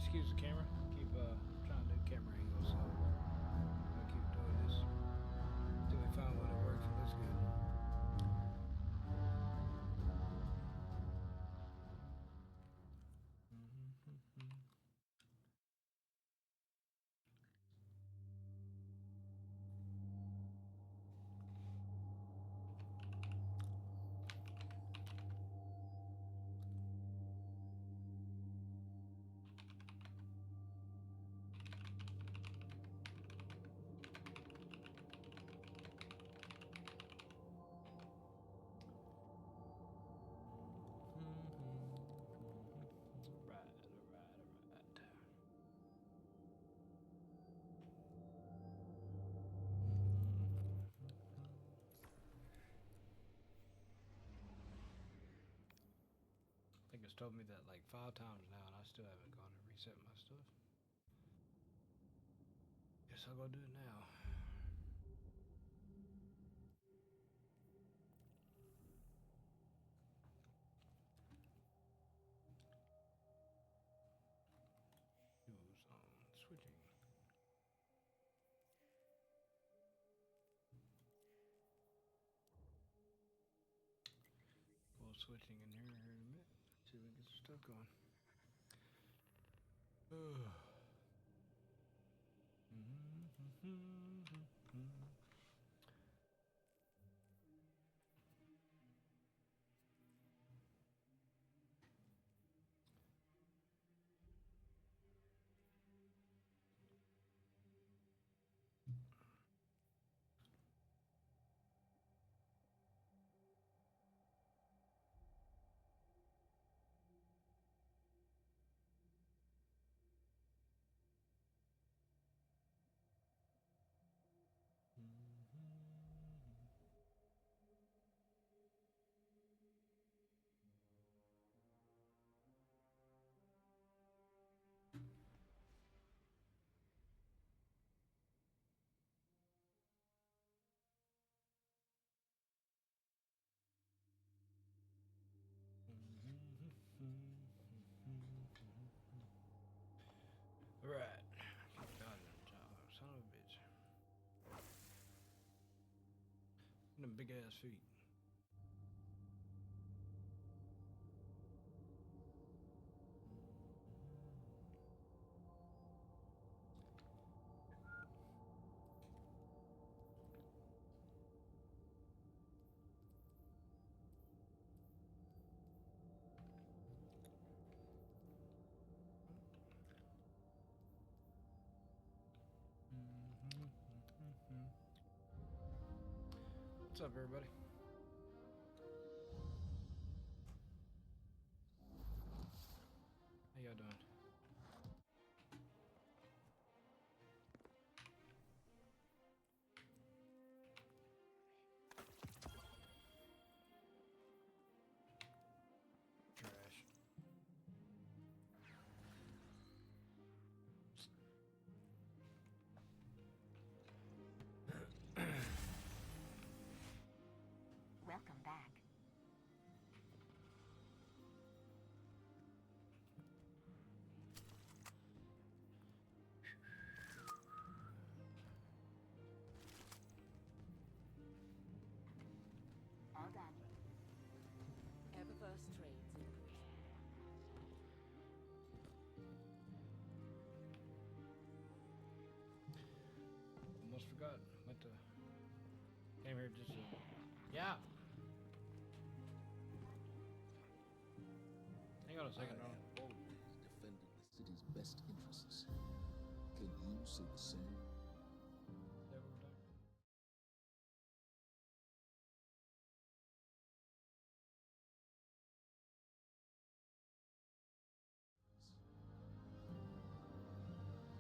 excuse the camera. Keep trying to do camera angles, so I'm gonna keep doing this until we find one that works and looks good. I think it's told me that like 5 times now, and I still haven't gone to reset my stuff. Guess I'll go do it now. Use on switching. We'll switching in here in a minute. See if we can get some stuff going. Alright. God, son of a bitch. Them big ass feet. What's up, everybody? How y'all doing? Trash. Welcome back. All done. Eververse trades increase. Almost forgot. Went to came here just to yeah. Hang on a second, I Ron. have always defended the city's best interests. Can you say the same?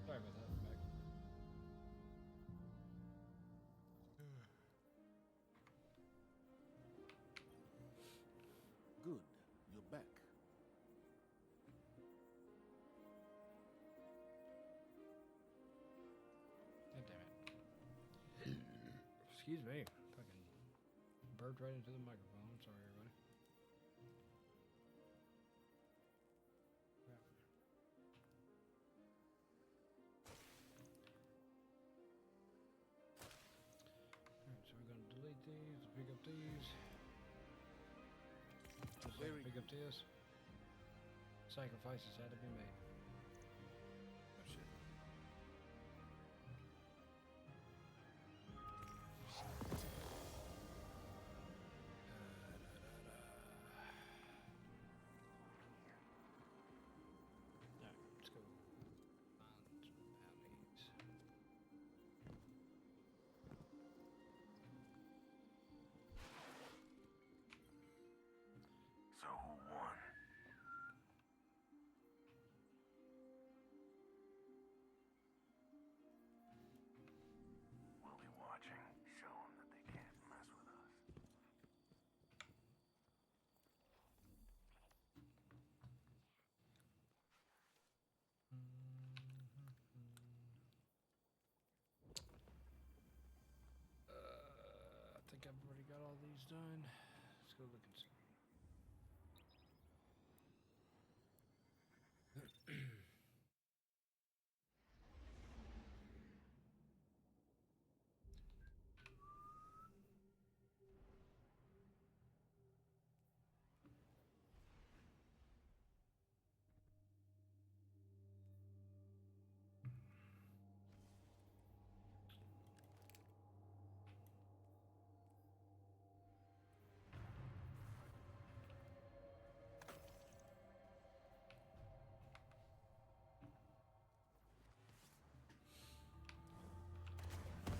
Sorry about that. Back. Good, you're back. God damn it. Excuse me. Fucking burped right into the microphone. I'm sorry, everybody. Crap. up these. Just Very pick up this. Sacrifices had to be made. Oh shit. Alright, let's go. Find some bounties. So who won? We'll be watching. Show them that they can't mess with us. I think I've already got all these done. Let's go look and see.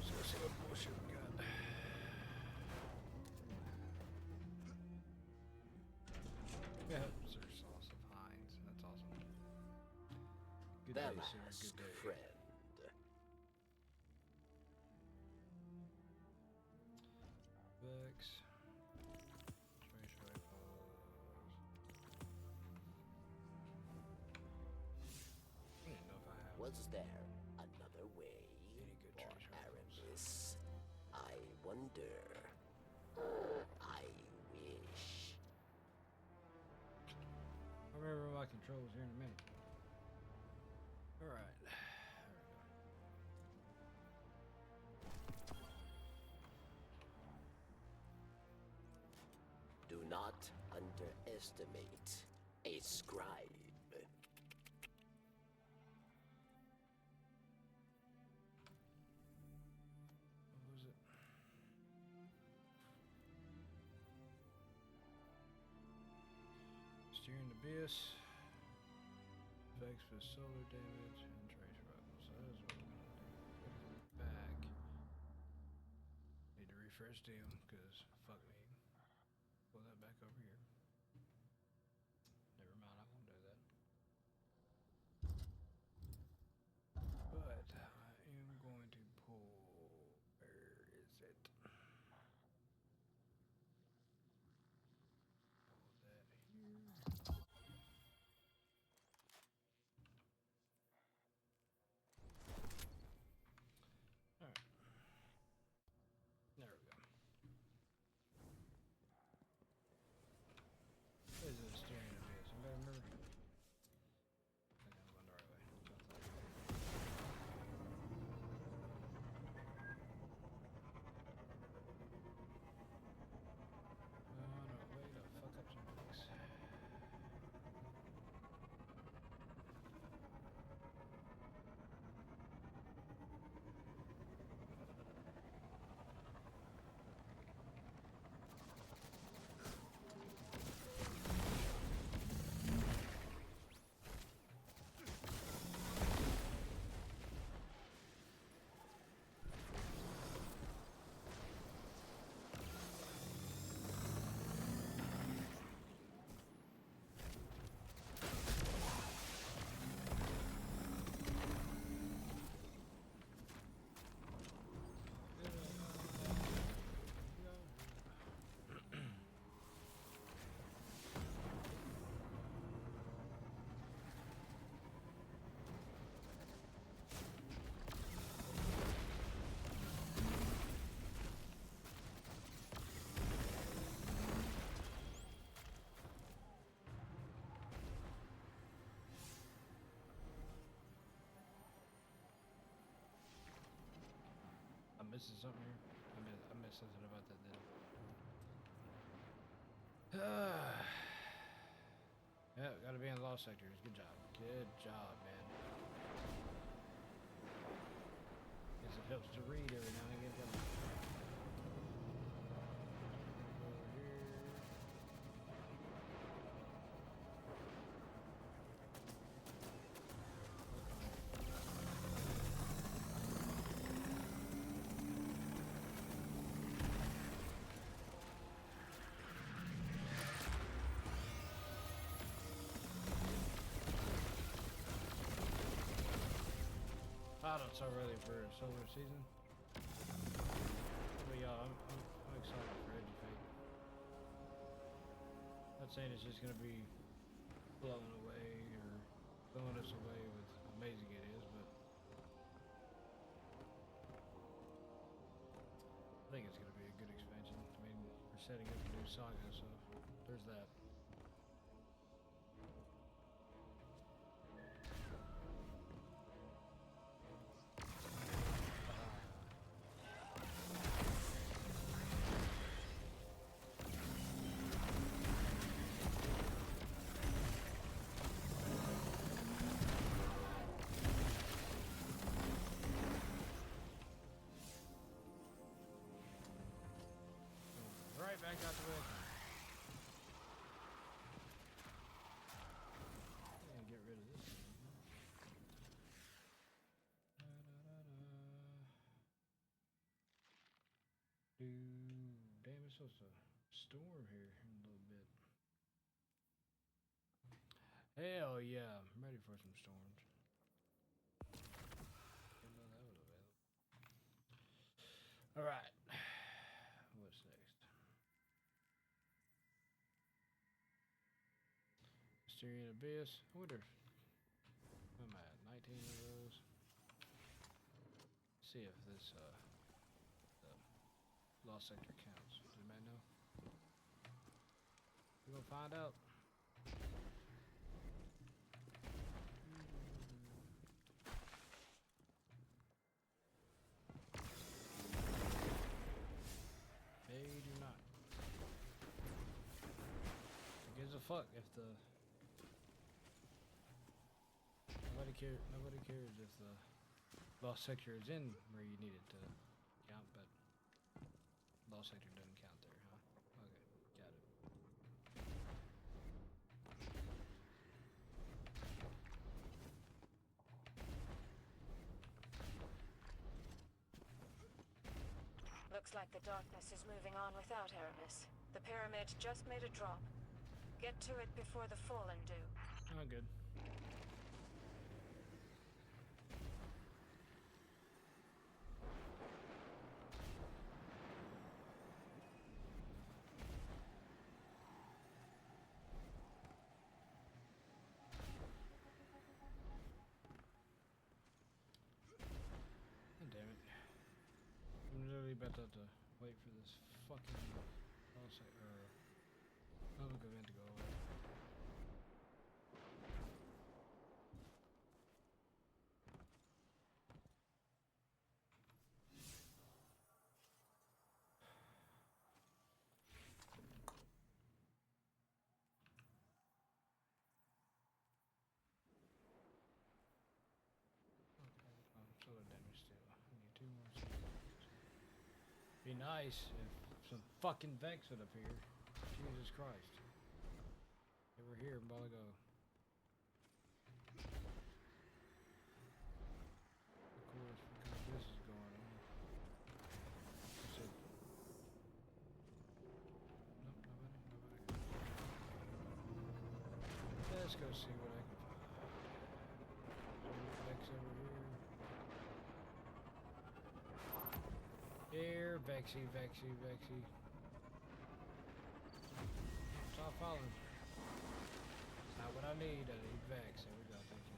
So let's see what bullshit we got. Yeah, sir, sauce of Heinz. That's awesome. Good The day, sir. masked Good day. friend. Vex. Trace rifles. I don't even know if I have Was there another way any good for trace rifles. Aramis? I wonder. I wish. I'll remember my controls here in a minute. Alright. There we go. Do not underestimate a scribe. What was it? Steering abyss. Vex with solar damage and trace rifles. So that is what we're gonna do. Put it back. Need to refresh deal, because fuck me. Pull that back over here. Never mind, I won't do that. But I am going to pull. Where is it? Pull that here. Alright. There we go. This is a steering abyss. Anybody remember? I think I'm going the right way. Oh no, way to fuck up some things. I'm missing something here. I missed something about that, didn't I? Yeah, gotta be in the lost sectors. Good job. Good job, man. Guess it helps to read every now and again. Doesn't it? Over here. Pilots are ready for solar season. But yeah, I'm excited for Educate. Not saying it's just gonna be blowing away or blowing us away with how amazing it is, but I think it's gonna be a good expansion. I mean, we're setting up a new saga, so there's that. Right back out the way. And get rid of this. Damn, it's supposed to storm here in a little bit. Hell yeah, I'm ready for some storms. Didn't know that was available. All right. What's next? Mysterious Abyss. I wonder. What am I at? 19 of those. See if this the lost sector counts. Does anybody know? We're gonna find out. They do not. Who gives a fuck if the nobody cares if the lost sector is in where you need it to count, but lost sector doesn't count there, huh? Okay, got it. Looks like the darkness is moving on without Aramis. The pyramid just made a drop. Get to it before the Fallen do. Oh, good. Oh, damn it. I'm literally about to have to wait for this fucking public event to go away. Solar damage still. I need 2 more seconds. Be nice if some fucking Vex would appear. Jesus Christ. They were here a while ago. Of course, because this is going on. That's it. Nope, nobody. Let's go see what I can find. Vex over here. Here, Vexy. Stop following. It's not what I need. I need Vex. There we go. Thank you.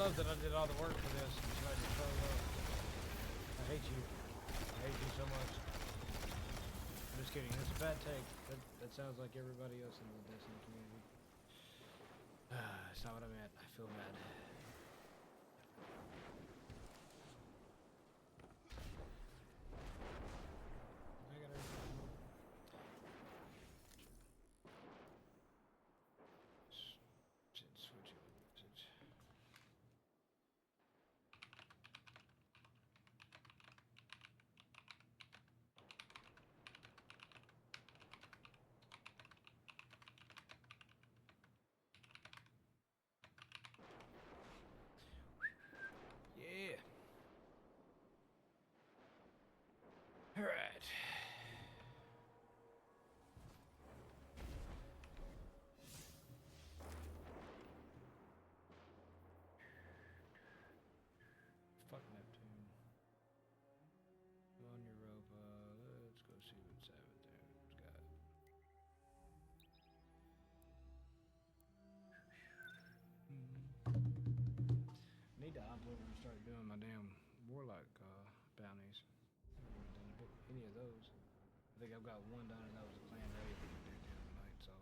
love that I did all the work for this and tried to throw it up. I hate you. I hate you so much. I'm just kidding. That's a bad take. That sounds like everybody else in the Destiny community. It's not what I meant. I feel bad. I got everything. Switch it. Message. Yeah. All right. Fuck Neptune. On Europa. Let's go see what's happening there. It's got. Need to hop over and start doing my damn warlock bounties. I haven't even done any of those. I think I've got one done, and that was a clan raid that we did the other night. So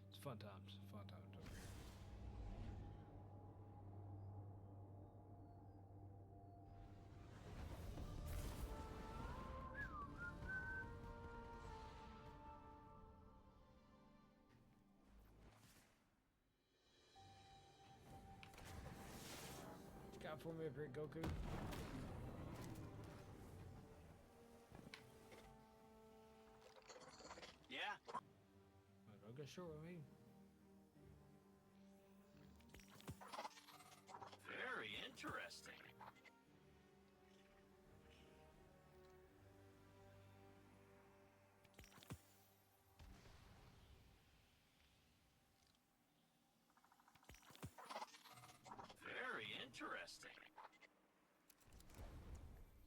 it's fun times. Fun times over here. Got for me up here, Goku. Yeah? Don't get short with me. Very interesting. Very interesting.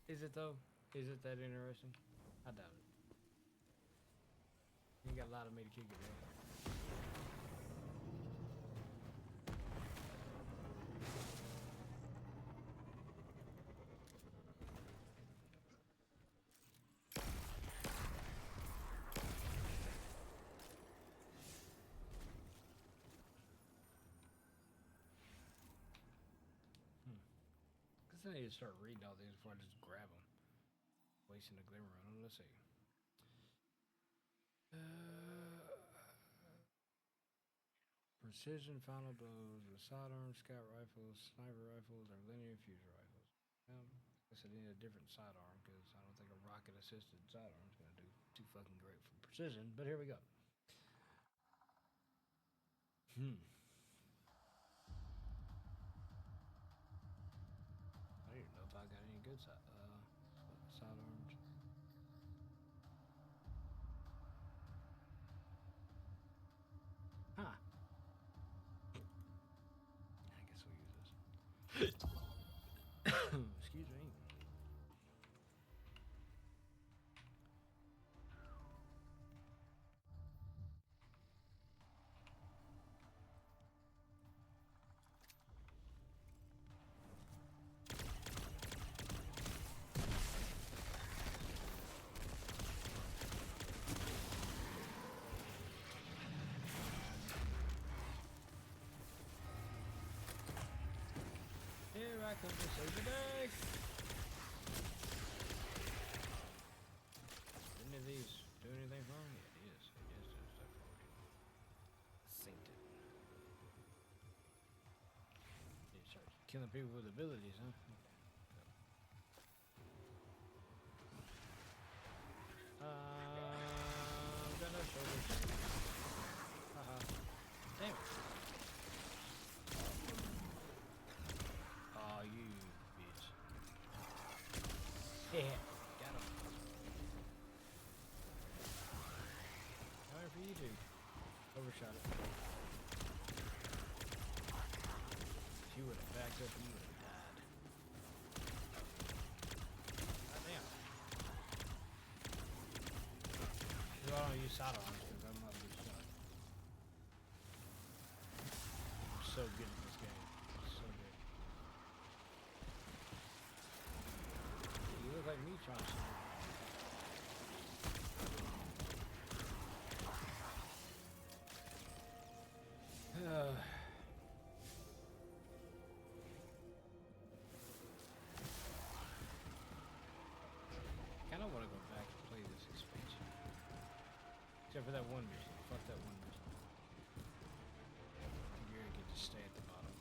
Is it though? Is it that interesting? I doubt it. You got a lot of me to kick it, man. I need to start reading all these before I just grab them. Wasting a glimmer on them. Let's see. Precision final blows with sidearms, scout rifles, sniper rifles, or linear fusion rifles. I guess I need a different sidearm because I don't think a rocket assisted sidearm is going to do too fucking great for precision. But here we go. I don't even know if I got any good sidearms. Huh. I guess we'll use this. Excuse me. Here I come to save the day. Any of these do anything for me? Yeah, it is. It is doing stuff for me. Synced it. You start killing people with abilities, huh? I'm gonna show this. Haha. Damn it. Oh, you bitch. Yeah, got him. Coming for you two. Overshot it. If you would have backed up, you would have died. God damn. I don't use sidearms because I'm not a good shot. so good at this game. So good. You look like me trying to sleep. Kinda wanna go back and play this expansion. Except for that one mission. Fuck that one mission. You're gonna get to stay at the bottom.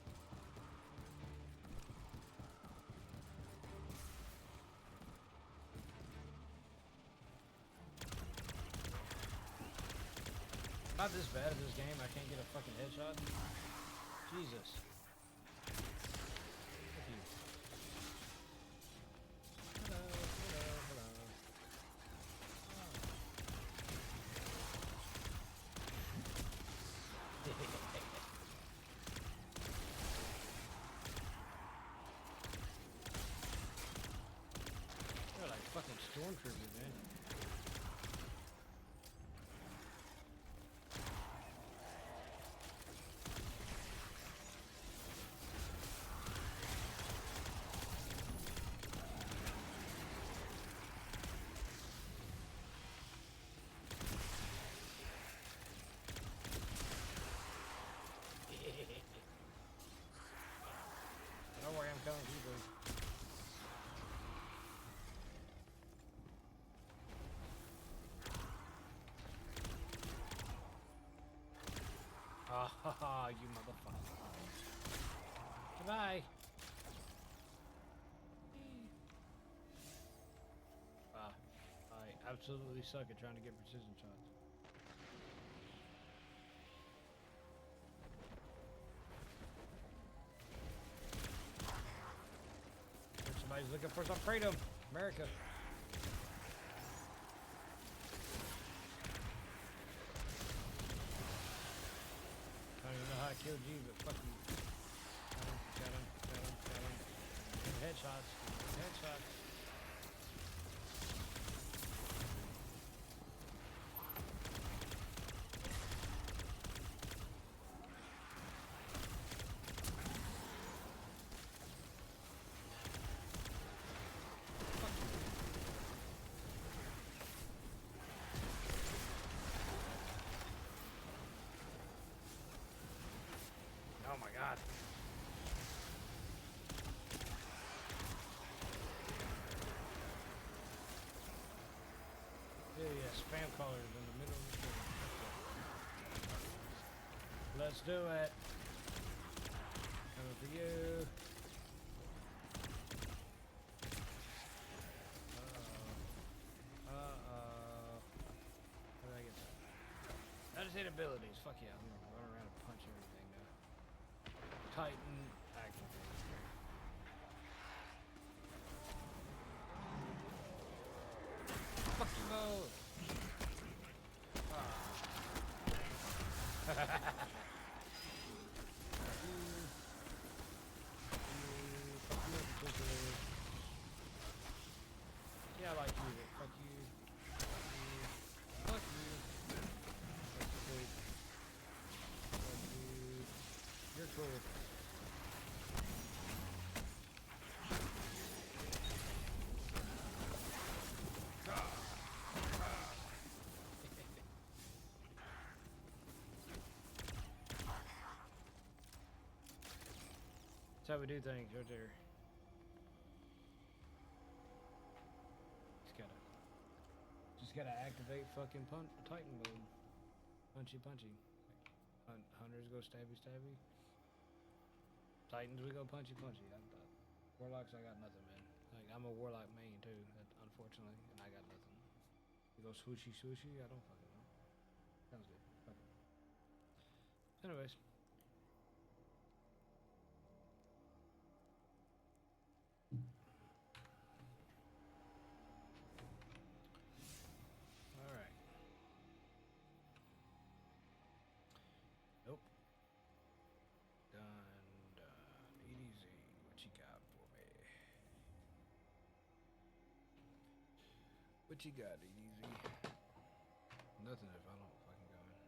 Not this bad at this game. I can't get a fucking headshot. Jesus. Fuck you. Hello, hello, hello. They're like fucking stormtroopers, man. Don't worry, I'm coming to you, boys. Ah ha ha, you motherfucker. Goodbye. I absolutely suck at trying to get precision shots. Somebody's looking for some freedom. America. I don't even know how I killed you, but fuck you. Got him. Headshots. Headshots. Oh my god. Yeah, spam callers in the middle of the stream. Let's do it. Coming for you. Uh-oh. How did I get that? I just hit abilities. Fuck yeah, I'm gonna run around and punch everything now. Titan activate. Fuck you both. Yeah, I like you, but fuck you. Fuck you. Fuck you. You're cool. That's how we do things right there. Just gotta activate fucking Titan mode. Punchy. Hunters go stabby. Titans we go punchy. Warlocks I got nothing, man. Like I'm a warlock main too, unfortunately, and I got nothing. You go swooshy. I don't fucking know. Sounds good. Fuck it. Anyways. Easy. What you got for me? What you got, Easy? Nothing if I don't fucking go in.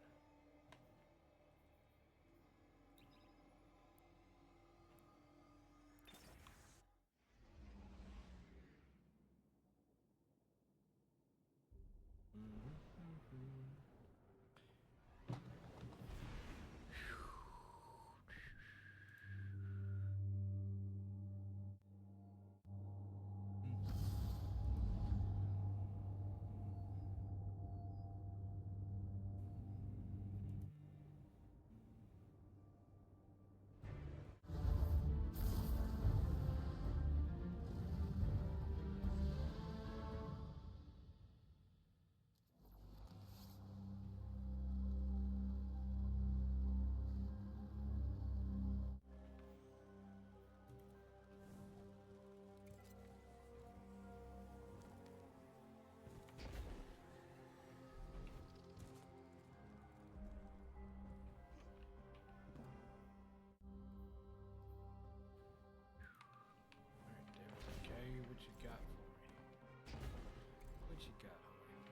you got, homie?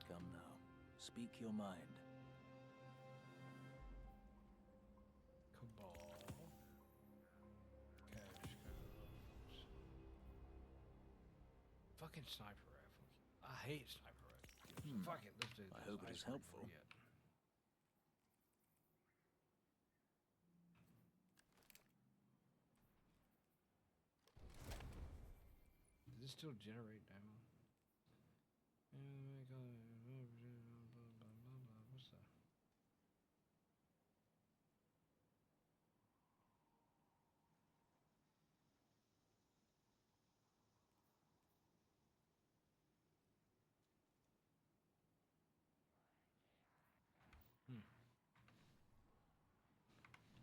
Come now, speak your mind. Cabal. Cash codes. Fucking sniper rifle. I hate sniper rifle. Fuck it, let's do this. I hope it is helpful. Forget. Does this still generate ammo? What's that?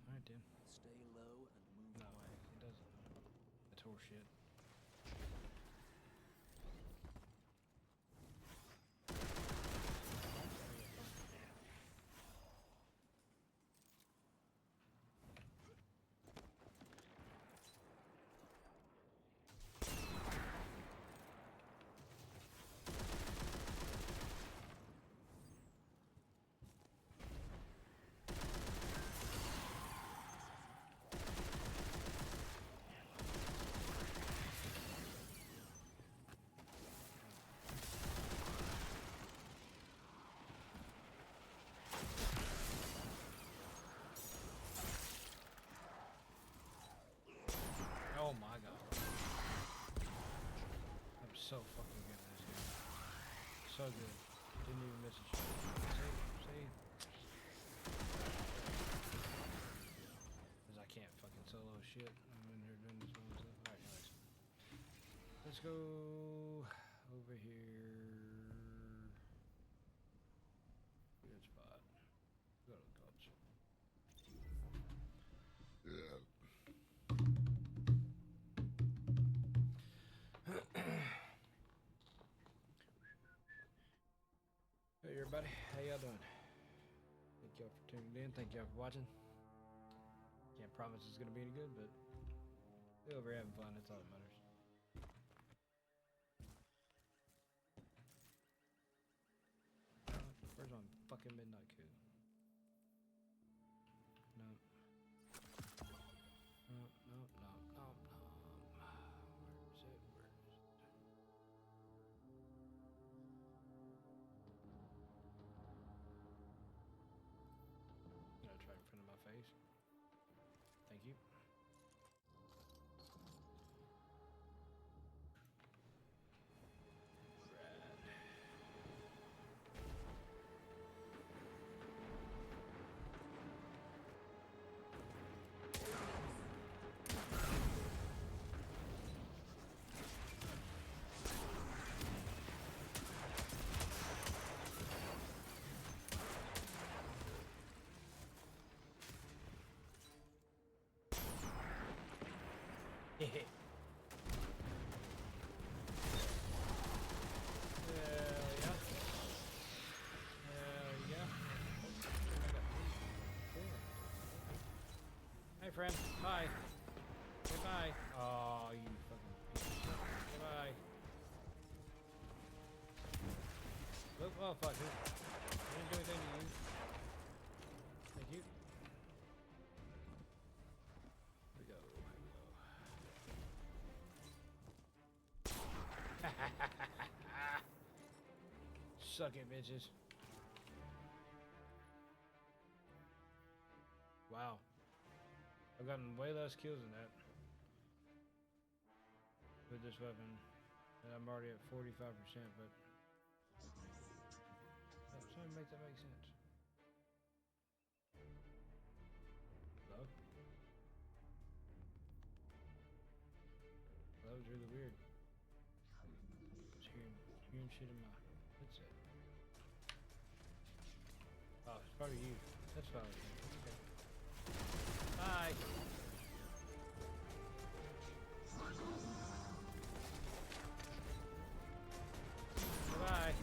Alright then. Stay low and move No, quiet. it doesn't. That's horseshit. Oh my god. I'm so fucking good at this game. So good. Didn't even miss a shot. See? Because I can't fucking solo shit. I'm in here doing this one stuff. Alright, anyways. Let's go over here. Good spot. Go to the clubs. Hey everybody, how y'all doing? Thank y'all for tuning in, thank y'all for watching. Can't promise it's gonna be any good, but we're over having fun, that's all that matters. Where's my fucking midnight coup? No. No. Where is it? Gonna try in front of my face. Thank you. Hell yeah. Hell yeah. Hey friend, bye. Goodbye. Oh, you fucking piece of shit. Goodbye. Look, oh fuck, I didn't do anything to you. Thank you. Here we go. Suck it, bitches. Wow. I've gotten way less kills than that with this weapon. And I'm already at 45%, but I'm trying to make that make sense. Hello? That was really weird. Just hearing shit in my headset. Oh, it's probably you. That's probably you. Okay. Bye. Goodbye.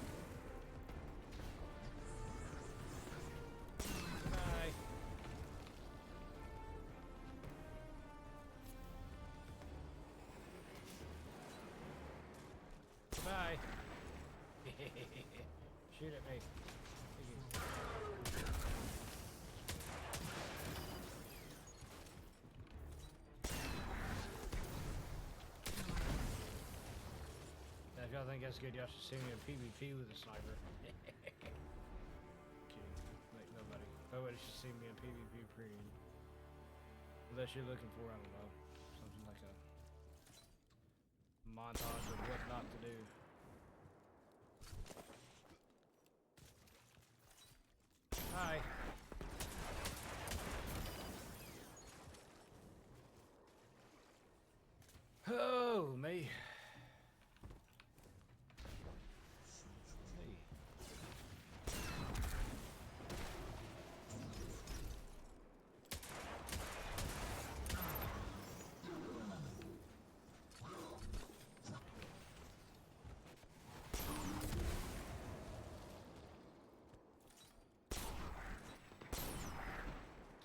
Goodbye. Shoot at me. Now, if y'all think that's good, y'all should see me in PvP with a sniper. Kidding. Like nobody. Nobody should see me in PvP pretty. Unless you're looking for, I don't know, something like a montage of what not to do. Hi. Oh, me. Me.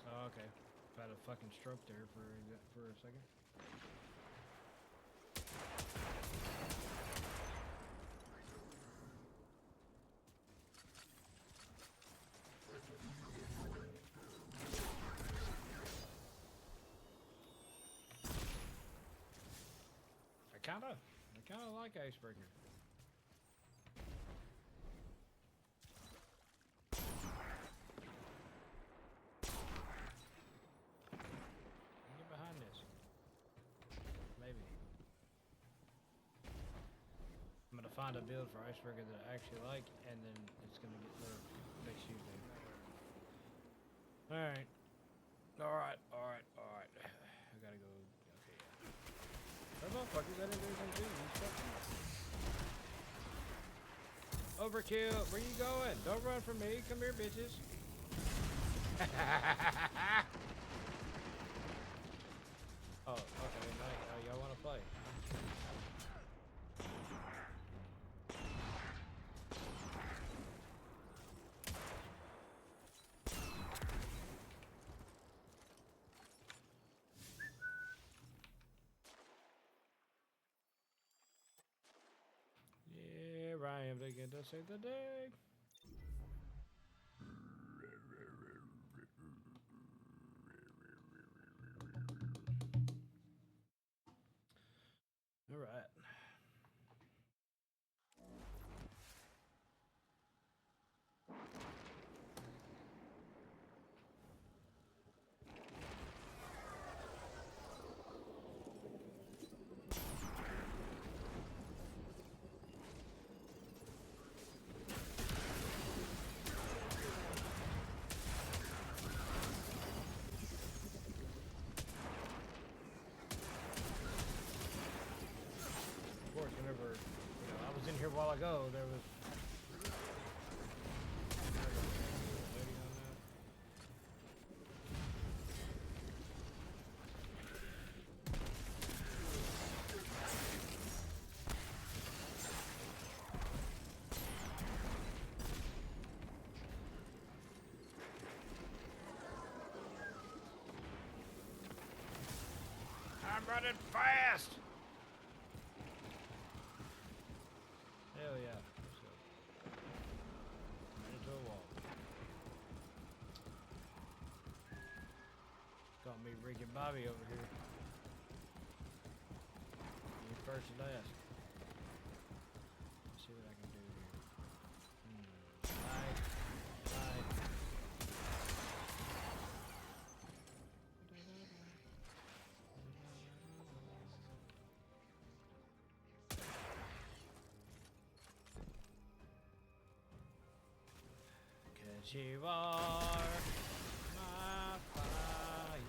Oh, okay. Had a fucking stroke there for a second. I kinda like Icebreaker. Get behind this. Maybe. I'm gonna find a build for Icebreaker that I actually like, and then it's gonna get nerfed next Tuesday. Alright. Alright. I gotta go. Okay, yeah. Those motherfuckers, I didn't do anything to you. Overkill, where you going? Don't run from me. Come here, bitches. Oh, okay. Now y'all want to play? Yeah, I am taking to save the day. All right. Of course, whenever I was in here a while ago, there was waiting on that. I'm running fast! Hell yeah. Let's go. Ran into a wall. Got me Rick and Bobby over here. You first and last. Let's see what I can do here. Right. Cause you are my fire.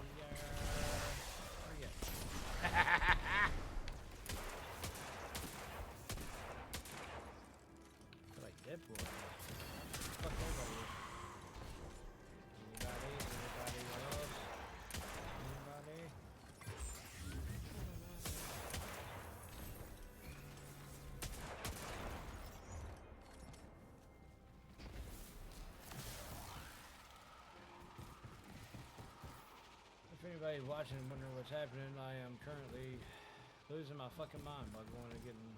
Where you at? I feel like Deadpool. Fuck everybody. Anybody else? Anybody? If anybody's watching and wondering what's happening, I am currently losing my fucking mind by going and getting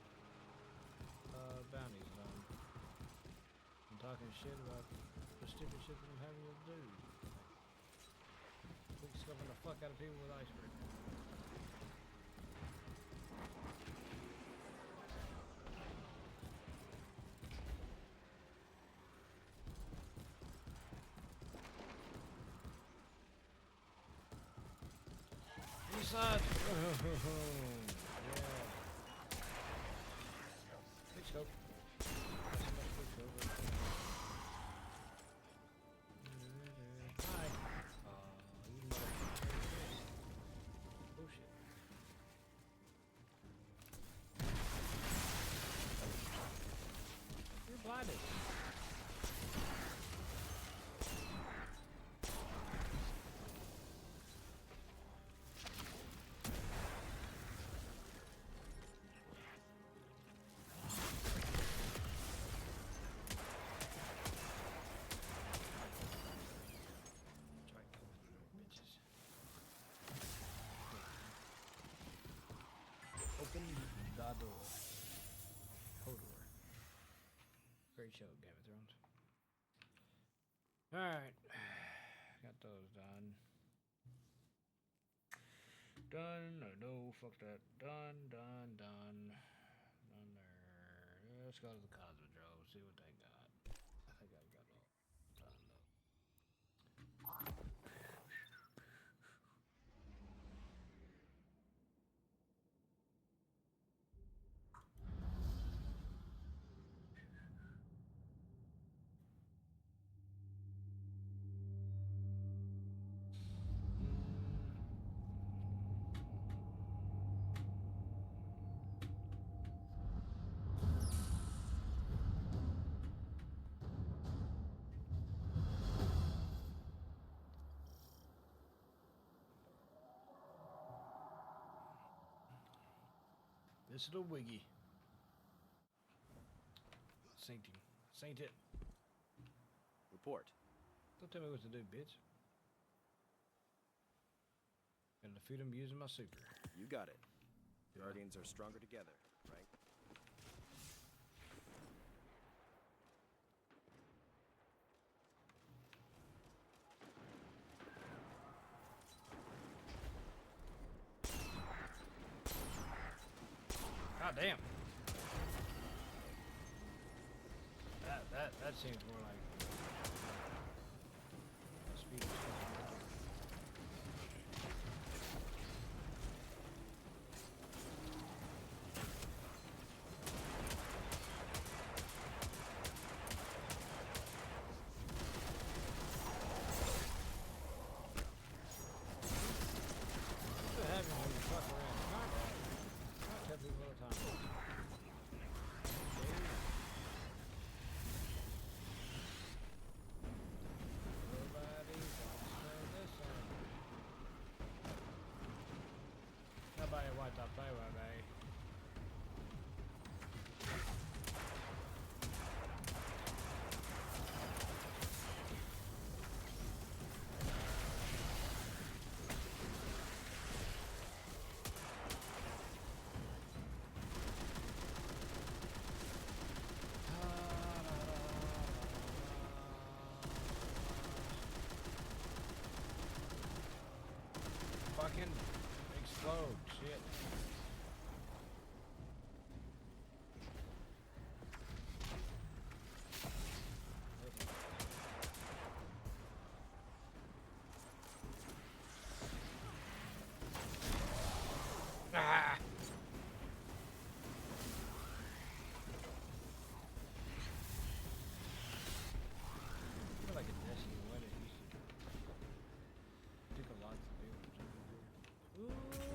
bounties done. I'm talking shit about the stupid shit that I'm having to do. Quick scoping the fuck out of people with ice cream. East side! Yeah. Quick scope. Hi. You motherfucker. Oh shit. You're blinded. Open the door. Hodor. Great show, Game of Thrones. Alright. Got those done. Done. No, fuck that. Done. Done there. Let's go to the Cosmodrome, see what they got. I think I've got all done though. This little wiggy. Sainting. Saint it. Report. Don't tell me what to do, bitch. Gonna defeat him using my super. You got it. Guardians are stronger together, right? God damn. That seems more like speed. What happens when you fuck around? I tell people all the time. Nobody wants to play with me. Fucking explode, shit. Ah! I feel like a Destiny one it used to took a lot to do. Ooh,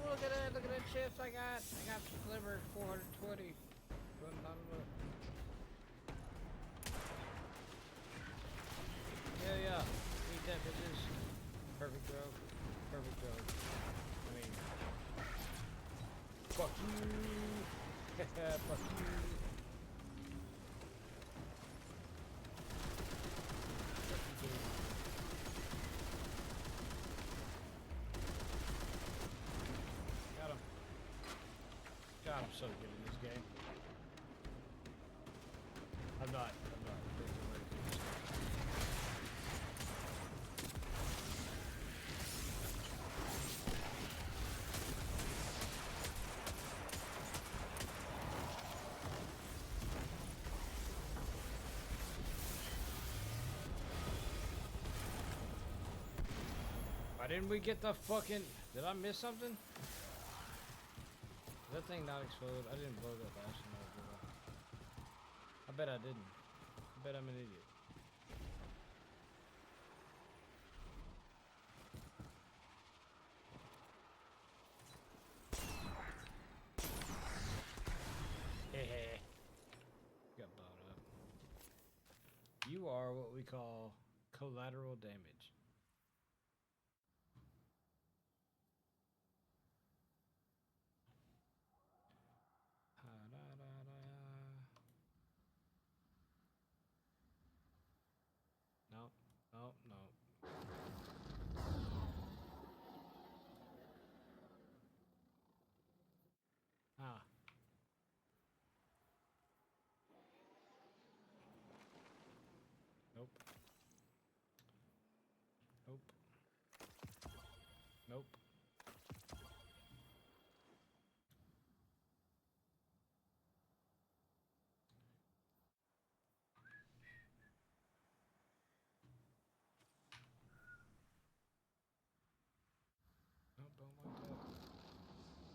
look at that chips I got. I got sliver 420. Running on the yeah. Eat that bitches. Perfect throw. Perfect throw. I mean, fuck you. Fuck you. Got him. God, I'm so good in this game. I'm not. Why didn't we get the fucking... Did I miss something? Did that thing not explode? I didn't blow that fast enough, did I? I bet I didn't. I bet I'm an idiot. Got blown up. You are what we call collateral damage. No, no, no. Ah. Nope. Nope. Nope. Nope, don't like that.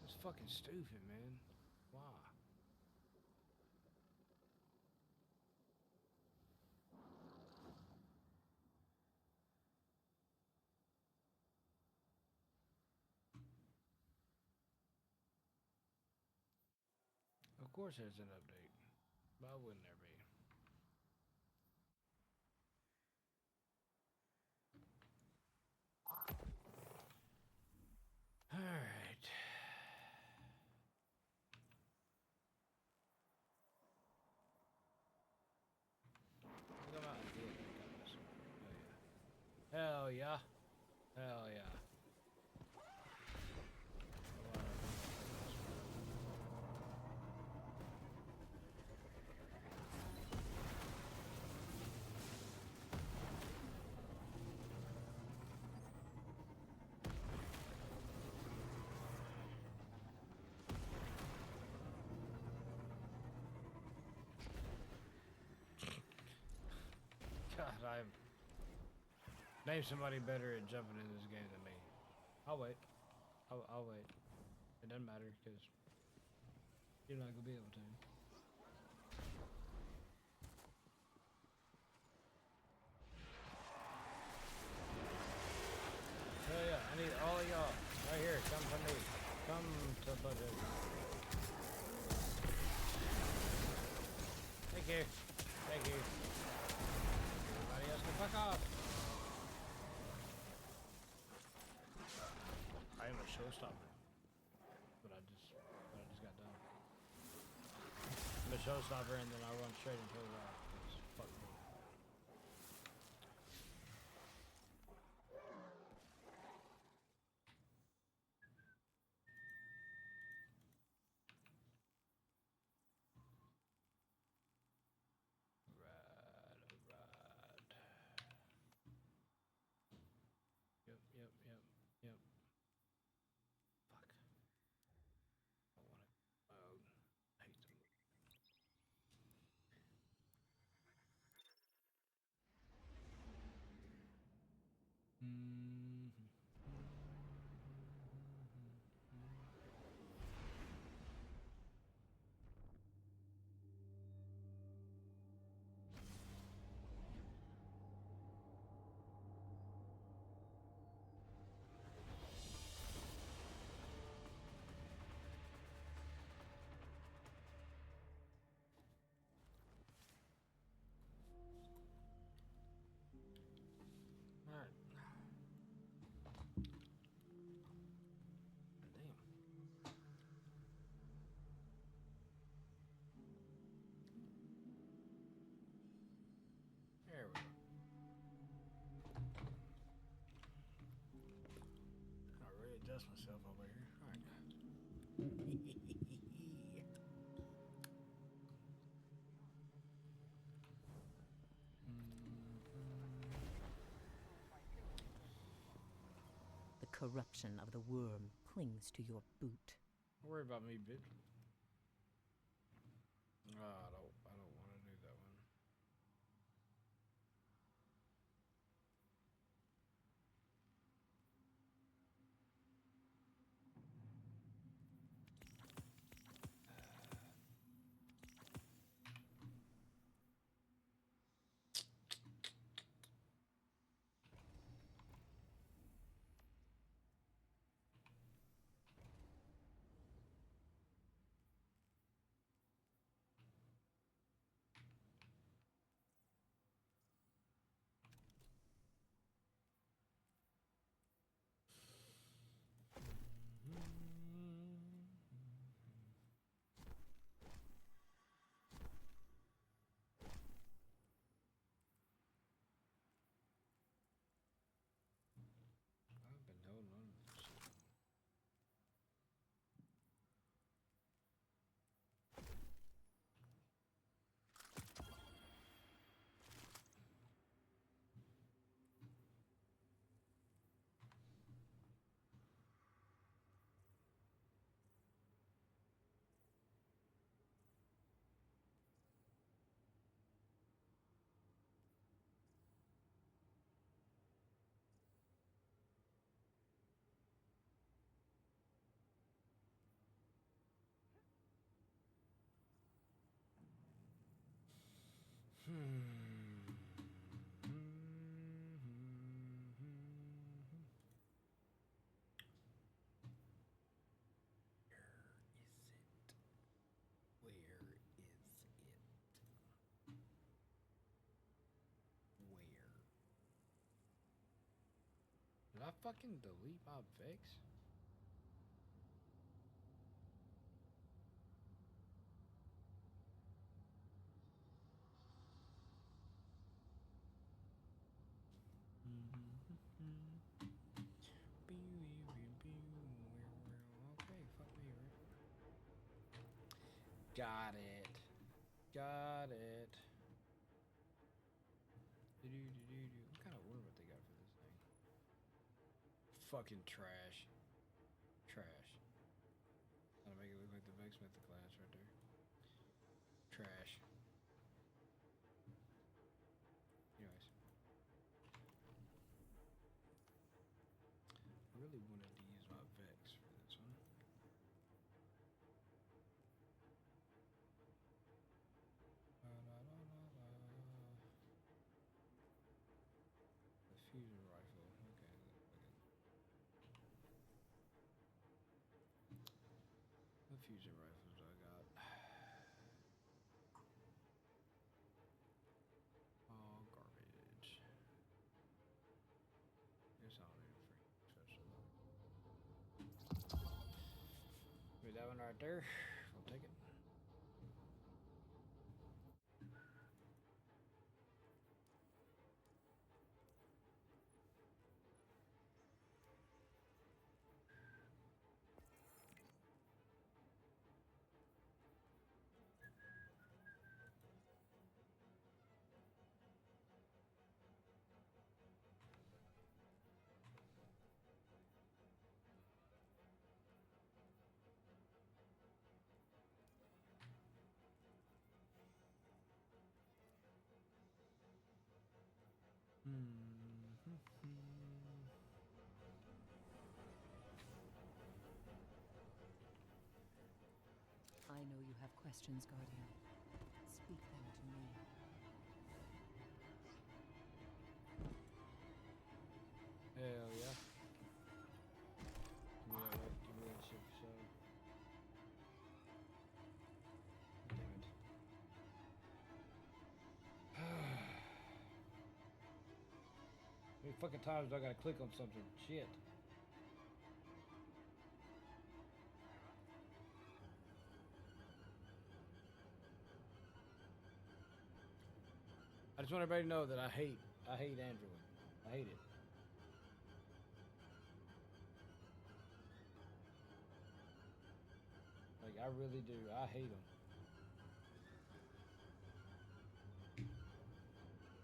It's fucking stupid, man. Why? Of course there's an update. Why wouldn't there be? Alright. Come on, do it. Hell yeah. Hell yeah. God, I'm... Name somebody better at jumping in this game than me. I'll wait. I'll wait. It doesn't matter, because you're not going to be able to. Hell yeah, I need all of y'all. Right here, come to me. Come to budget. Thank you. Thank you. Everybody else can fuck off. I am a showstopper. But I just got done. I'm a showstopper and then I run straight into the wall. Fuck me. Alright. Yep. Fuck. I wanna hate them. Alright. Damn. There we go. I'll readjust myself over here. Alright. The corruption of the worm clings to your boot. Don't worry about me, bitch. I don't want to do that one. Did I fucking delete my Vex? Okay, fuck me, right? Got it. Got it. What kind of ornament they got for this thing? Fucking trash. Trash. I'll make it look like the Vex Smith class right there. Trash. Anyways. I really wanted to use my Vex for this one. The fusion rifle. Okay. What fusion rifles do I got? Oh, garbage. Guess I don't need a free special. Maybe that one right there. I'll take it. I know you have questions, Guardian. Speak them to me. Hell yeah. Give me that, give me that shit for sure. Damn it. How many fucking times do I gotta click on something? Shit. I just want everybody to know that I hate Android. I hate it. Like, I really do. I hate them.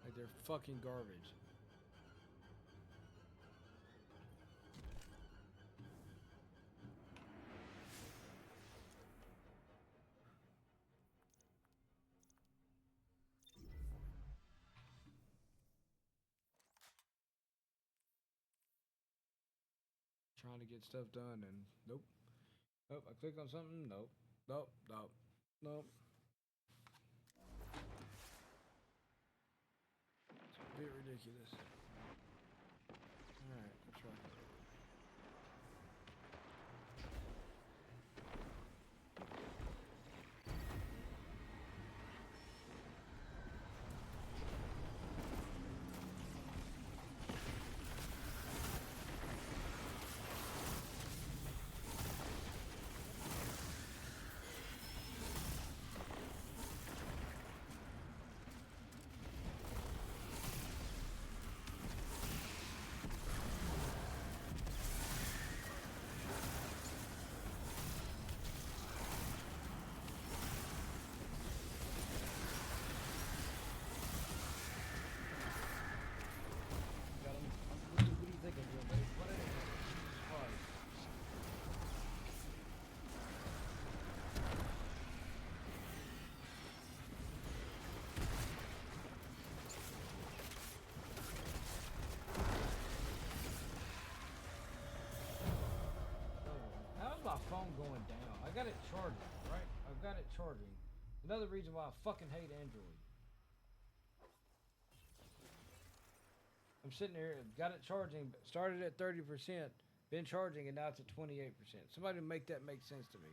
Like, they're fucking garbage. Trying to get stuff done and nope. Nope, I click on something, nope. Nope, nope, nope. It's a bit ridiculous. Alright, let's try. Got him. What do you think of him, mate? What is it? Jesus Christ. How's my phone going down? I got it charging, right? I've got it charging. Another reason why I fucking hate Android. I'm sitting there, got it charging, started at 30%, been charging, and now it's at 28%. Somebody make that make sense to me.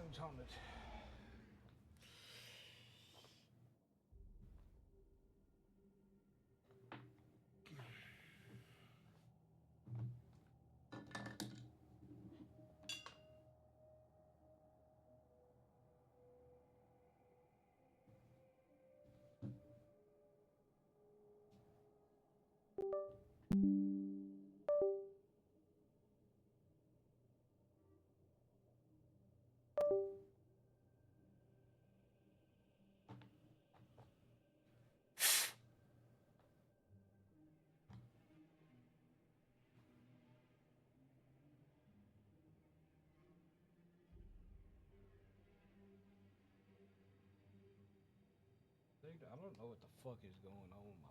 Moon's haunted. I don't know what the fuck is going on with my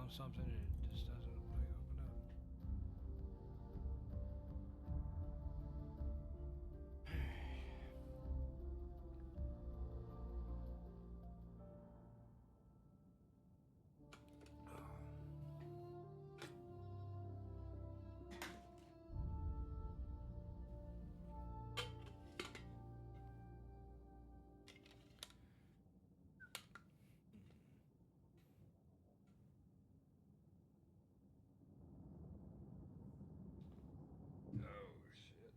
on something and it just doesn't like open up. Oh shit.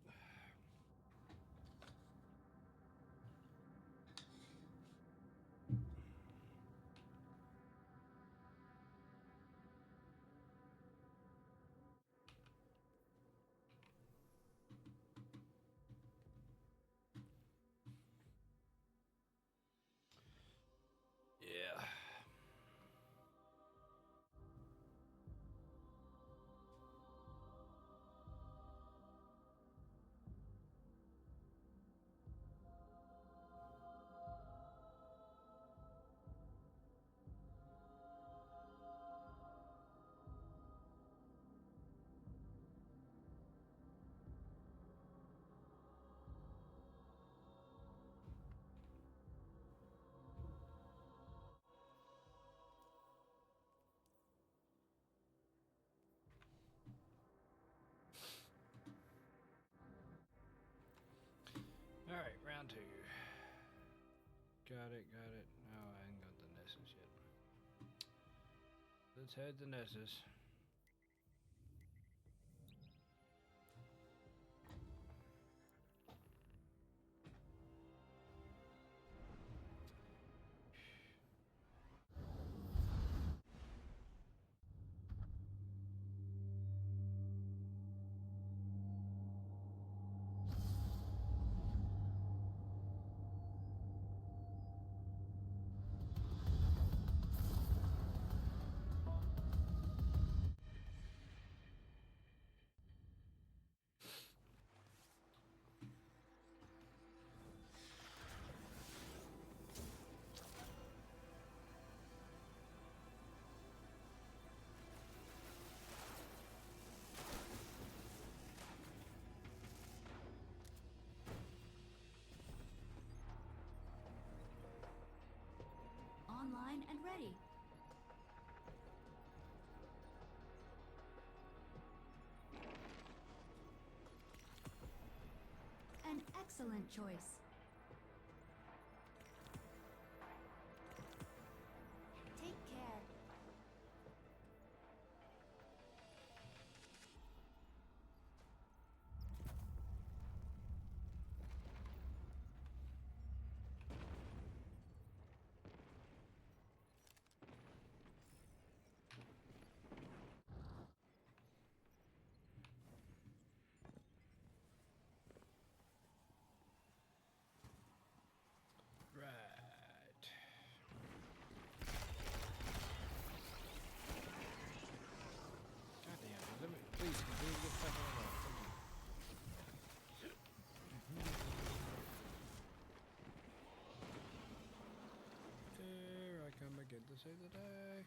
Yeah. Alright, round 2. Got it, got it. No, I ain't got the Nessus yet. Let's head to Nessus. Online and ready. An excellent choice. Take care. Right. Goddamn, let me please continue to get fucking along. Here I come again to save the day.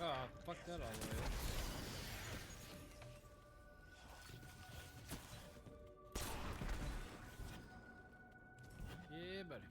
Oh, fuck that all the way up. Yeah, buddy.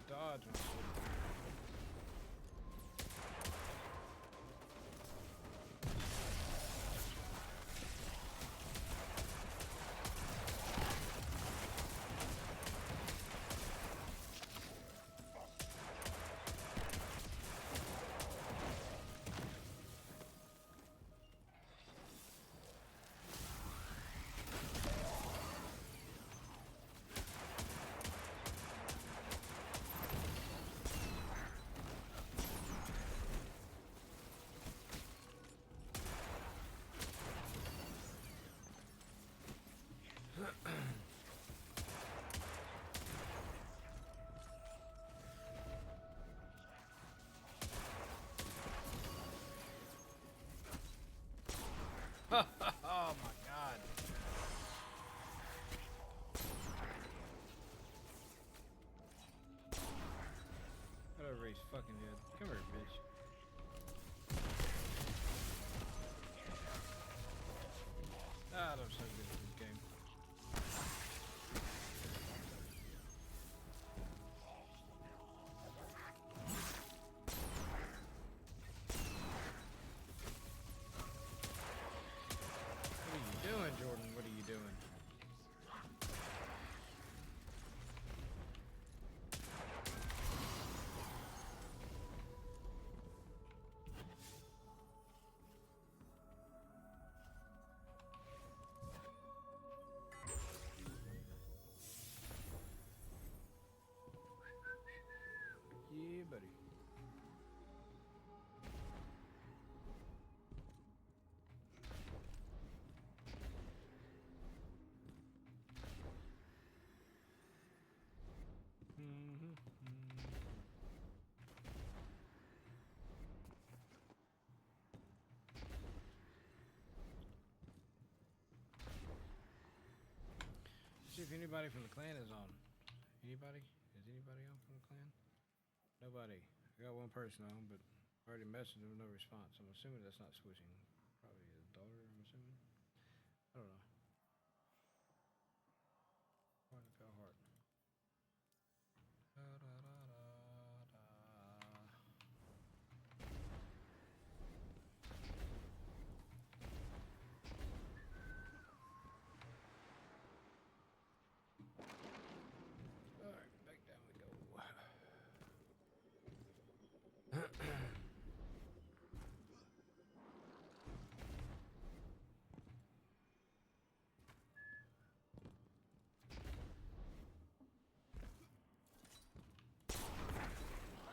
dodge my shit. Oh my god. Whatever he's fucking dead. Come here, bitch. Ah, I'm so good at this game. What are you doing, Jordan? What are you doing? Yeah, buddy. See if anybody from the clan is on. Anybody? Is anybody on from the clan? Nobody. I got one person on, but I already messaged him, no response. I'm assuming that's not switching. Probably his daughter, I'm assuming. I don't know. Hard to go hard. Da, da, da, da, da. Alright, back down we go.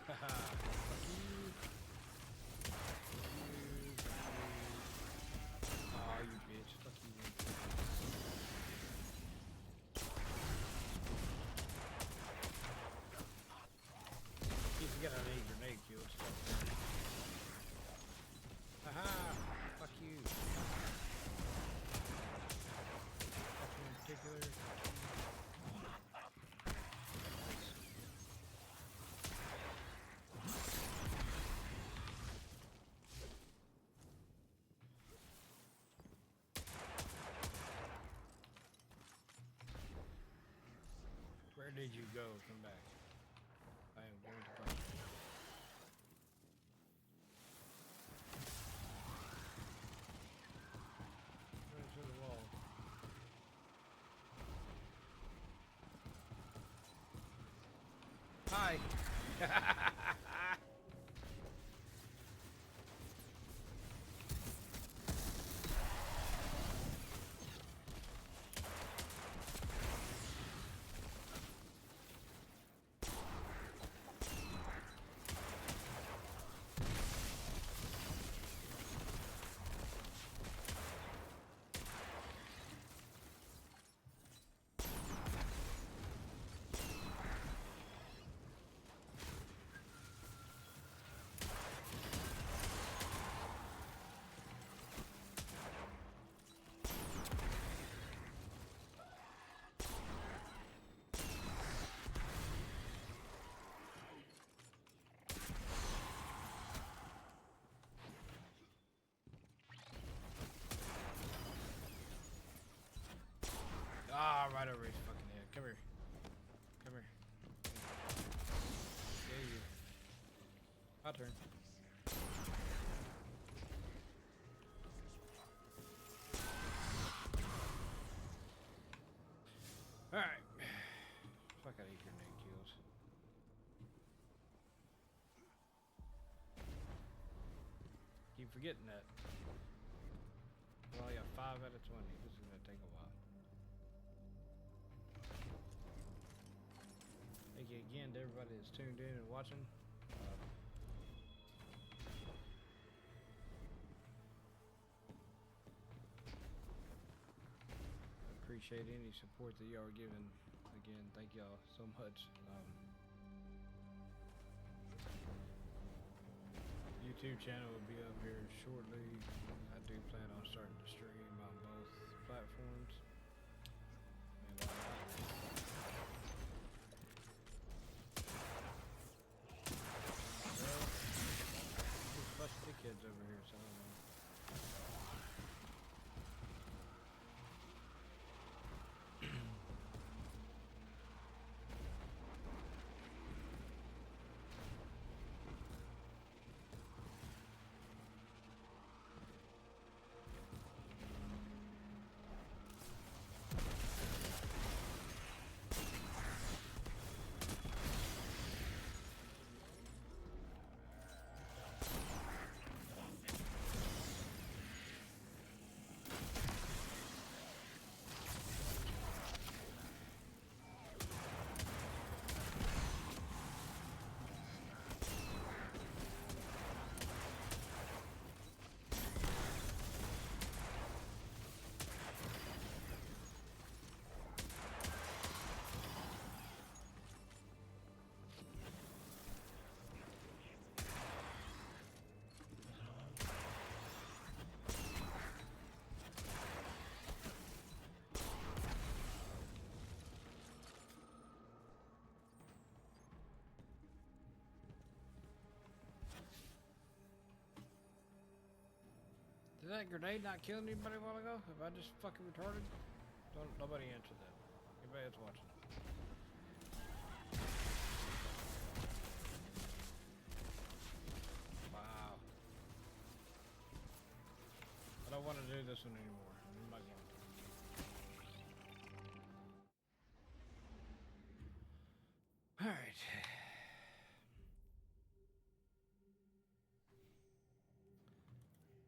Haha, fuck you. Aw, you bitch. Fuck you. You forget I need grenade kills. Haha, fuck you. Fuck you in particular. Where did you go? Come back. I am going to punch you. Right to the wall. Hi. My turn. Alright. Fuck, I hate grenade kills. Keep forgetting that. We only got 5 out of 20. This is gonna take a while. Thank you again to everybody that's tuned in and watching. Appreciate any support that y'all are giving. Again, thank y'all so much. YouTube channel will be up here shortly. I do plan on starting to stream on both platforms. And, well, there's a bunch of the kids over here, so I don't know. Did that grenade not kill anybody a while ago? Have I just fucking retarded? Nobody answer that. Anybody that's watching. Wow. I don't want to do this one anymore. I'm not going to. Alright.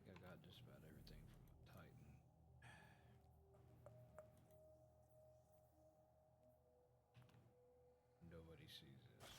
I got just about everything from a Titan. Nobody sees this.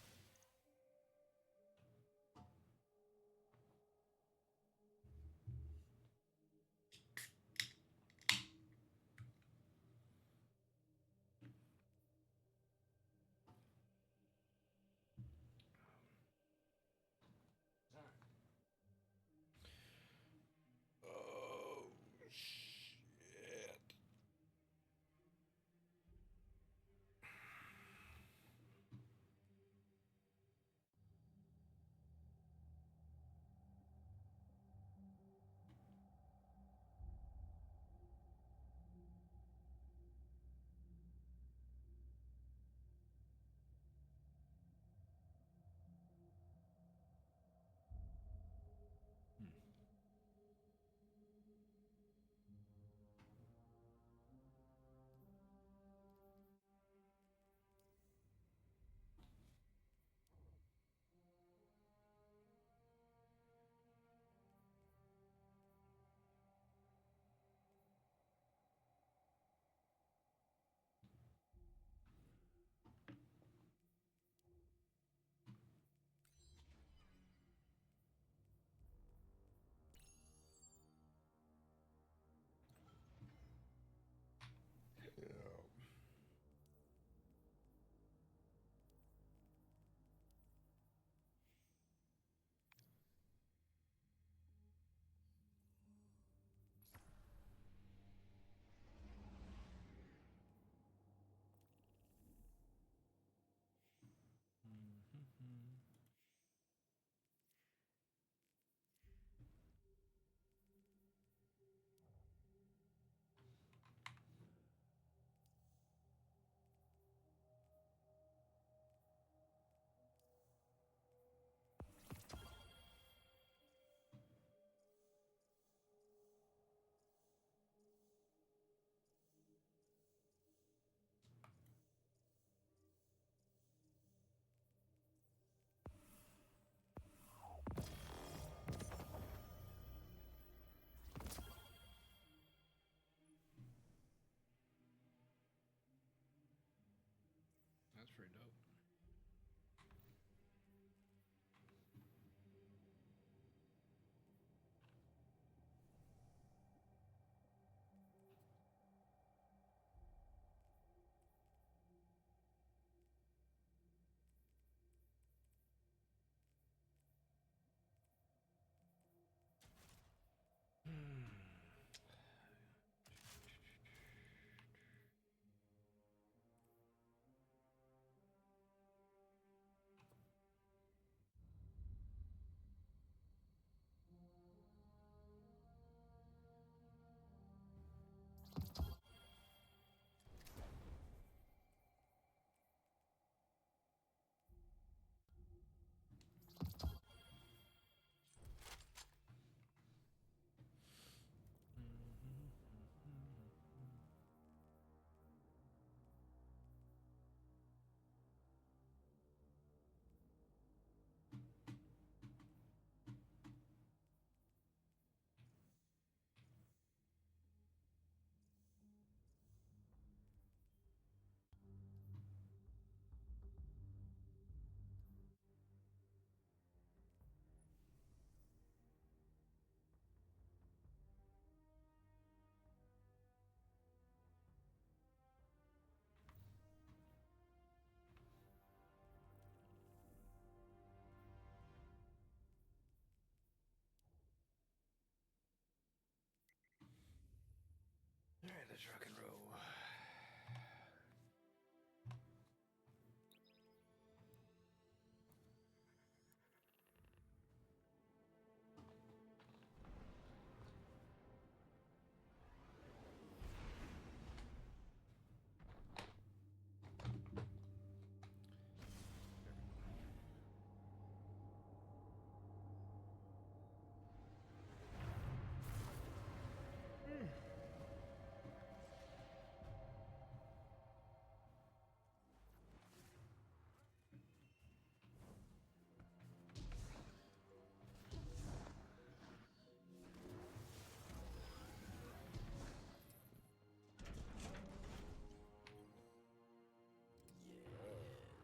let's rock and roll.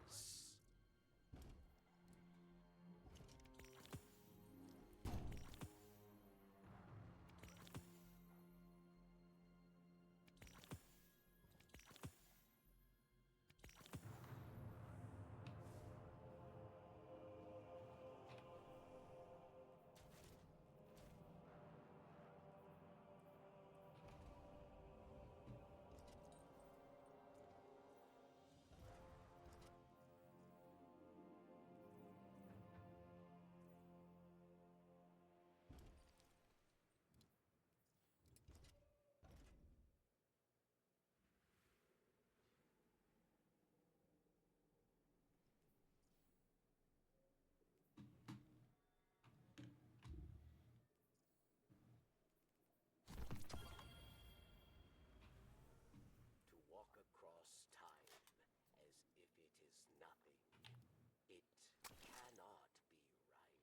Yes. To walk across time as if it is nothing. It cannot be right.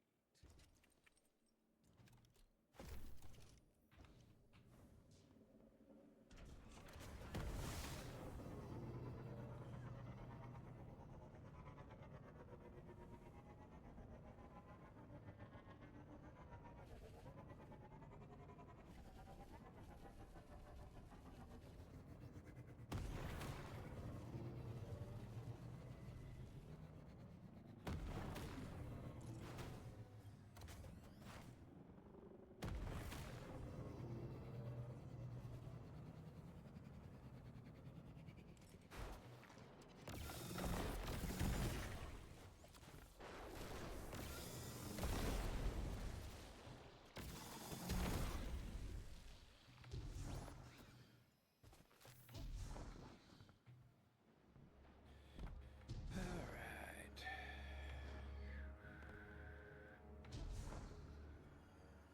Alright.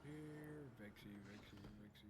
Here, Vexy, Vexy, Vexy.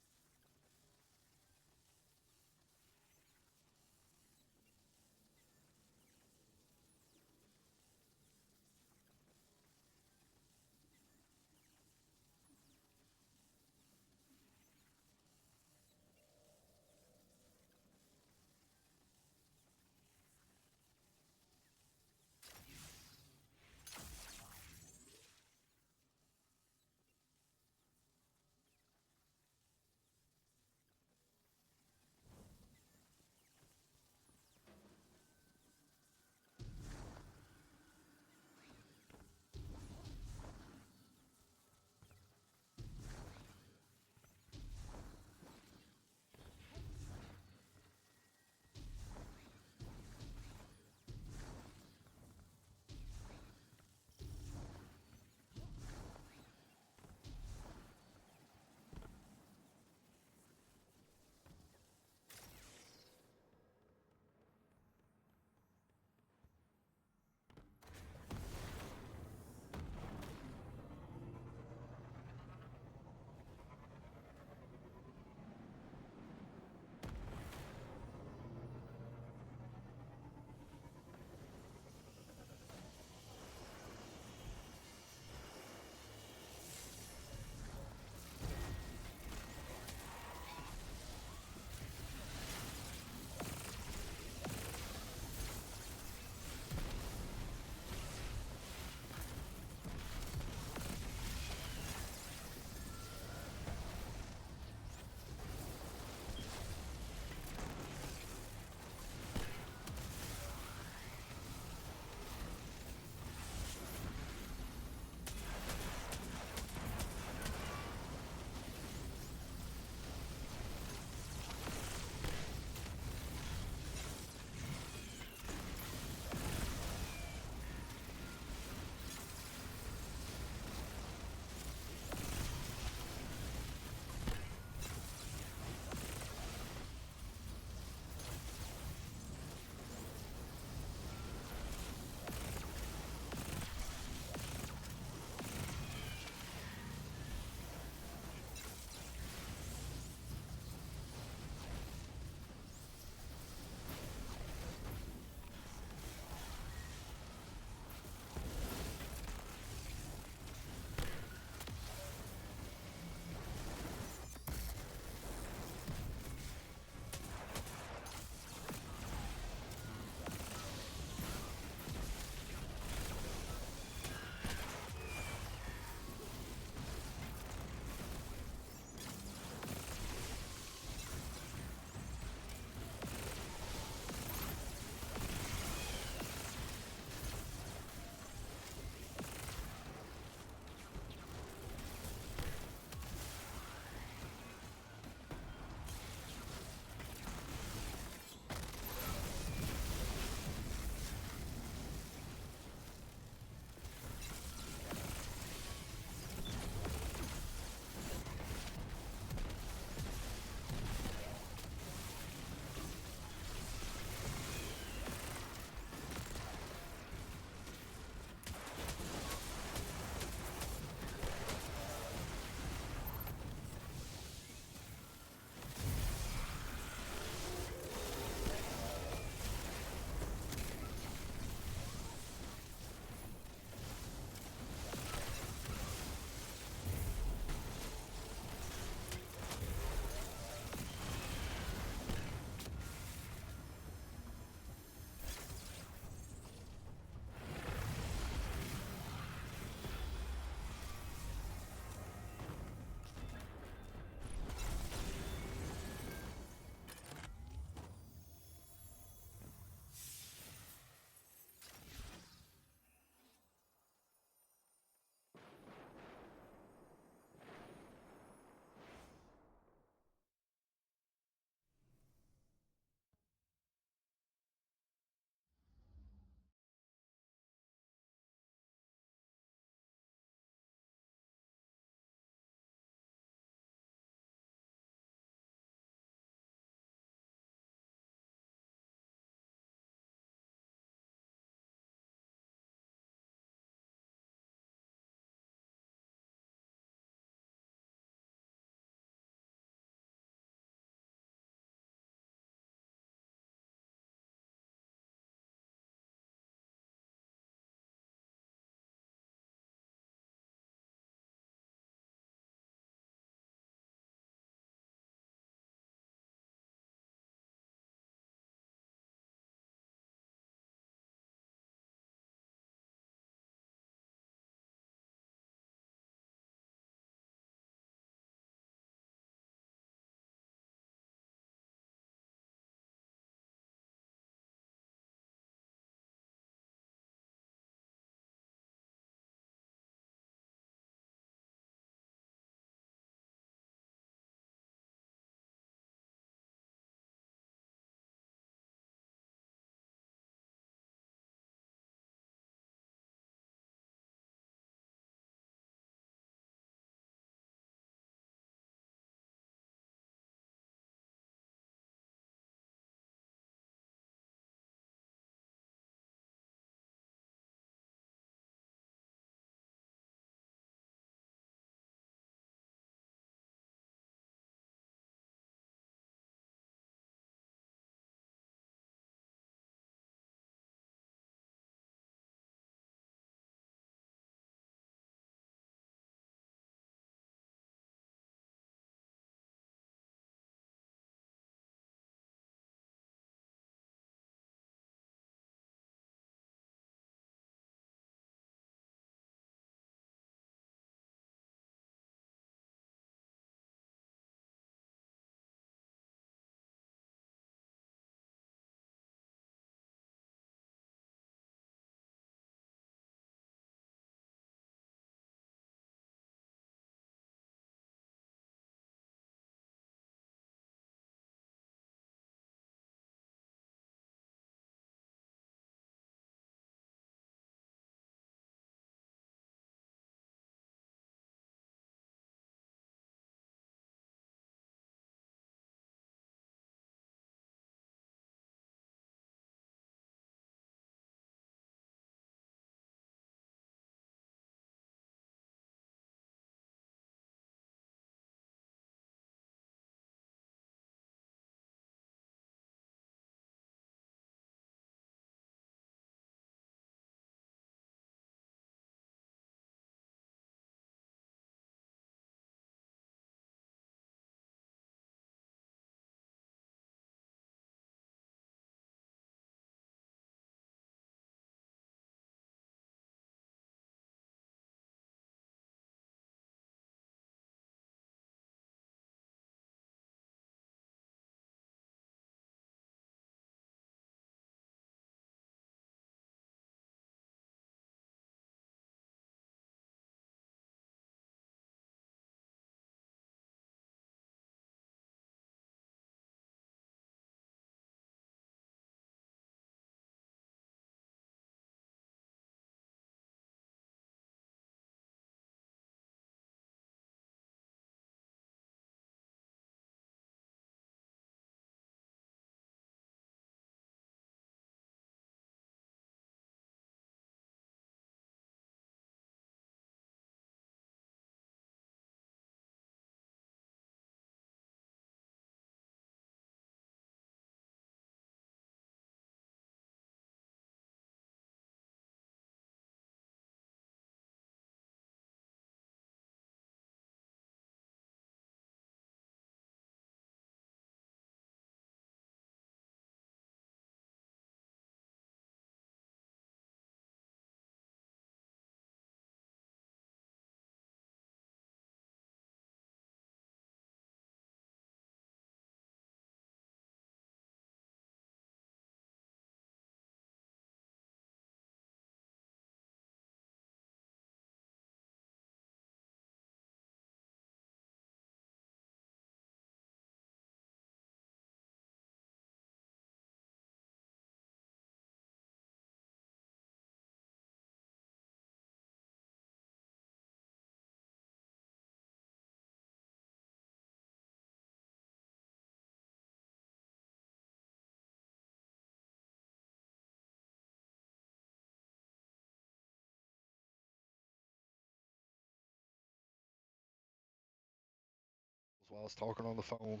while I was talking on the phone.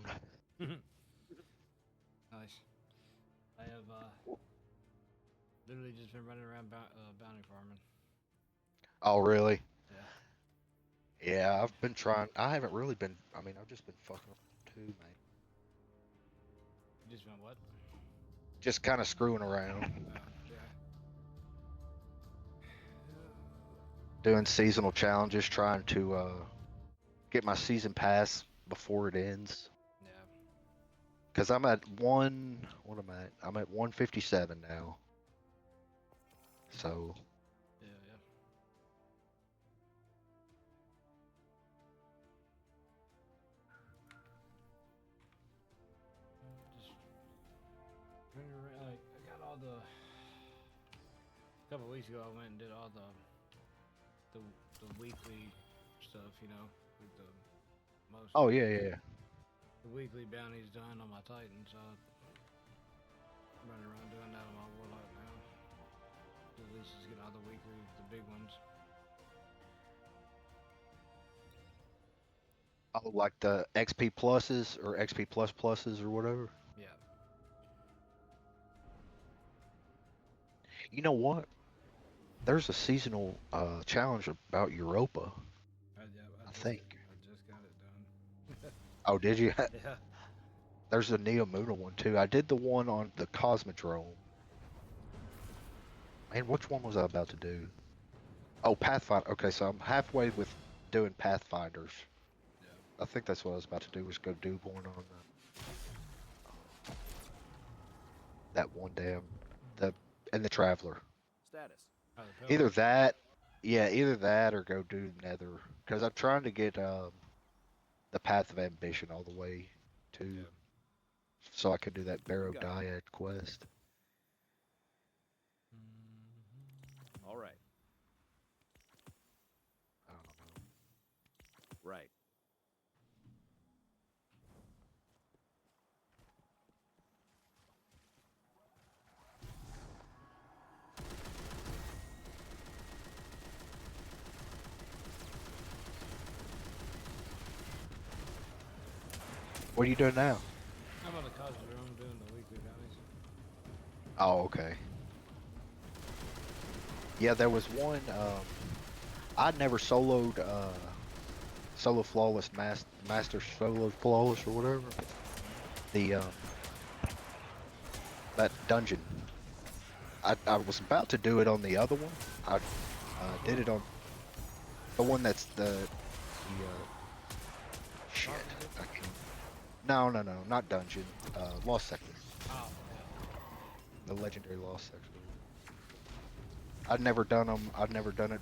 Nice. I have literally just been running around bounty farming. Oh, really? Yeah. Yeah, I've been trying. I haven't really been. I mean, I've just been fucking around too, man. You just went what? Just kind of screwing around, Yeah. doing seasonal challenges, trying to get my season pass before it ends. Yeah. Cause I'm at one. What am I at? I'm at 157 now. So Yeah. Just running around. Like, I got all the. A couple weeks ago, I went and did all the weekly stuff. You know, with the most. oh yeah. The weekly bounties done on my Titan, so I'm running around doing that on my Warlock now. At least just get all the weekly, the big ones. Oh, like the XP pluses or XP plus pluses or whatever. Yeah. You know what? There's a seasonal challenge about Europa. I think. I just got it done. Oh, did you? Yeah. There's a Neomuna one too. I did the one on the Cosmodrome. Man, which one was I about to do? Oh, Pathfinder. Okay, so I'm halfway with doing Pathfinders. Yeah. I think that's what I was about to do, was go do one on that one damn the Traveler. Status. Oh, the Pilgrim. Either that, yeah, either that or go do Nether, because I'm trying to get the Path of Ambition all the way to, Yeah. so I can do that Barrow Go. Dyad quest. All right. I don't know. Right. What are you doing now? I'm on the Cosmodrome doing the weekly bounties. Oh, okay. Yeah, there was one. I'd never soloed solo flawless master solo flawless or whatever. The that dungeon. I was about to do it on the other one. I did it on the one that's the shit. I can, no, not dungeon. Lost sector. Oh, The legendary Lost sector. I'd never done them. I'd never done it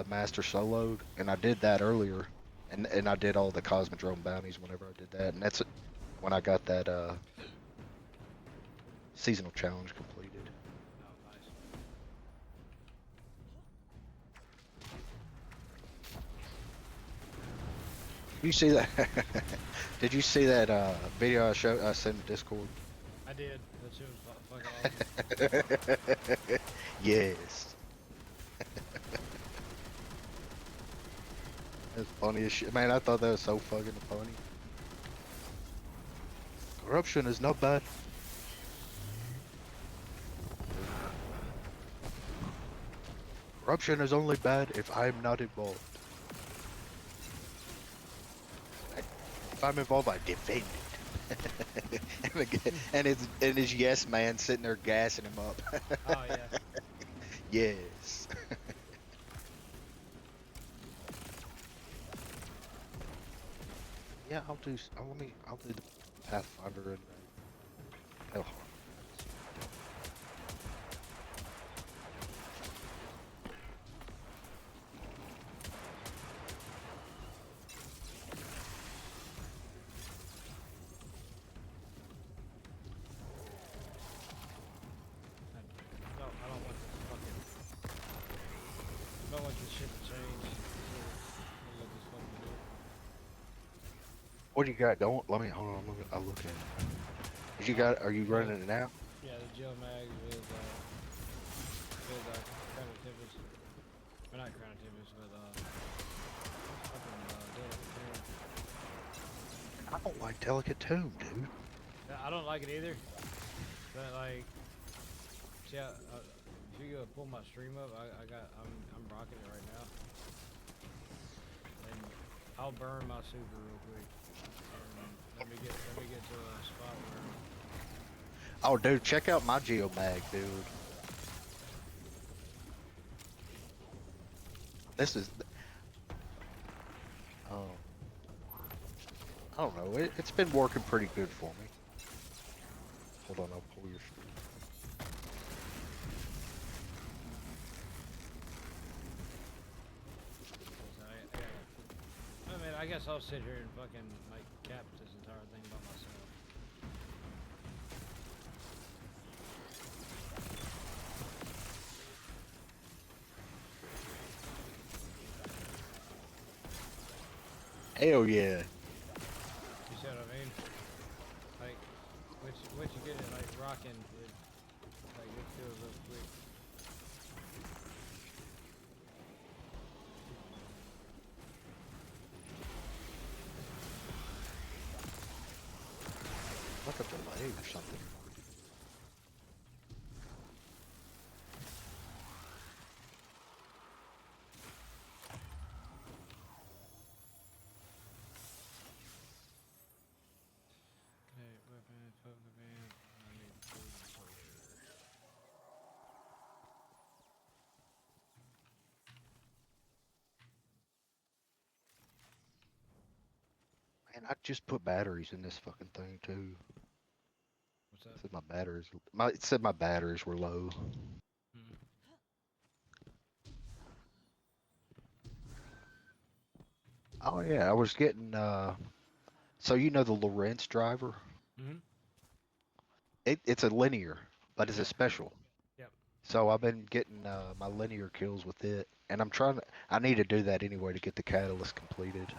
master soloed, and I did that earlier, and I did all the Cosmodrome bounties whenever I did that, and that's when I got that seasonal challenge completed. Oh, nice. You see that? Did you see that video I sent in Discord? I did. That shit was fucking awesome. Yes. That's funny as shit. Man, I thought that was so fucking funny. Corruption is not bad. Corruption is only bad if I'm not involved. If I'm involved, I defend it. and his yes man sitting there gassing him up. Oh, yeah. Yes. Yeah, I'll do the Pathfinder and Hellheart. No, I don't want this fucking. I don't want this shit to change. I'll let this fucking do it. What do you got going? Let me hold on. I'll look at it. You got? Are you running it now? Yeah, the gel mag with Kraniums. Or not Kraniums, but fucking I don't like Delicate Tomb, dude. Yeah, I don't like it either. But like, see, if you go pull my stream up, I'm rocking it right now, and I'll burn my super real quick. Let me get to a spot where. Oh, dude, check out my Geomag, dude. This is. Oh. I don't know. It's been working pretty good for me. Hold on, I'll pull your. I mean, I guess I'll sit here and fucking like cap this entire thing by myself. Hell yeah. You see what I mean? Like, once you get it like rocking, it feels real quick. Like a delay or something. Okay, weapon, poke the band. I need food and soldier. Man, I just put batteries in this fucking thing too. What's that? It said it said my batteries were low. Hmm. Oh yeah, I was getting so you know the Lorentz driver? Mhm. It's a linear, but it's a Yep. special. Yep. So I've been getting my linear kills with it, and I need to do that anyway to get the catalyst completed.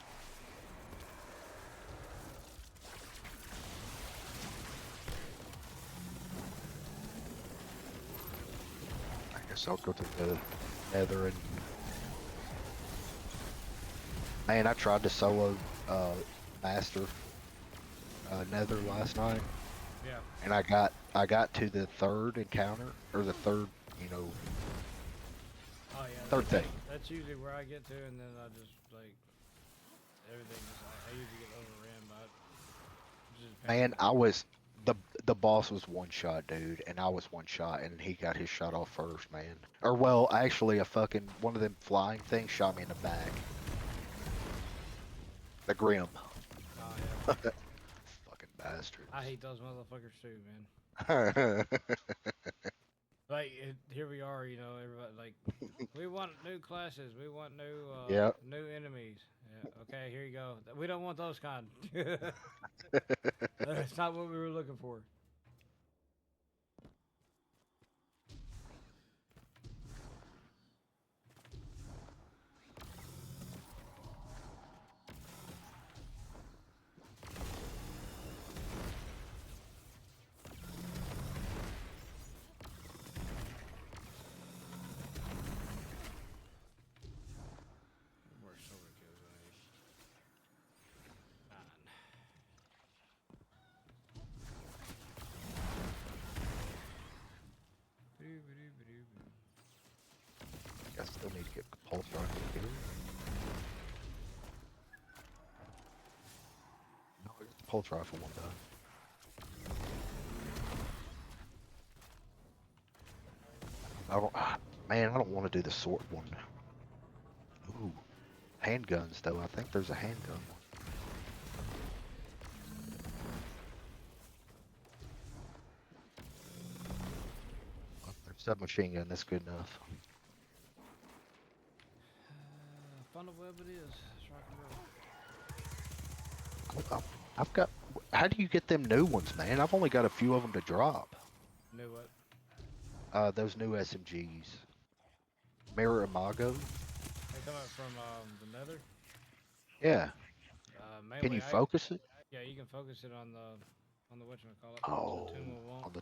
I guess I'll go to the Nether and man, I tried to solo master Nether last night, Yeah. and I got to the third encounter or the third, you know, Oh yeah. third thing. That's usually where I get to, and then I just like everything. I usually get overran by it. Just Man, the boss was one shot, dude, and I was one shot, and he got his shot off first, man. Or well, actually, one of them flying things shot me in the back. The Grim. Oh yeah. Fucking bastards. I hate those motherfuckers too, man. Yeah, Like here we are, you know, everybody like we want new classes, we want new enemies. Yeah, okay, here you go. We don't want those kind. That's not what we were looking for. More silver kills I need. 9. I still need to get pulse rifle here. No, I got the pulse rifle one done. Man, I don't want to do the sword one. Ooh, handguns though. I think there's a handgun one. Oh, there's a submachine gun. That's good enough. Funnel web it is. Let's rock and roll. I've got. How do you get them new ones, man? I've only got a few of them to drop. New what? Those new SMGs. Mirror Imago. They come up from the Nether. Yeah. Mainly, Can you focus it? Yeah, you can focus it on the whatchamacallit. Oh, The Tomb of Won't. on the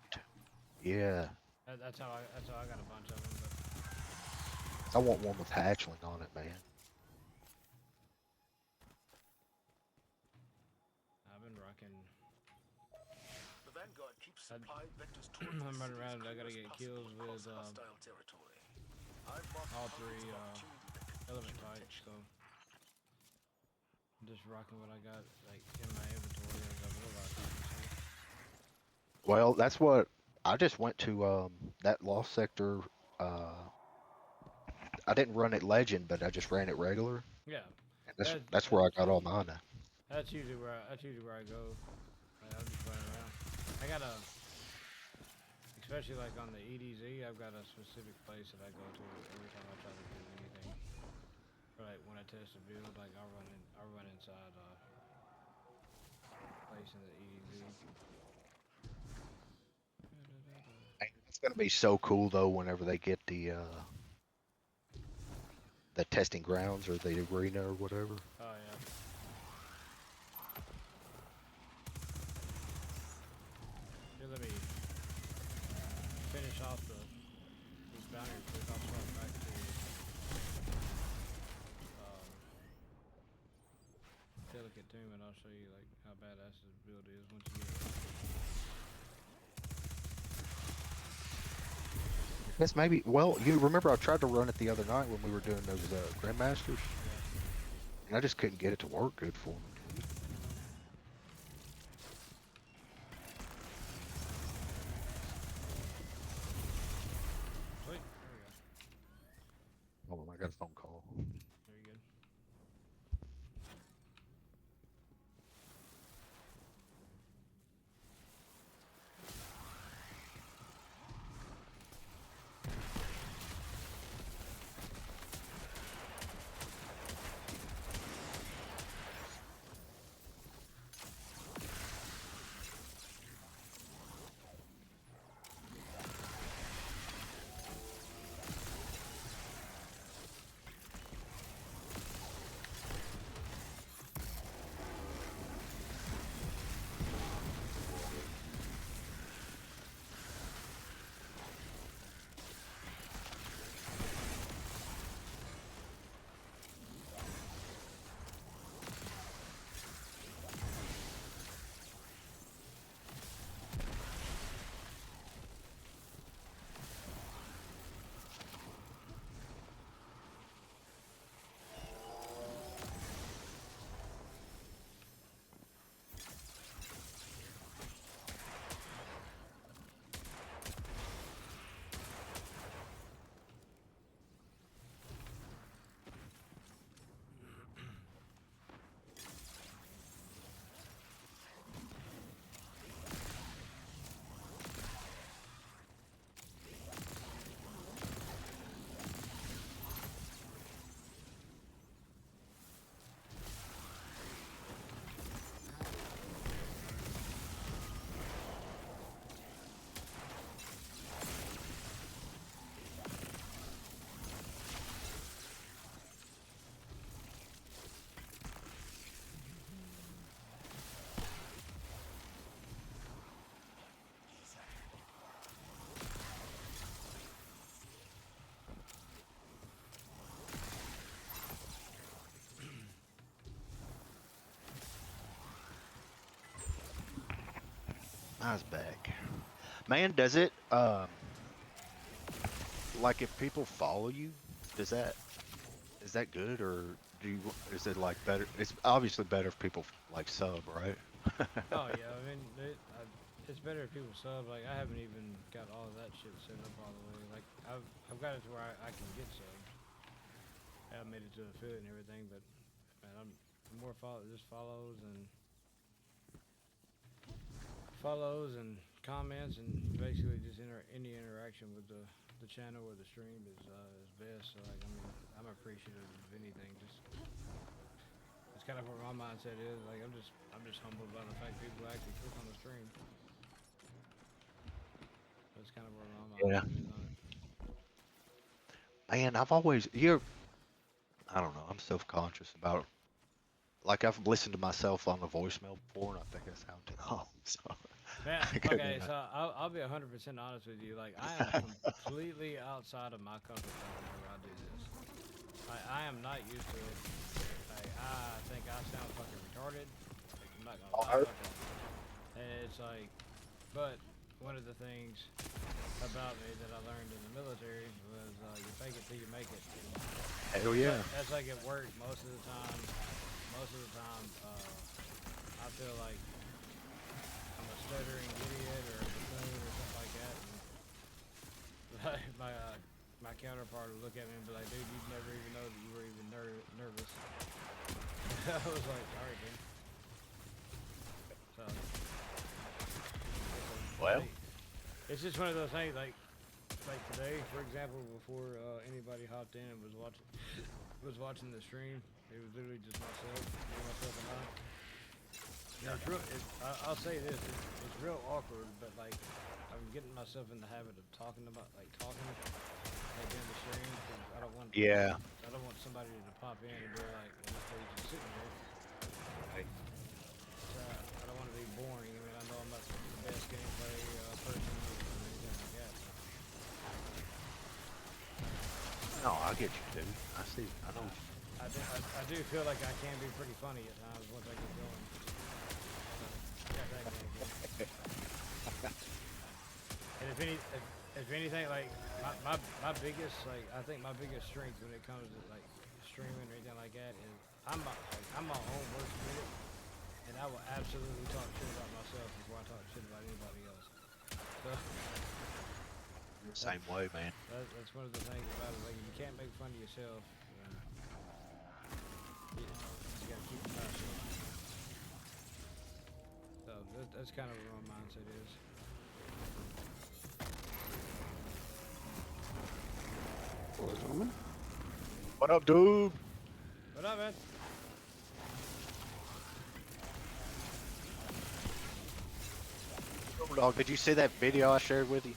yeah. That's how I got a bunch of them. But I want one with hatchling on it, man. I've been I can. The Vanguard keeps I'd- supply vectors towards I'm the running city around. as I gotta clear get as kills possible with across hostile territory. I've marked all targets 3 of opportunity that could element capture types. So attention. I'm just rocking what I got like in my inventory as I realize. Well, that's what I just went to. That lost sector. I didn't run it legend, but I just ran it regular. Yeah, And that's where I got all mine. that's usually where I go. I'm just running around. I got a, especially like on the EDZ, I've got a specific place that I go to every time I try to do anything. Or like when I test a build, like I'll run inside place in the EDZ. It's gonna be so cool though whenever they get the testing grounds or the arena or whatever. Oh yeah. Here, let me finish off these boundaries quick. I'll swap back to Delicate Tomb, and I'll show you like how badass this build is once you get it. I guess maybe. Well, you remember I tried to run it the other night when we were doing those Grandmasters, and I just couldn't get it to work good for me. Sweet. There we go. Oh, I got a phone call. Very good. Mine's back. Man, does it like if people follow you, does that is that good or is it like better? It's obviously better if people like sub, right? Oh yeah, I mean it's better if people sub. Like I haven't even got all of that shit set up all the way. Like I've got it to where I can get subs. I haven't made it to affiliate and everything, but man, I'm more follows and comments and basically just any interaction with the channel or the stream is best. So like I mean I'm appreciative of anything. Just it's kind of where my mindset is. Like I'm just humbled by the fact people actually click on the stream. That's kind of where my mindset is on it. Man, I don't know, I'm self-conscious about like I've listened to myself on the voicemail before and I think I sound dumb. So Man, I couldn't okay, even- so I'll be 100% honest with you. Like I am completely outside of my comfort zone whenever I do this. I am not used to it. Like I think I sound fucking retarded. Like not gonna Oh, lie about that. And it's like, but one of the things about me that I learned in the military was you fake it till you make it. Hell yeah. That's like at work most of the time. I feel like I'm a stuttering idiot or a buffoon or something like that. And my counterpart would look at me and be like, dude, you'd never even know that you were even nervous. I was like, alright, dude. So, Well. it's just one of those things, like today, for example, before anybody hopped in and was watching the stream, it was literally just myself and I. You know, I'll say this, it's real awkward, but like, I'm getting myself in the habit of talking during the stream, 'cause I don't want somebody to pop in and be like, well, this dude's just sitting there. So, I don't want to be boring. I mean, I know I'm not the best gameplay person or anything like that. No, I get you, dude. I see. I know. I do feel like I can be pretty funny at times once I get going. Got that going. And if anything, like my biggest, like I think my biggest strength when it comes to like streaming or anything like that is I'm my own worst critic, and I will absolutely talk shit about myself before I talk shit about anybody else. So Same way, man. that's one of the things about it. Like if you can't make fun of yourself, you gotta keep your mouth shut. So that's kind of where my mindset is. What up, dude? What up, man? Dog, did you see that video I shared with you?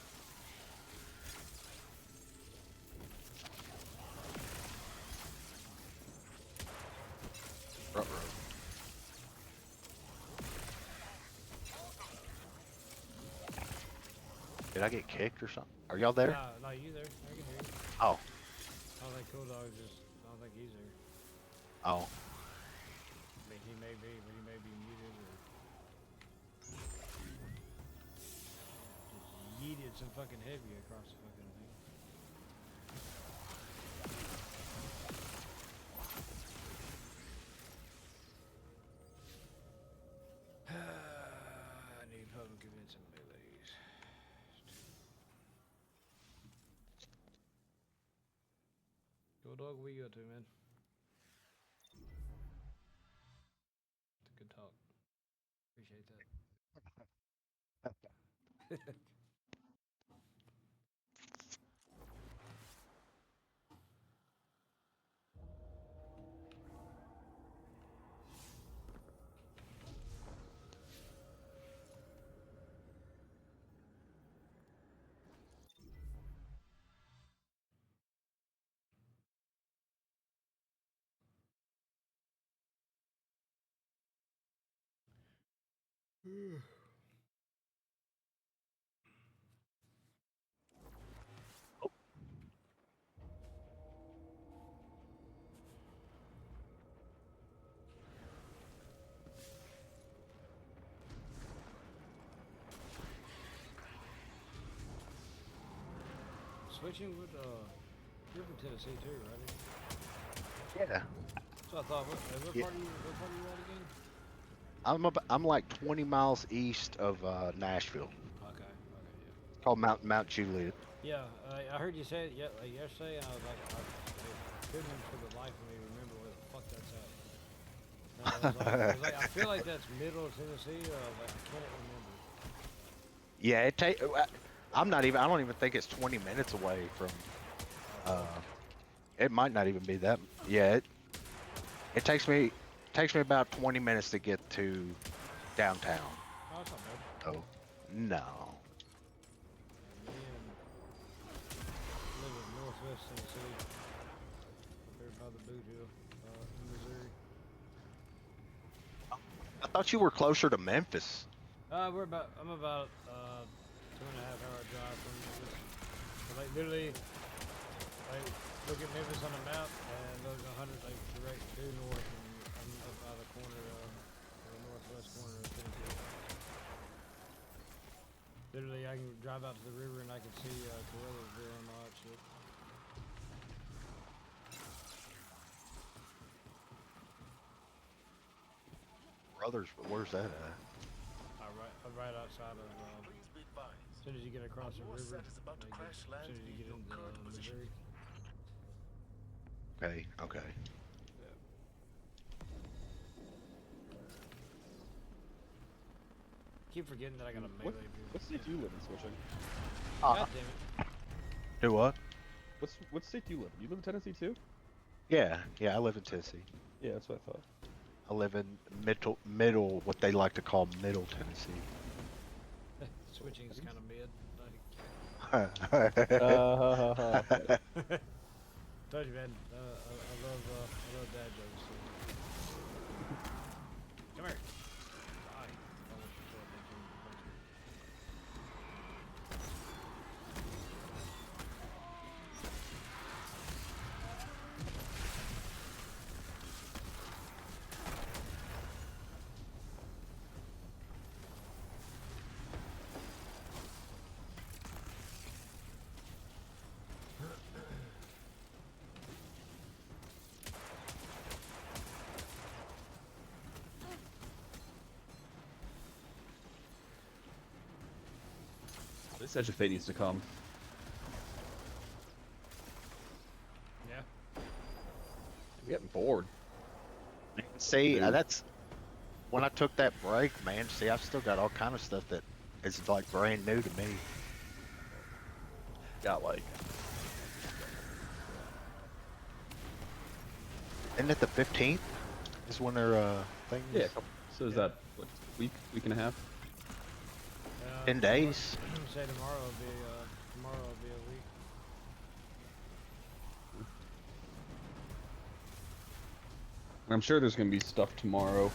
Did I get kicked or something? Are y'all there? No, you there. I can hear you. Oh. I don't think Cool Dog's I don't think he's there. Oh. I mean, he may be, but he may be muted or... Just yeeted some fucking heavy across the fucking thing. I need public events and melees. Cool Dog, where you go to, man? It's a good talk. Appreciate that. Switching with, you're from Tennessee too, right? Yeah. So I thought, what part Yeah. are you at again? I'm like 20 miles east of Nashville. Okay, It's called Mount Juliet. yeah. Yeah, I heard you say it yesterday, and I was like, I couldn't for the life of me remember where the fuck that's at. And I was like, I feel like that's middle Tennessee, I can't remember. Yeah, I don't even think it's 20 minutes away from, it might not even be that, yeah, it takes me about 20 minutes to get to downtown. Oh, that's not bad. Oh, no. Me live in northwest Tennessee, up there by the Boot Hill, in Missouri. I thought you were closer to Memphis. I'm about 2.5 hour drive from Memphis. So like literally, like look at Memphis on the map and look 100 like direct due north, and I'm up by the corner, the northwest corner Literally, I can drive out to the river and I can see gorillas doing all that shit. Brothers, but where's that at? Right outside of. Please be advised. As soon as you get across the A war river, set is about to like, crash as land soon as you near get your into current position. Missouri. Okay, okay. Keep forgetting that I got a melee view. What state do you live in, switching? God damn it. Do what? What state do you live in? You live in Tennessee too? Yeah, I live in Tennessee. Yeah, that's what I thought. I live in middle, what they like to call Middle Tennessee. Switching's kind of mid. Told you, man. I love dad jokes. So. Come here. Die. Don't want your sword, they can punch you. This Edge of Fate needs to come. Yeah. I'm getting bored. See, Dude. that's when I took that break, man. See, I've still got all kind of stuff that is like brand new to me. Got like Isn't it the 15th? Is when their thing is? yeah. So is that what, week and a half? 10 days. Say tomorrow will be a week. I'm sure there's gonna be stuff tomorrow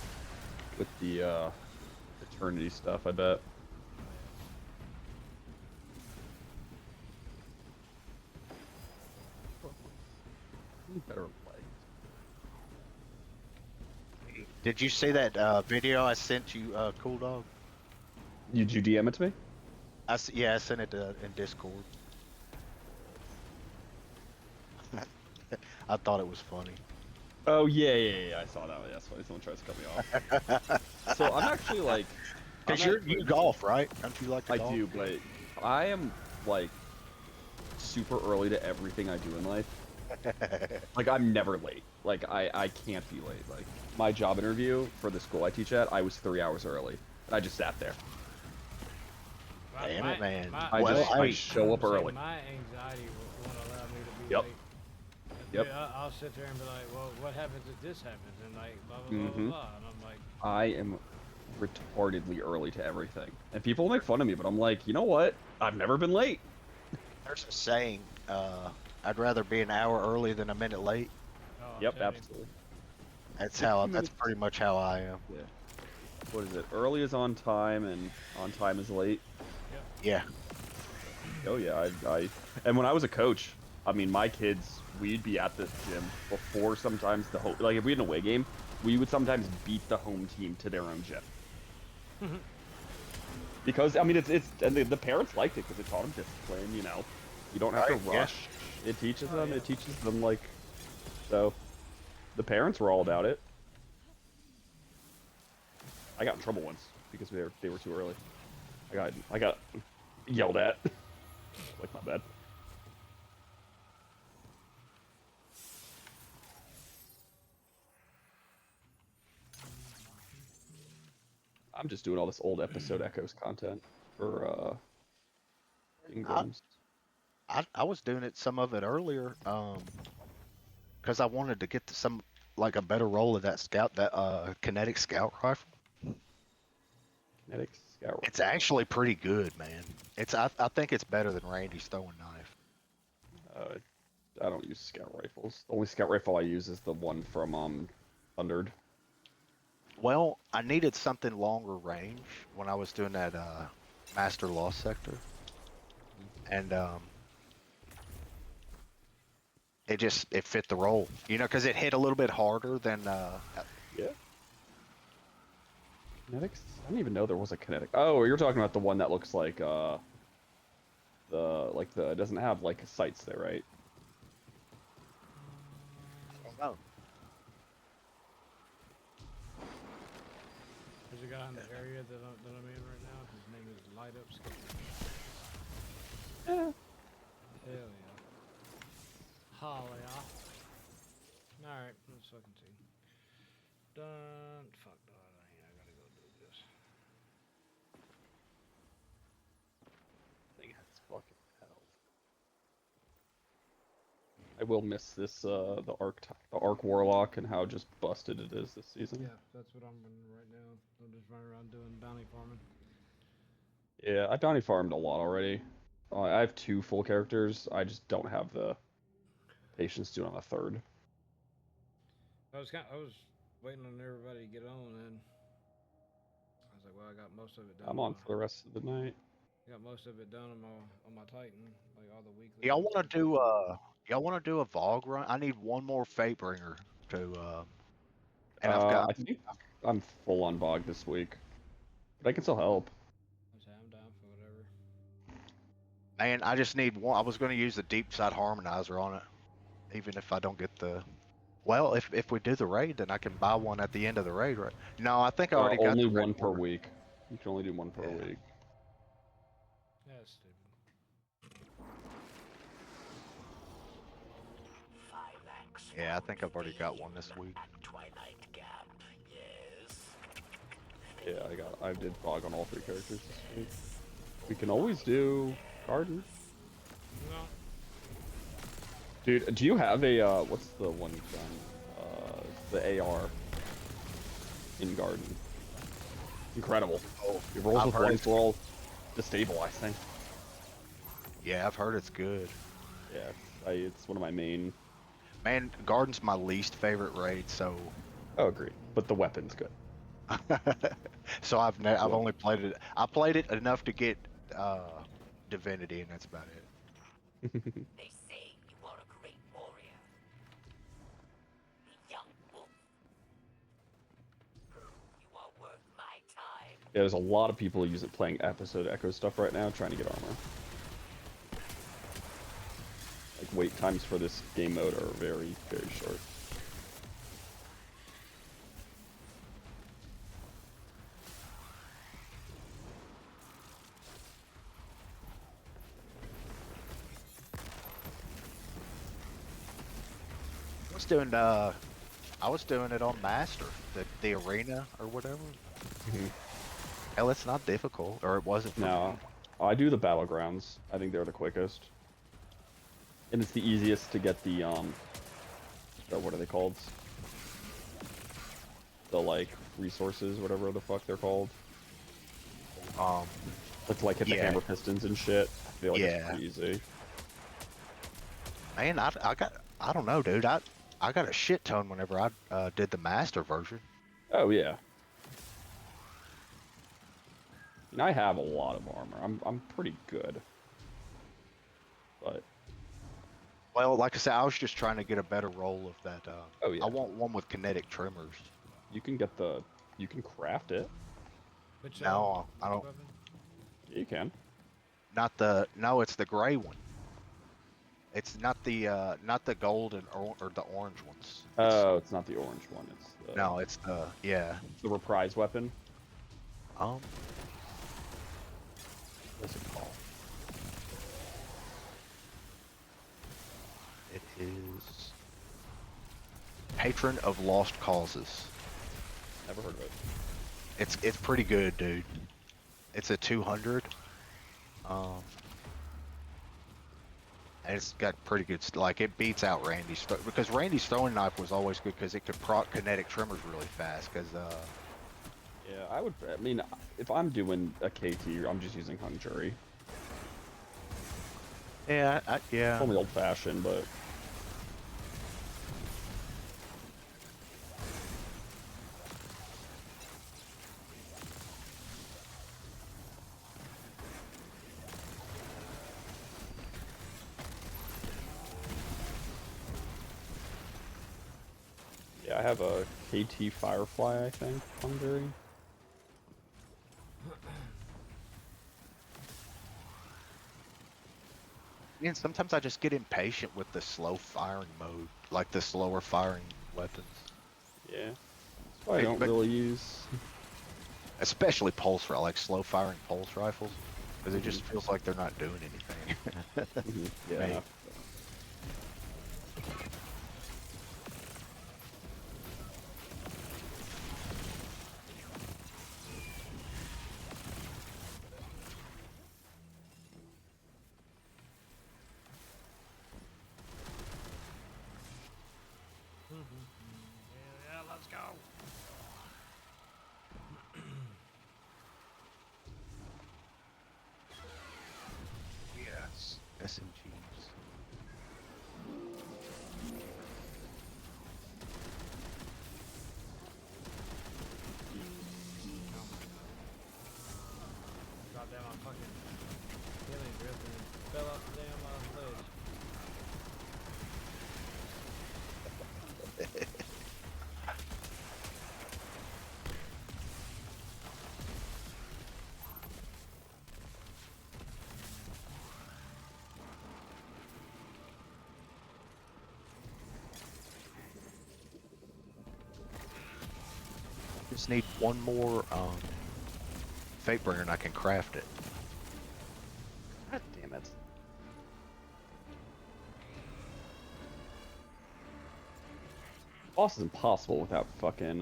with the eternity stuff. I bet. Better play. Did you see that video I sent you, Cool Dog? Did you DM it to me? Yeah, I sent it in Discord. I thought it was funny. Oh yeah. I saw that one. Yeah, someone tries to cut me off. So I'm actually like, Cause you golf, right? Don't you like to golf? I do, but I am like super early to everything I do in life. Like I'm never late. Like I can't be late. Like my job interview for the school I teach at, I was 3 hours early. I just sat there. Damn it, man. I show up early. My anxiety won't allow me to be Yep. late. Yep. I'll sit there and be like, well, what happens if this happens? And like, blah, blah, blah, blah, blah. And I'm like... I am retardedly early to everything. And people make fun of me, but I'm like, you know what? I've never been late. There's a saying, I'd rather be an hour early than a minute late. Oh, Yep, absolutely. That's pretty much how I am. Yeah. What is it? Early is on time, and on time is late. Yeah. Oh yeah, and when I was a coach, I mean, my kids, we'd be at the gym before sometimes the home, like if we had an away game, we would sometimes beat the home team to their own gym. Because I mean, and the parents liked it because it taught them discipline. You know, you don't have to rush. Yeah. It teaches them. It teaches them like, so, the parents were all about it. I got in trouble once because they were too early. I got yelled at. Like, my bad. I'm just doing all this old episode echoes content for Ingrams. I was doing some of it earlier, because I wanted to get to a better roll of that kinetic scout rifle. Kinetic scout rifle. It's actually pretty good, man. I think it's better than Randy's throwing knife. I don't use scout rifles. The only scout rifle I use is the one from Thundered. Well, I needed something longer range when I was doing that Master Lost Sector, and it fit the role, because it hit a little bit harder than Yeah. Kinetics? I didn't even know there was a kinetic. Oh, you're talking about the one that looks like it doesn't have like sights there, right? Oh. There's a guy in the area that I'm in right now. His name is Light Up Skater. Yeah. Hell yeah. Holla yeah. Alright, let's fucking see. Done. Fuck, I gotta go do this. I think that's fucking hell. I will miss this the arc warlock and how just busted it is this season. Yeah, that's what I'm running right now. I'm just running around doing bounty farming. Yeah, I bounty farmed a lot already. I have 2 full characters. I just don't have the patience to do it on a 3rd. I was waiting on everybody to get on, and I was like, well, I got most of it done. I'm on for the rest of the night. Got most of it done on my Titan, like all the weekly. Y'all wanna do a Vogue run? I need one more Fatebringer to and I've got I think I'm full on Bog this week, but I can still help. I'm down for whatever. and I just need one. I was gonna use the deep side harmonizer on it, even if I don't get the. Well, if we do the raid, then I can buy one at the end of the raid, right? No, I think I already got only the raid one per order. week. You can only do one per week. That's stupid. Yeah, I think I've already got one this week. Twilight Gap, yes. Yeah, I did Bog on all 3 characters this week. We can always do Garden. No. Dude, do you have a what's the one gun? The AR in Garden. Incredible. Oh, your rolls I've with heard one it's- roll destabilizing. Yeah, I've heard it's good. Yeah, it's one of my main. Man, Garden's my least favorite raid, so. Oh, agreed. But the weapon's good. So I've only played it. I played it enough to get Divinity, and that's about it. They say you are a great warrior. The young wolf. You are worth my time. Yeah, there's a lot of people playing episode echo stuff right now, trying to get armor. Like wait times for this game mode are very, very short. I was doing it on Master, the arena or whatever. Hell, it's not difficult, or it wasn't. No, I do the battlegrounds. I think they're the quickest, and it's the easiest to get the what are they called? The like resources, whatever the fuck they're called. Let's like hit the hammer pistons and shit. I feel like it's pretty easy. Man, I don't know, dude. I got a shit ton whenever I did the Master version. Oh yeah. And I have a lot of armor. I'm pretty good. But well, like I said, I was just trying to get a better roll of that. Oh yeah. I want one with kinetic tremors. You can craft it. Which, no, I don't. Yeah, you can. No, it's the gray one. It's not the gold or the orange ones. Oh, it's not the orange one. It's the, no, it's the It's the reprise weapon. What's it called? It is Patron of Lost Causes. Never heard of it. It's pretty good, dude. It's a 200. And it's got pretty good, like it beats out Randy's, because Randy's throwing knife was always good because it could proc kinetic tremors really fast. Because yeah, I mean, if I'm doing a KT, I'm just using Hung Jury. Yeah, yeah. It's only old fashioned, but. Yeah, I have a KT Firefly, I think, Hungary. And sometimes I just get impatient with the slow firing mode, like the slower firing weapons. Yeah. That's why I don't But really use. especially pulse rifle, like slow firing pulse rifles, because it just feels like they're not doing anything. Yeah. Me. Yeah, let's go. Yes. SMGs. God damn, my fucking healing drip and fell off the damn ledge. Just need one more Fatebringer and I can craft it. God damn it. Boss is impossible without fucking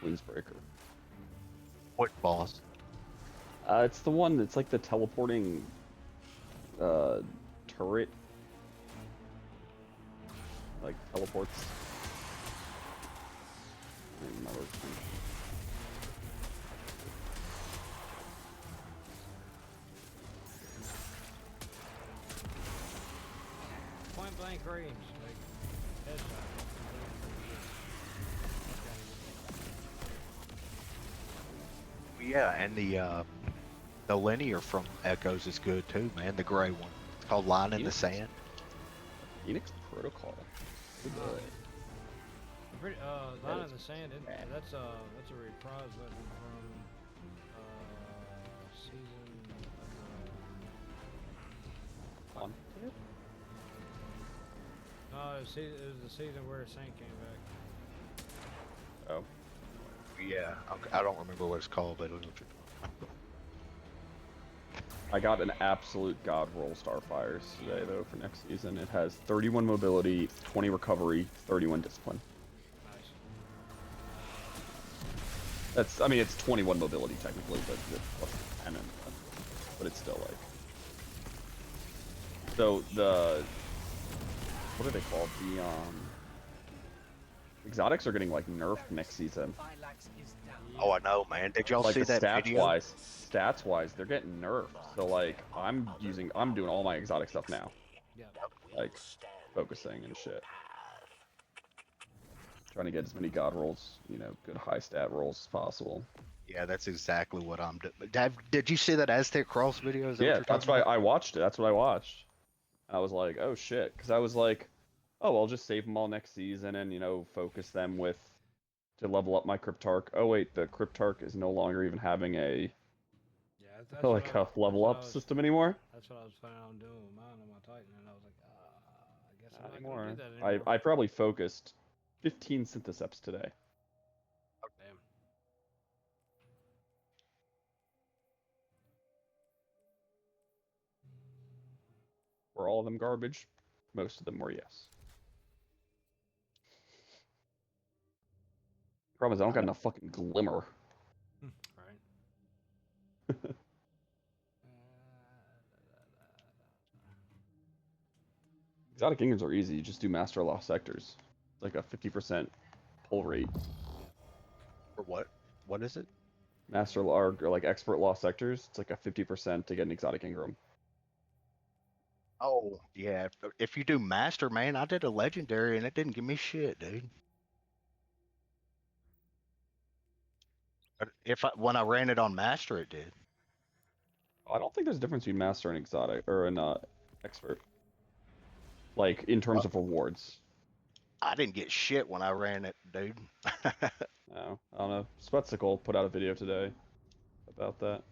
Queensbreaker. What boss? It's the one that's like the teleporting turret. Like teleports. I don't remember. Point blank range, like headshot. Yeah, and the linear from Echoes is good too, man. The gray one. It's called Line in the Sand. Phoenix Protocol. Pretty, Line of the Sand, that's a reprise weapon from season On. no, it was the season where Saint came back. Oh. Yeah, I don't remember what it's called, but I know what you're talking about. I got an absolute god roll Starfires today though for next season. It has 31 mobility, 20 recovery, 31 discipline. Nice. That's, I mean, it's 21 mobility technically, but it's plus 10, but it's still like. So the, what are they called? The exotics are getting like nerfed next season. Oh, I know, man. Did y'all Like see the that video? stats wise, they're getting nerfed. So like, I'm doing all my exotic stuff now. Yeah. Like, focusing and shit. Trying to get as many god rolls, you know, good high stat rolls as possible. Yeah, that's exactly what I'm doing. Did you see that Aztec Cross video? Is that Yeah, what that's why I watched it. That's what I watched. I was like, oh shit, because I was like, oh, I'll just save them all next season and, you know, focus them with to level up my Cryptarch. Oh wait, the Cryptarch is no longer even having a like a level up system anymore. That's what I was planning on doing with mine on my Titan, and I was like, I guess I'm Not not gonna do anymore. that anymore. I probably focused 15 syntheseps today. Damn. Were all of them garbage? Most of them were, yes. Problem is, I don't got enough fucking glimmer. Right. Exotic ingots are easy. You just do master lost sectors. It's like a 50% pull rate. For what? What is it? Master or like expert lost sectors. It's like a 50% to get an exotic Ingram. Oh, yeah. If you do Master, man, I did a Legendary and it didn't give me shit, dude. But when I ran it on Master, it did. I don't think there's a difference between master and exotic or an expert. Like in terms of rewards. I didn't get shit when I ran it, dude. No, I don't know. Spectacle put out a video today about that.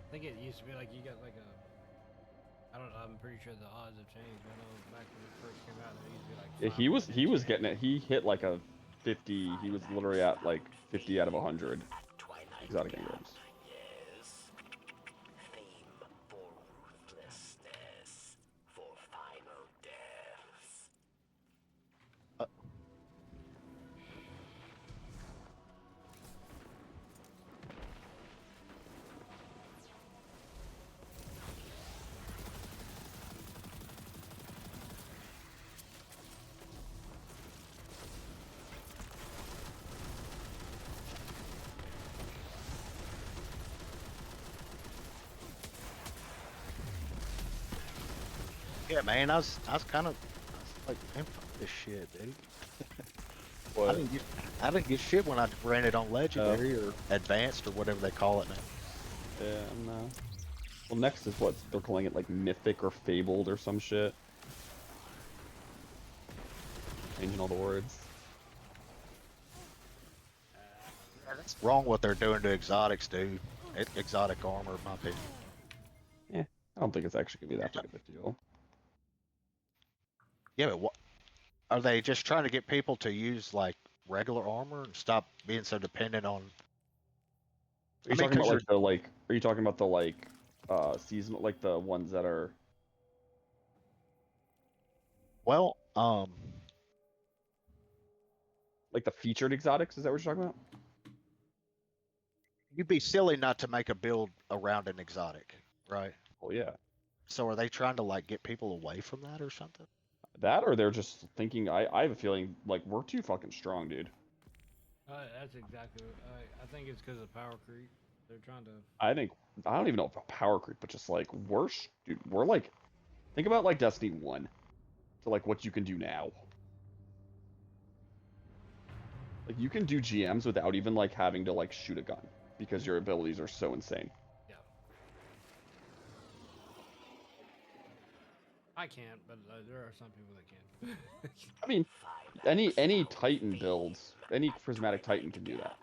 I think it used to be like you got like a. I don't know. I'm pretty sure the odds have changed. I know back when it first came out, it used to be like. Yeah, he was getting it. He hit like a 50. He was literally at like 50 out of 100 exotic engrams. Yeah, man, I was kind of like, man, fuck this shit, dude. What? I didn't get shit when I ran it on legendary or advanced or whatever they call it now. Yeah, no. Well, next is what they're calling it, like mythic or fabled or some shit. Changing all the words. Yeah, that's wrong what they're doing to exotics, dude. Exotic armor, in my opinion. Yeah, I don't think it's actually gonna be that big of a deal. Yeah, but what are they just trying to get people to use like regular armor and stop being so dependent on? Are you talking about like the like? Are you talking about the like seasonal, like the ones that are? Well, like the featured exotics. Is that what you're talking about? You'd be silly not to make a build around an exotic, right? Well, yeah. So are they trying to like get people away from that or something? That, or they're just thinking. I have a feeling like we're too fucking strong, dude. That's exactly. I think it's because of power creep. They're trying to. I don't even know about power creep, but just like dude, we're like, think about like Destiny 1 to like what you can do now. Like you can do GMs without even like having to like shoot a gun because your abilities are so insane. Yeah. I can't, but there are some people that can. I mean, any Titan builds, any prismatic Titan can do that.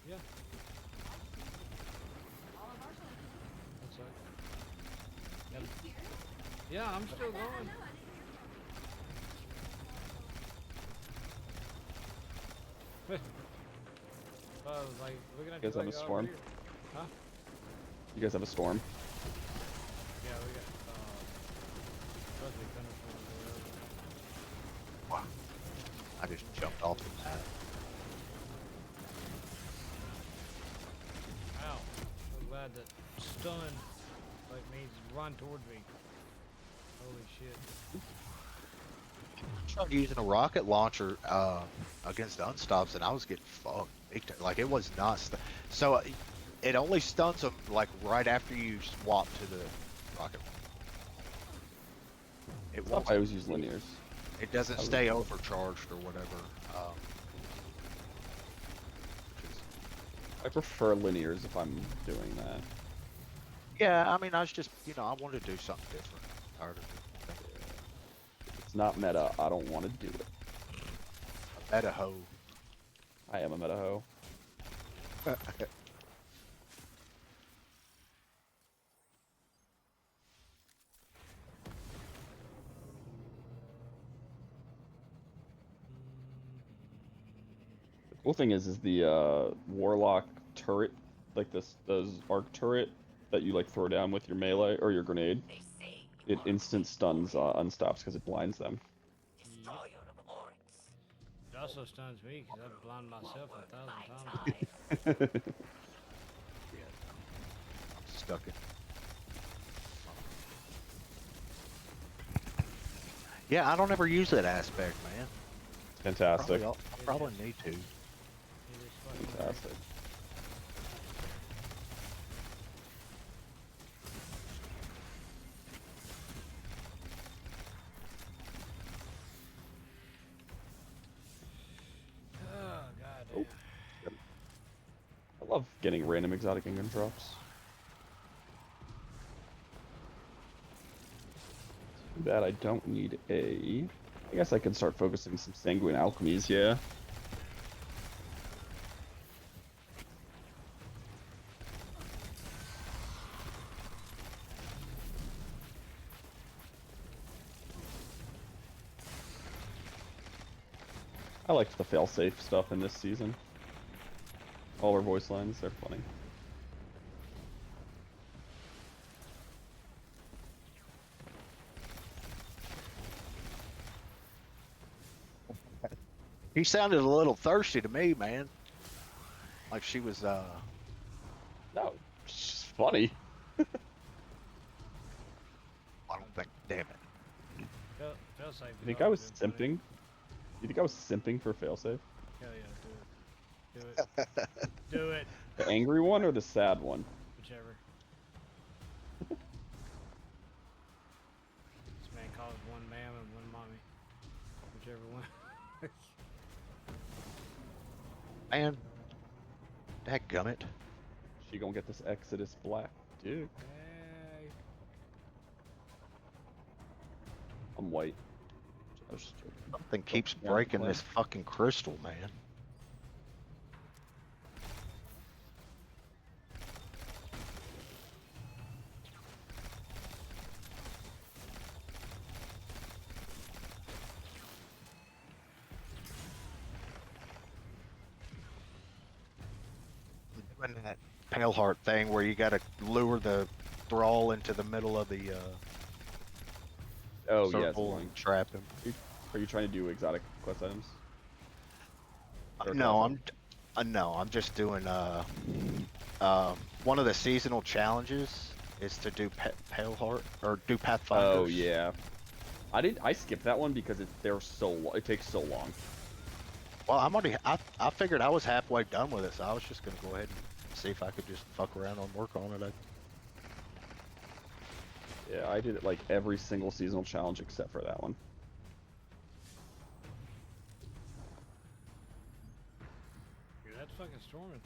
Yeah. That's right. Yep. Yeah, I'm still going. Like looking at You guys have a storm? Huh? You guys have a storm? Yeah, we got supposed to be thunderstorms or whatever. Wow. I just jumped off the map. Ow. I'm glad that stun like means run towards me. Holy shit. I tried using a rocket launcher against unstops and I was getting fucked. Like it was not so it only stuns them like right after you swap to the rocket launcher. It won't. I always use linears. It doesn't stay overcharged or whatever. I prefer linears if I'm doing that. Yeah, I mean, I was just, I wanted to do something different. Tired of it. If it's not meta, I don't want to do it. A meta hoe. I am a meta hoe. The cool thing is the warlock turret, like those arc turret that you like throw down with your melee or your grenade. It instant stuns unstops because it blinds them. It also stuns me because I've blinded myself 1,000 times. Yeah. I'm stuck in. Yeah, I don't ever use that aspect, man. Fantastic. I probably need to. Fantastic. Oh, god. I love getting random exotic engram drops. That I don't need a... I guess I can start focusing some sanguine alchemies, yeah. I liked the failsafe stuff in this season. All our voice lines, they're funny. He sounded a little thirsty to me, man. Like she was, No, it's just funny. I don't think, damn it. Fail safe. You think I was simping? You think I was simping for failsafe? Hell yeah, do it. Do it. Do it. The angry one or the sad one? Whichever. This man calls one ma'am and one mommy. Whichever one. Man, dadgummit. She gonna get this Exodus black dick. Hey. I'm white. Something keeps breaking this fucking crystal, man. Doing that pale heart thing where you gotta lure the thrall into the middle of the Oh yeah, circle and trap him. Are you trying to do exotic quest items? No, I'm just doing one of the seasonal challenges is to do pale heart or do pathfinders. Oh yeah, I skipped that one because they're so it takes so long. Well, I figured I was halfway done with it, so I was just gonna go ahead and see if I could just fuck around and work on it. Yeah, I did it like every single seasonal challenge except for that one. Dude, that's fucking storming.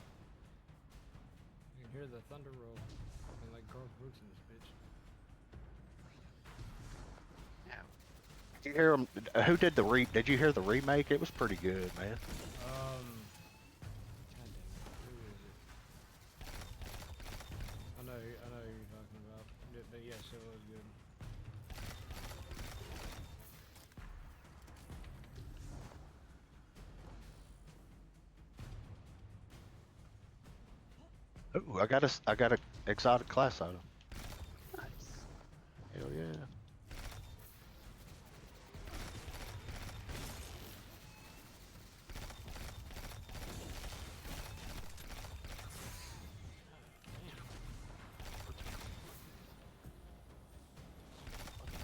You can hear the thunder roll. Fucking like Garth Brooks in this bitch. Did you hear him? Who did Did you hear the remake? It was pretty good, man. God damn it. Who is it? I know who you're talking about. But yes, it was good. Ooh, I got a exotic class item. Nice. Hell yeah.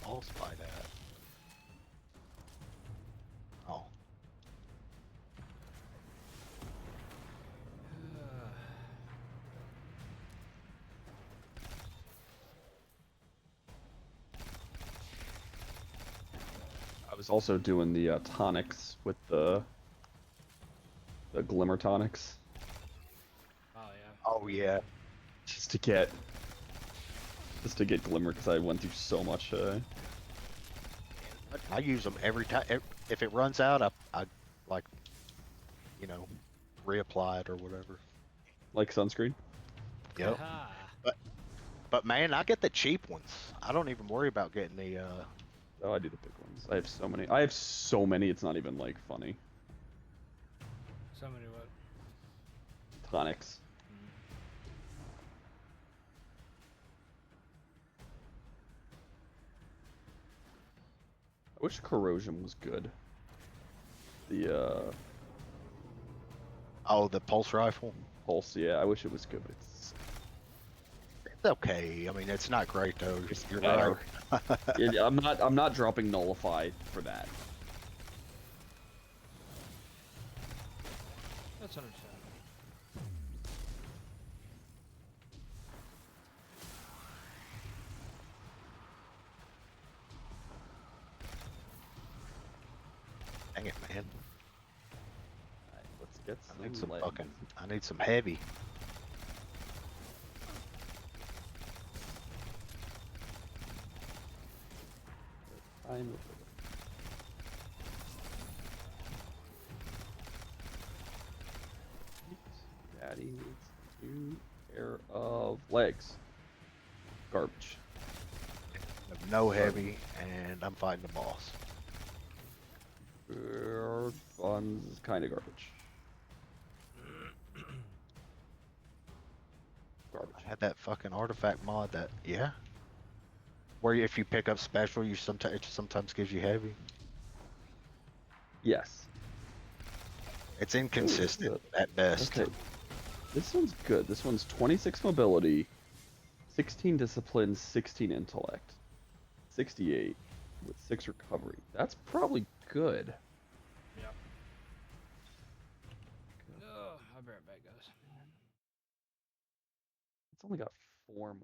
I'll spy that. Oh. I was also doing the tonics with the glimmer tonics. Oh yeah. Oh yeah. Just to get glimmer because I went through so much. I use them every time. If it runs out, I like, you know, reapply it or whatever. Like sunscreen. Yep. But man, I get the cheap ones. I don't even worry about getting the. Oh, I do the big ones. I have so many. I have so many. It's not even like funny. So many what? Tonics. I wish corrosion was good. The Oh, the pulse rifle. pulse. Yeah, I wish it was good. But it's okay. I mean, it's not great though. You're better. right. Yeah, I'm not dropping nullify for that. That's understandable. Dang it, man. Alright, let's get I need some lead. I need some heavy. I'm Daddy needs 2 pair of legs. Garbage. No heavy, and I'm fighting the boss. Funds is kind of garbage. Garbage. I had that fucking artifact mod that, yeah. Where if you pick up special, you sometimes it sometimes gives you heavy. Yes. It's inconsistent at best. Okay. This one's good. This one's 26 mobility, 16 discipline, 16 intellect, 68 with 6 recovery. That's probably good. Yep. Oh, I'll be right back, guys. It's only got 4 more.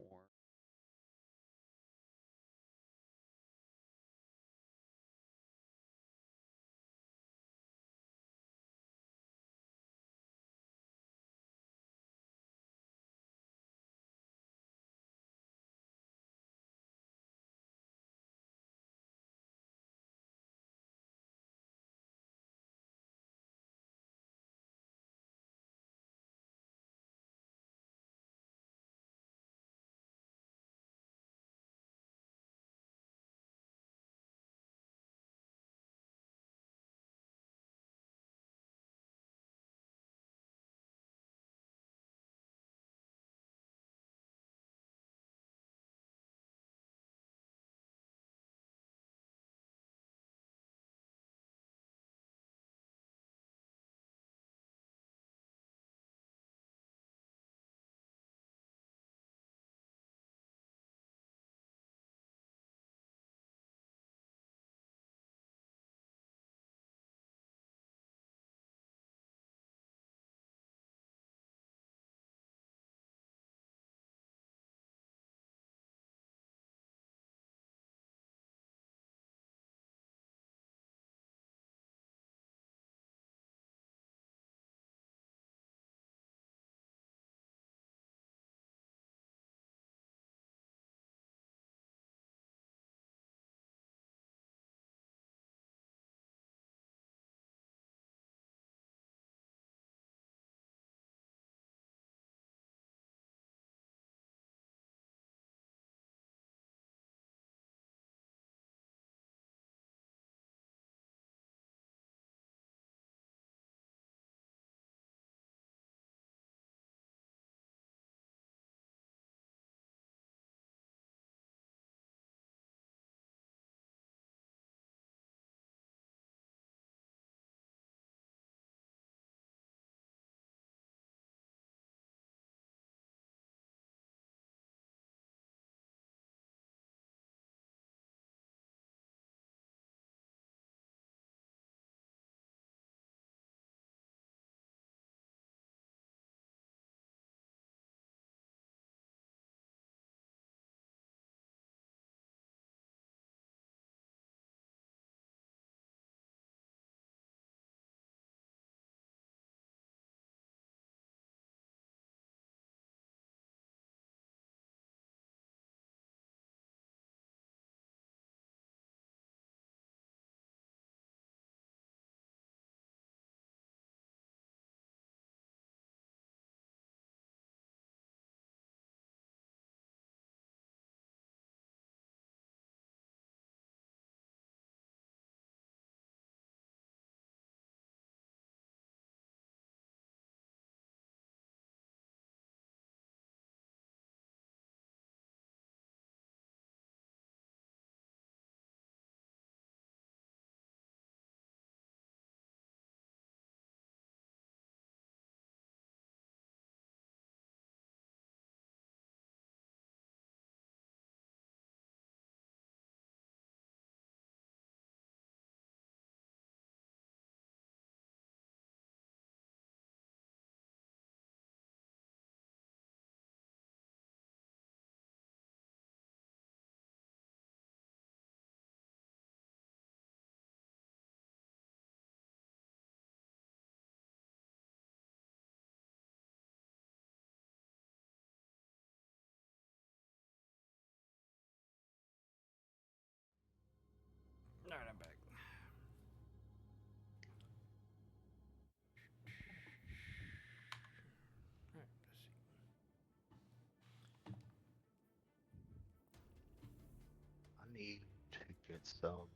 need to get some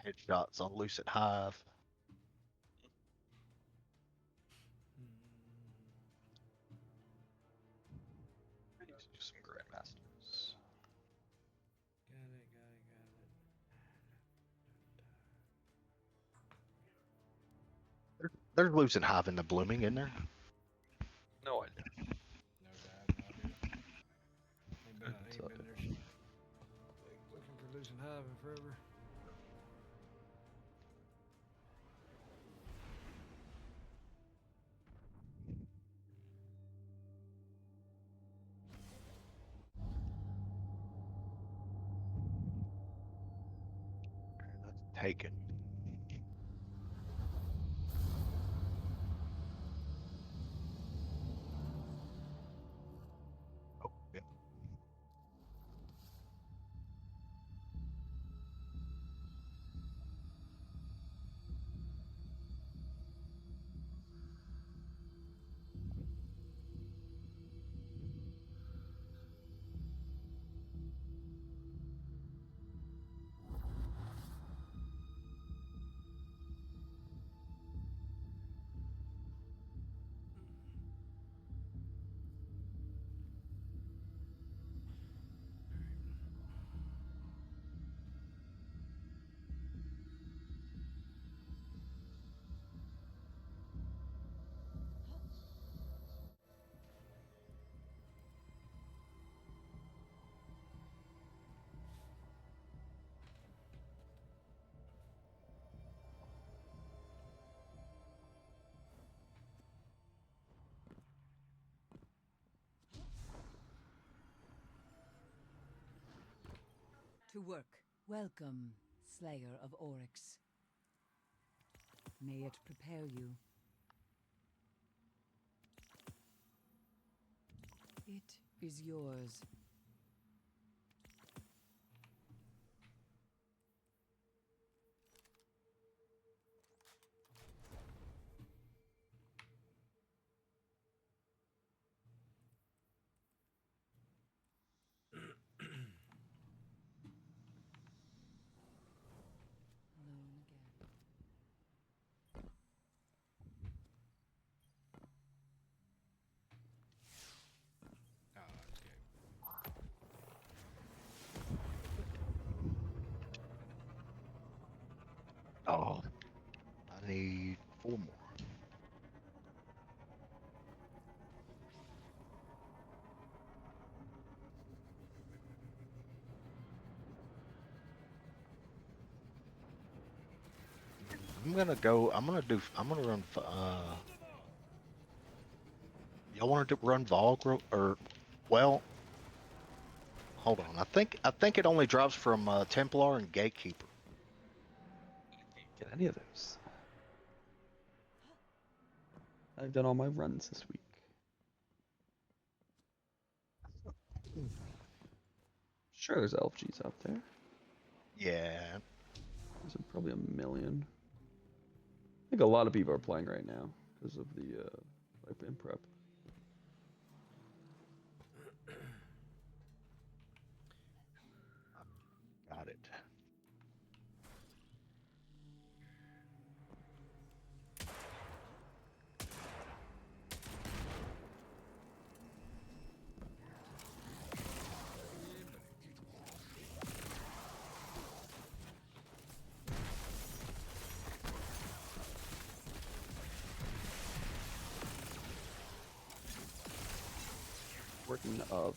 headshots on Lucid Hive. I need to do some Grandmasters. Got it. There's Lucid Hive in the blooming, isn't there? No idea. No doubt, no idea. Ain't been there since, looking for losing hive in forever. That's taken. Oh, yeah. To work. Welcome, Slayer of Oryx. May it prepare you. It is yours. Alone again. Oh, that's good. Oh, I need 4 more. I'm gonna run, y'all want to run Volg or, well, hold on. I think it only drops from, Templar and Gatekeeper. Get any of those. I've done all my runs this week. Sure, there's LFGs out there. Yeah. There's probably a million. I think a lot of people are playing right now because of the in prep. Got it. Working of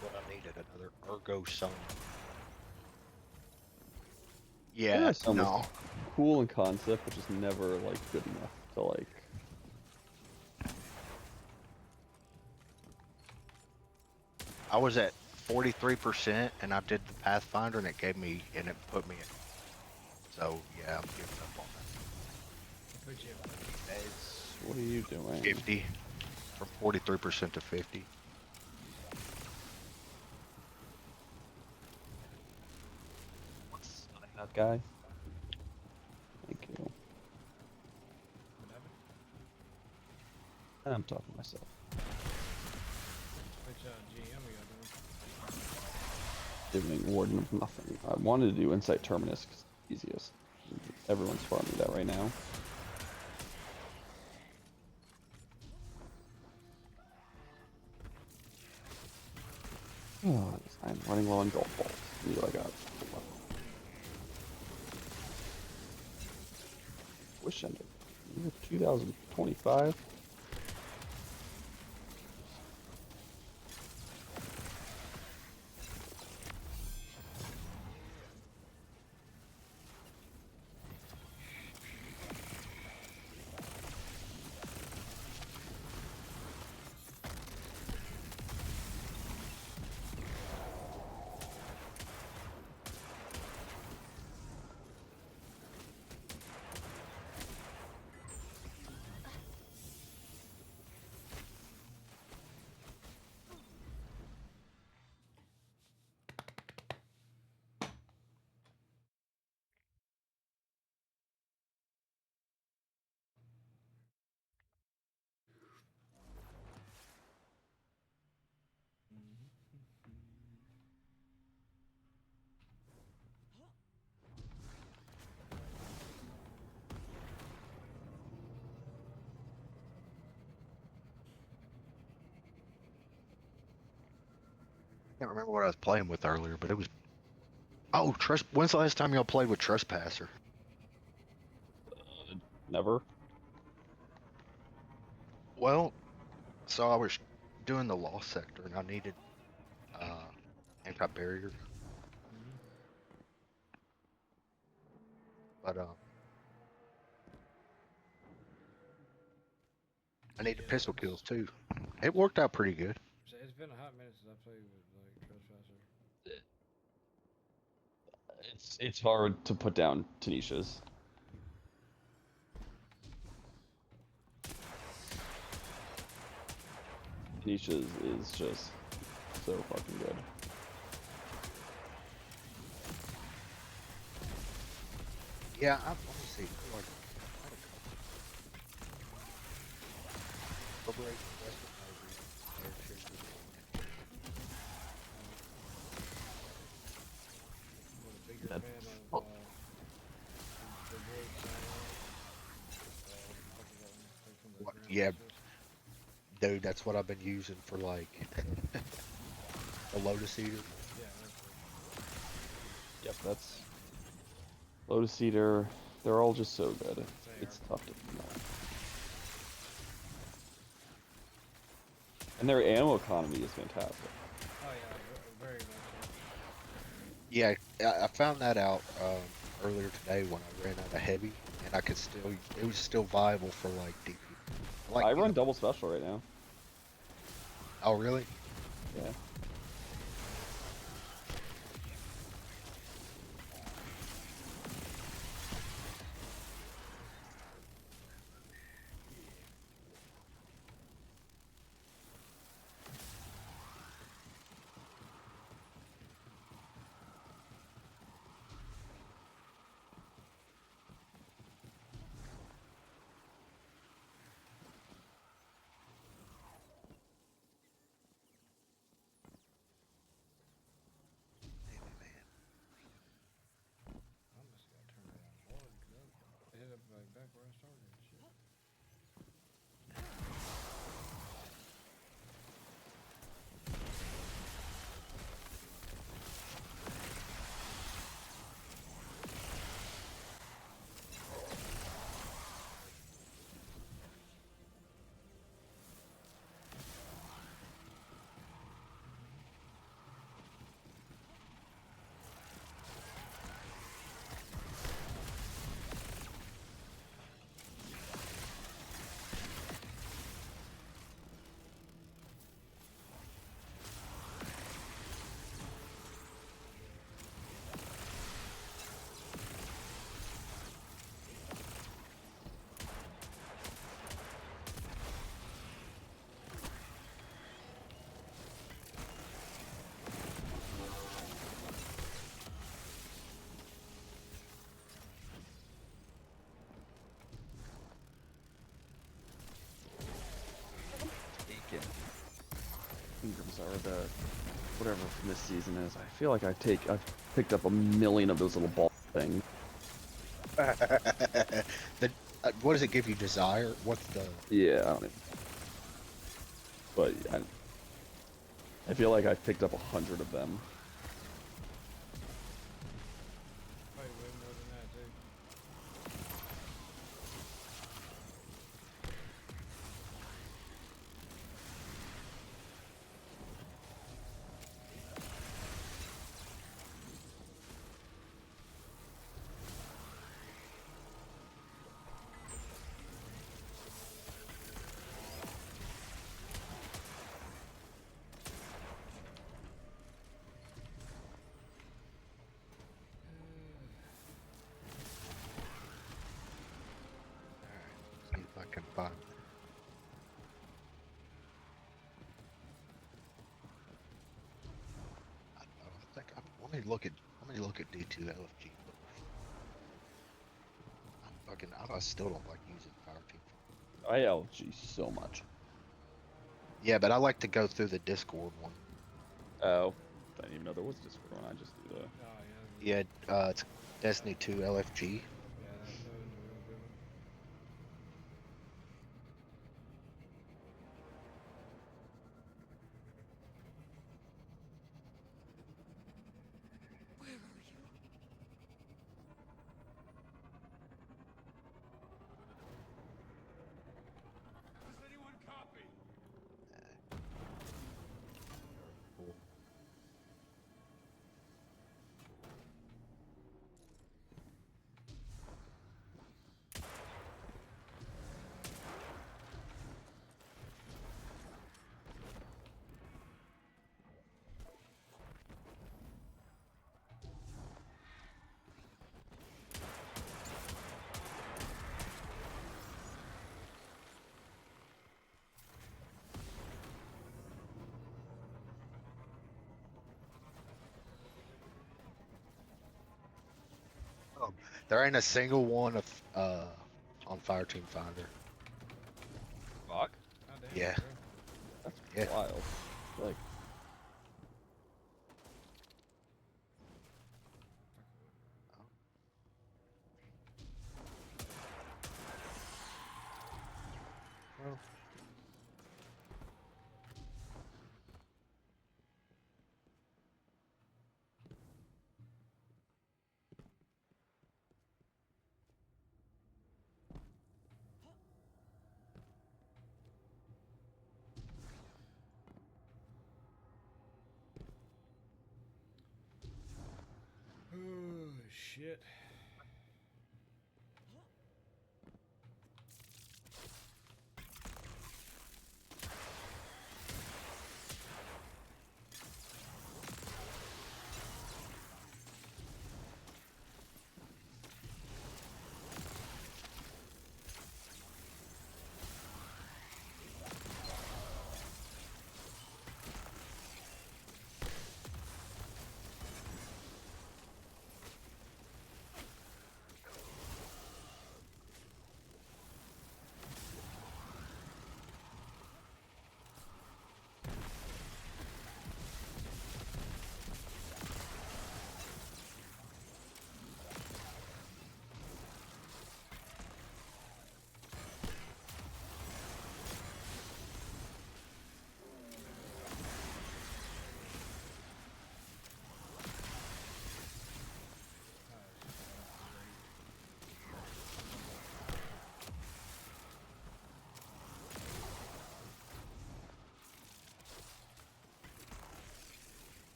What I needed, another Ergo Summon. Yeah, Yeah, some no. is cool in concept, but just never like good enough to like. I was at 43% and I did the Pathfinder and it put me in. So yeah, I'm giving up on that. Put you up. What are you doing? 50. From 43% to 50. guy. Thank you. What happened? And I'm talking to myself. Which GM we got doing? Divining Warden of nothing. I wanted to do Insight Terminus because it's easiest. Everyone's farming that right now. Oh, I'm running low on golf balls. See what I got. Wish ended. Year 2025. Can't remember what I was playing with earlier, but it was. Oh, when's the last time y'all played with Trespasser? Never. Well, so I was doing the Lost Sector, and I needed anti-barrier. But I need the pistol kills too. It worked out pretty good. It's been a hot minute since I played with like Trespasser. It's hard to put down Tanisha's. Tanisha's is just so fucking good. Yeah, let me see. Corporation Western I'm a bigger fan of the voice yeah, dude, that's what I've been using for like the Lotus Eater. Yeah, Yep, that's Lotus Eater. They're all just so good. It's tough to know. And their ammo economy is fantastic. Oh yeah, very much so. Yeah, I found that out earlier today when I ran out of heavy, and I could still, it was still viable for like DP. Like, I run double special right now. Oh really? Yeah. or the whatever from this season is. I feel like I've picked up a million of those little ball things. What does it give you? Desire? What's the? Yeah, I don't know. But I feel like I've picked up 100 of them. Probably way more than that, dude. See if I can find. I don't know. I think let me look at D2 LFG. I still don't like using Fire Team. I LG so much. Yeah, but I like to go through the Discord one. Oh, I didn't even know there was a Discord one. I just do the. Oh, yeah. Yeah, it's Destiny 2 LFG. Yeah, that one's a real good one. Where are you? Does anyone copy? Cool. There ain't a single one of on Fireteam Finder. Fuck. Oh, damn, Yeah. bro. That's Yeah. wild. Like. Well, Oh, shit.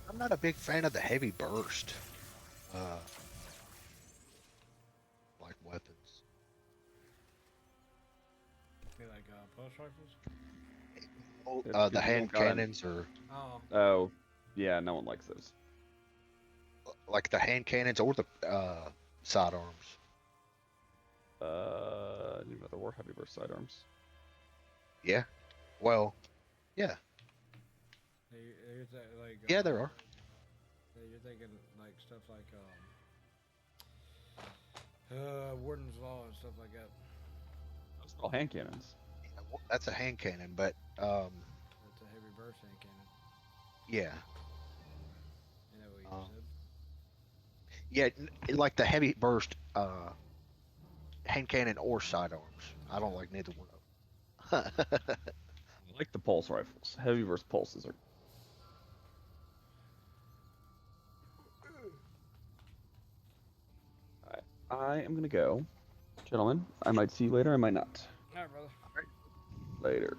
I'm not a big fan of the heavy burst. like weapons. You like pulse rifles? The hand cannons or Oh, yeah, no one likes those. like the hand cannons or the sidearms. I didn't know there were heavy burst sidearms. Yeah. Well, yeah. Like, yeah, there are. You're thinking like stuff like Warden's Law and stuff like that. Those are all hand cannons. Yeah, well, that's a hand cannon, but That's a heavy burst hand cannon. yeah. You know what you said? Yeah, like the heavy burst hand cannon or sidearms. I don't like neither one of them. I like the pulse rifles. Heavy versus pulses are. I am gonna go, gentlemen. I might see you later. I might not. All right, brother. Later.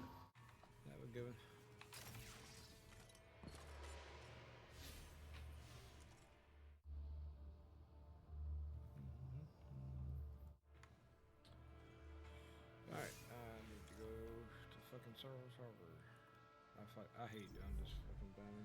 Have a good one. Alright, I need to go to fucking Sorrow's Harbor. I hate doing this fucking bounty.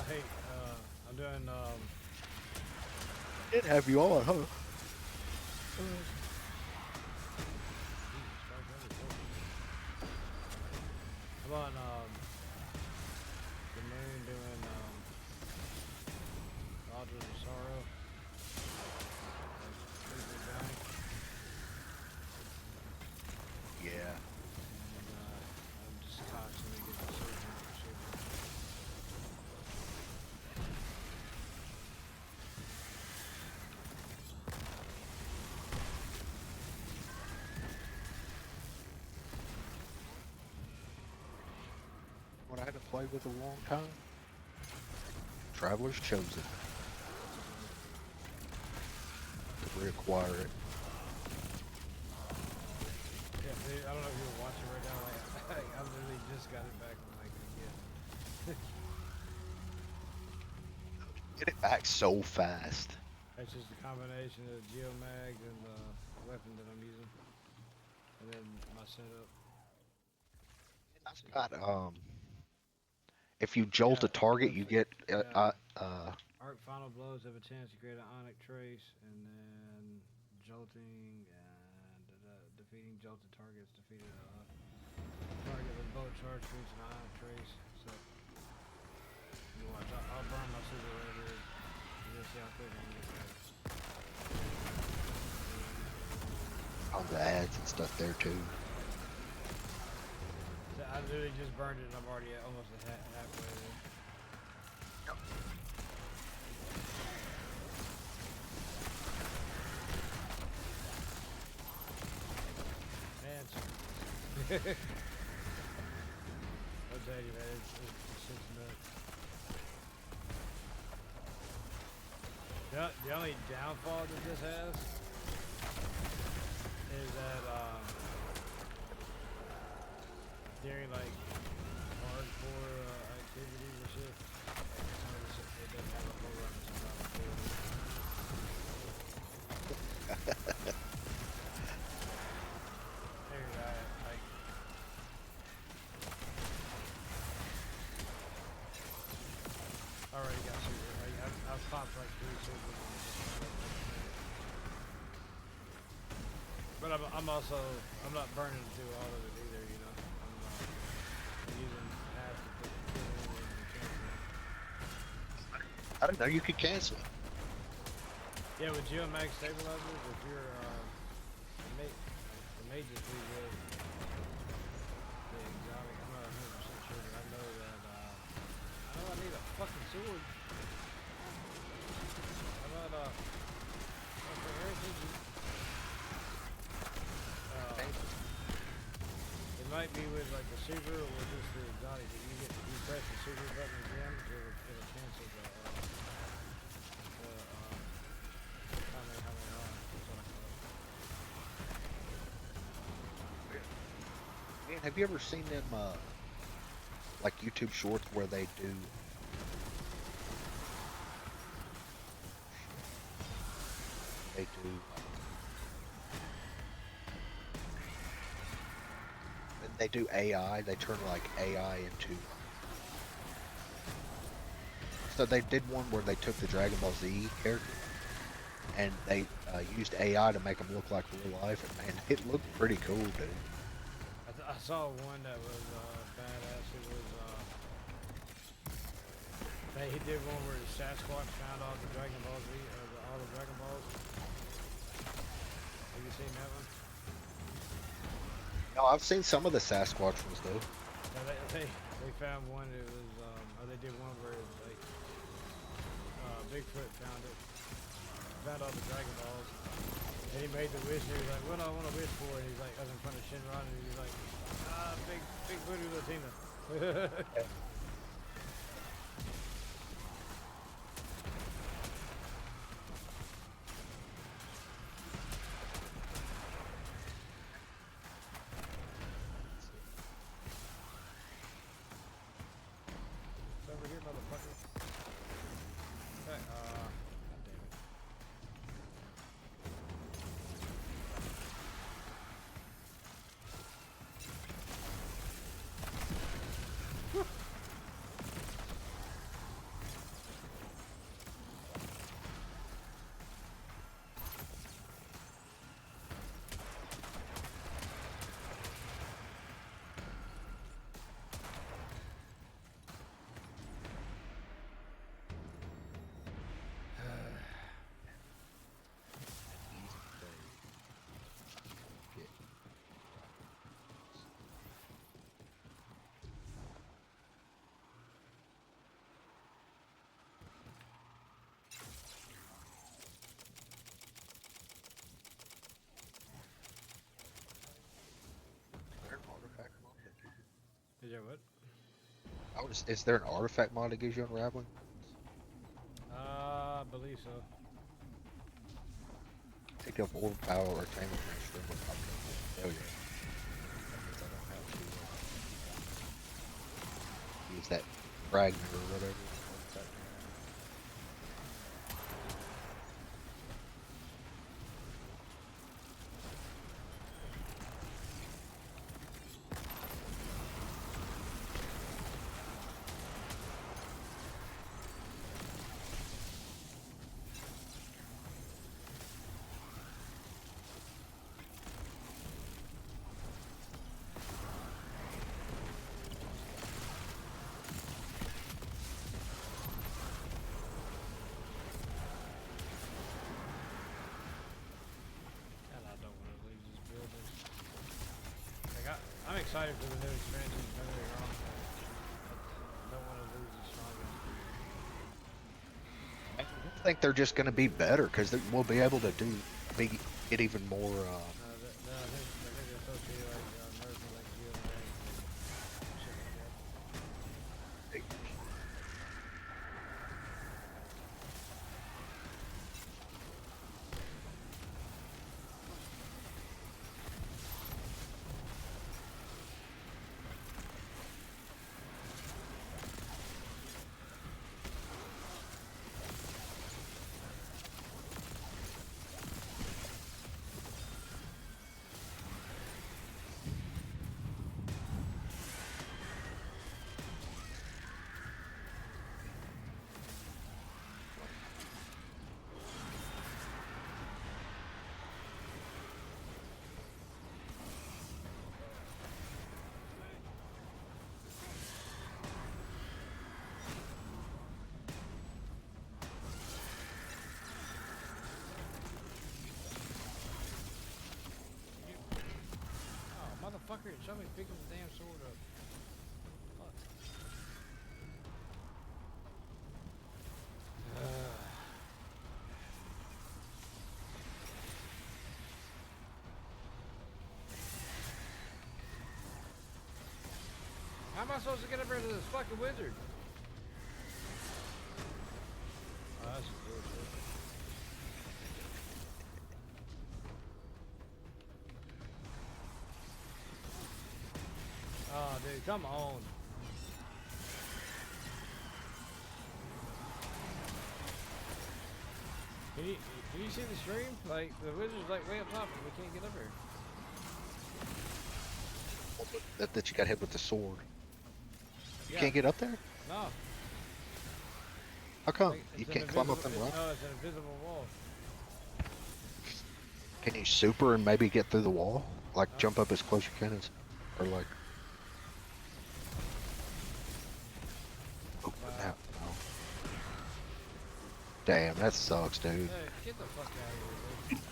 Hey, I'm doing Did have you on, huh? I'm on the moon doing Rogers of Sorrow. Yeah. And I'm just constantly getting surgery. What I had to play with a long time. Traveler's Chosen. To reacquire it. Yeah, dude, I don't know if you're watching right now. Like, I literally just got it back from like again. Get it back so fast. That's just a combination of geomag and the weapon that I'm using, and then my setup. I've got if you jolt a target, you get Arc final blows have a chance to create an ionic trace, and then jolting and defeating jolted targets defeated target with bow charge creates an ionic trace. So you watch out. tons of ads and stuff there too. I literally just burned it and I'm already almost halfway there. Man, I'll tell you, man, it's shit's nuts. The only downfall that this has is that during like hardcore activities and shit, it doesn't have a whole lot of survival. Already got super. I've popped like 3 super. But I'm not burning through all of it either, you know. I'm using half to put it in and cancel. I didn't know you could cancel. Yeah, with geomax stabilizers, if you're the mage is pretty good. The exotic, I'm not 100% sure, but I know that I need a fucking sword. How about fucking everything? It might be with like the super or with just the exotic. If you press the super button again, it'll cancel the Man, have you ever seen them like YouTube shorts where they do they do AI, they turn like AI into, so they did one where they took the Dragon Ball Z character and they used AI to make them look like real life, and man, it looked pretty cool, dude. I saw one that was badass. It was he did one where the Sasquatch found all the Dragon Ball Z, all the Dragon Balls. Have you seen that one? No, I've seen some of the Sasquatch ones though. Yeah, they found one. It was they did one where it was like Bigfoot found all the Dragon Balls, and he made the wish. And he was like, "What do I want to wish for?" And he's like, up in front of Shinron, and he's like, big booty Latina." Over here, motherfucker. Okay, God damn it. Is there what? Is there an artifact mod that gives you unraveling? I believe so. Take up orb power or attainment range. Hell yeah. That means I don't have to use that fragment or whatever. excited for the new expansion. Don't get me wrong. I don't want to lose the strongest. I think they're just going to be better because we'll be able to get even more. No, I think they're supposed to be like nerfing like Geo and shit like that. Motherfucker, somebody picking the damn sword up. Fuck. How am I supposed to get up rid of this fucking wizard? Oh, that's some bullshit. Oh, dude, come on. Can you see the stream? Like, the wizard's like way up top and we can't get up here. That you got hit with the sword. You Yeah. can't get up there? No. How come? Like, You it's an can't climb up them invisible- rocks? No, it's an invisible wall. Can you super and maybe get through the wall? Like jump up as close as you can as, or like... Oh, no. Damn, that sucks, dude. Hey, get the fuck out of here, dude.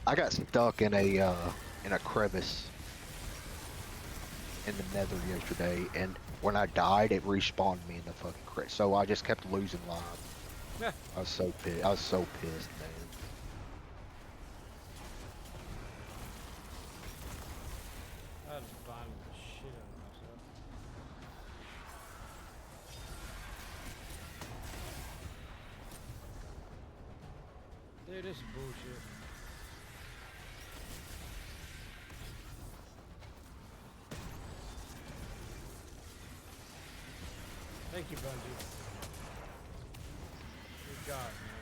I got stuck in a crevice in the nether yesterday, and when I died, it respawned me in the fucking crevice. So I just kept losing lives. Yeah. I was so pissed. I was so pissed, man. I was finding the shit out of myself. Dude, this is bullshit. Thank you, Bungie. Good God, man.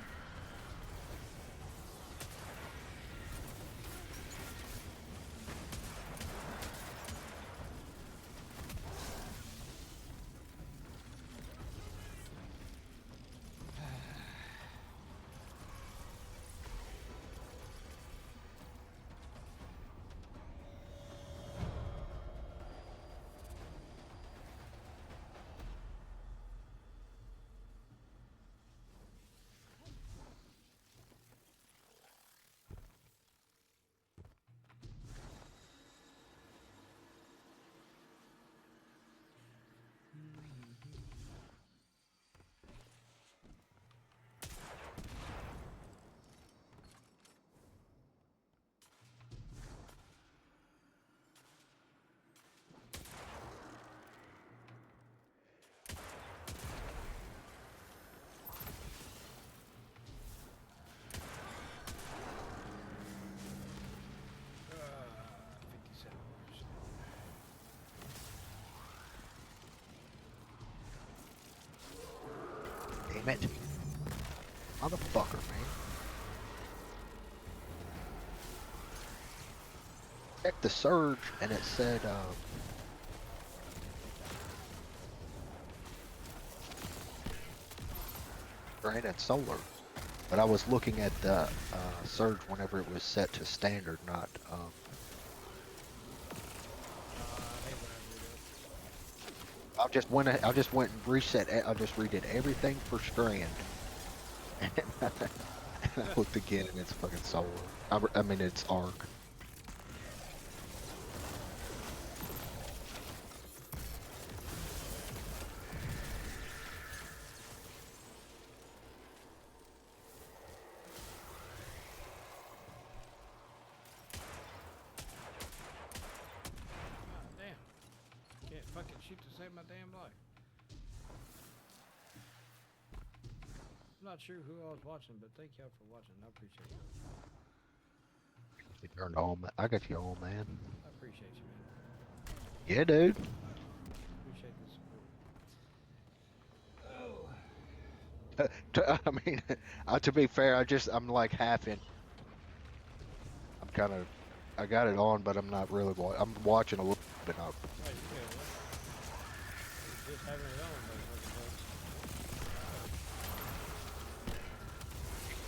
Damn it. Motherfucker, man. Checked the surge and it said, granted solar. But I was looking at the surge whenever it was set to standard, not I just went and reset. I just redid everything for strand, and I looked again, and it's fucking solar. I mean, it's arc. saved my damn life. I'm not sure who I was watching, but thank y'all for watching. I appreciate it. You turned on, I got you on, man. I appreciate you, man. Yeah, dude. Appreciate the support. I mean, to be fair, I'm like half in. I'm kind of, I got it on, but I'm not really. I'm watching a little bit. Not. Oh, you good, man. Just having it on,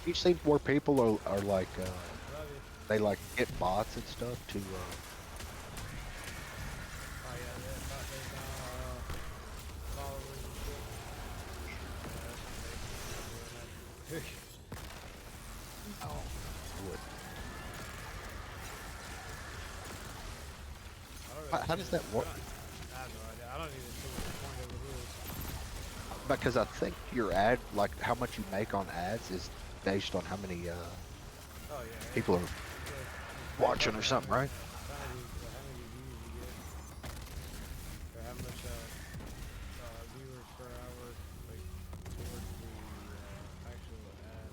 You see where people are like, Love you. they like get bots and stuff to. Oh, yeah, about they followers and shit. Yeah, that's not Oh. Would. How does that work? I have no idea. I don't even see what the point of it is. Because I think your ad, like how much you make on ads, is based on how many Oh, yeah. people are watching or something, right? How many views you get, or how much viewers per hour, like towards the actual ad.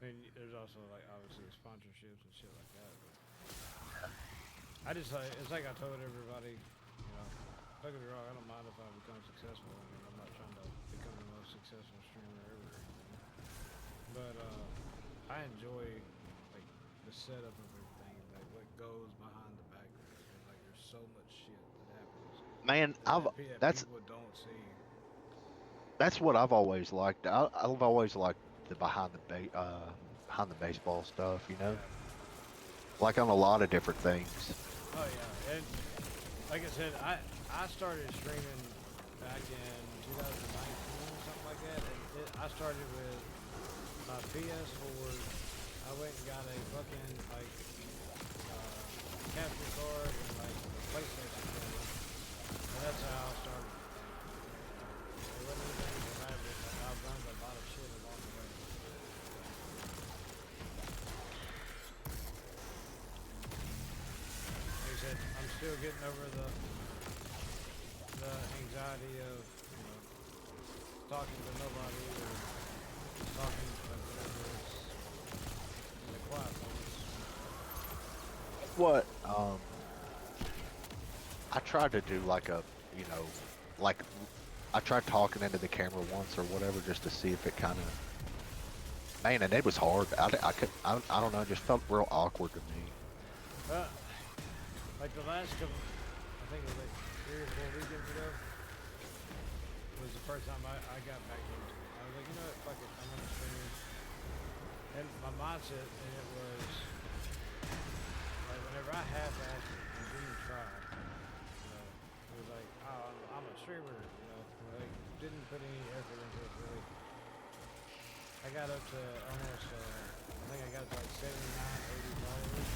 I mean, there's also like obviously sponsorships and shit like that. But I just like it's like I told everybody, you know, don't get me wrong, I don't mind if I become successful. I mean, I'm not trying to become the most successful streamer ever. Or anything. But I enjoy like the setup of everything, like what goes behind the background. And, like there's so much shit that happens. Man, That people don't see. that's what I've always liked. I've always liked the behind the baseball stuff, you know, like on a lot of different things. Oh yeah, and like I said, I started streaming back in 2019 or something like that. And I started with my PS4. I went and got a fucking like capture card and like a PlayStation card, and that's how I started. It wasn't anything dramatic. Like I've learned a lot of shit along the way. Like I said, I'm still getting over the anxiety of, you know, talking to nobody or talking to whatever is in the quiet moments. What I tried to do like a, you know, like I tried talking into the camera once or whatever just to see if it kind of, man, and it was hard. I don't know, it just felt real awkward to me. Like the last couple, I think it was like 3 or 4 weekends ago, was the first time I got back into it. I was like, you know what, fuck it, I'm gonna stream. And my mindset in it was, like whenever I half-assed it and didn't try, you know, it was like, oh, I'm a streamer, you know, like didn't put any effort into it really. I got up to almost, I think I got to like 79, 80 followers,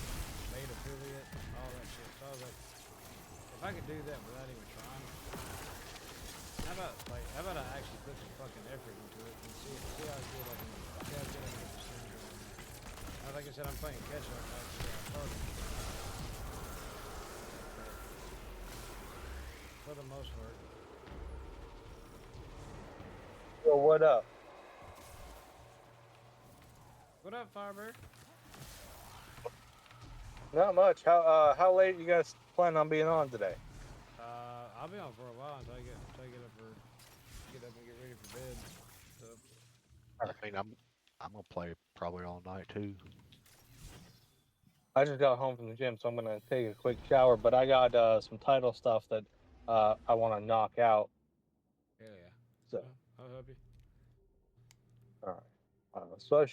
made affiliate, all that shit. So I was like, if I could do that without even trying, how about I actually put some fucking effort into it and see how good I can, see how good I can get the stream going. Like I said, I'm playing catch up actually. I started. For the most part. Yo, what up? What up, Firebird? Not much. How late you guys planning on being on today? I'll be on for a while until I get up and get ready for bed. So. I mean, I'm gonna play probably all night too. I just got home from the gym, so I'm gonna take a quick shower. But I got some title stuff that I want to knock out. Hell yeah. So I'll help you. all right. So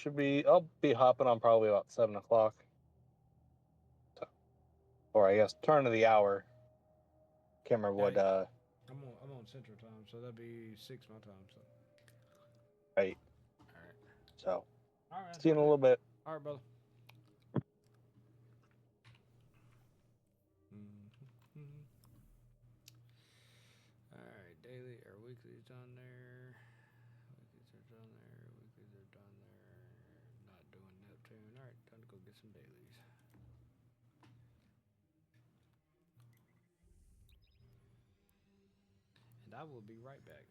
I'll be hopping on probably about 7 o'clock. So, or I guess turn of the hour. Can't remember what. I'm on Central Time, so that'd be 6 my time. So. Right. All right. So. All right. See you in a little bit. All right, brother. Alright, daily or weekly's done there. Weeklies are done there. Weeklies are done there. Not doing Neptune. Alright, time to go get some dailies. I will be right back.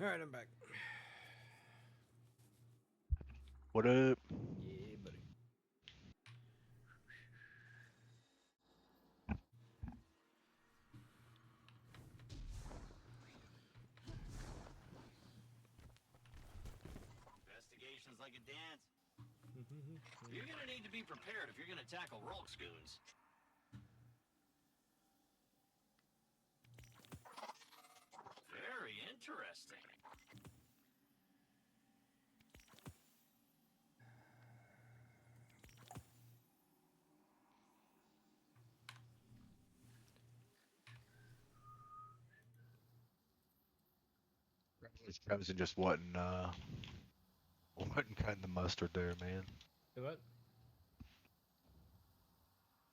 All right, I'm back. What up? Yeah, buddy. Investigation's like a dance. You're gonna need to be prepared if you're gonna tackle Rolk's goons. Very interesting. Traveler's Chosen just wasn't cutting the mustard there, man. What?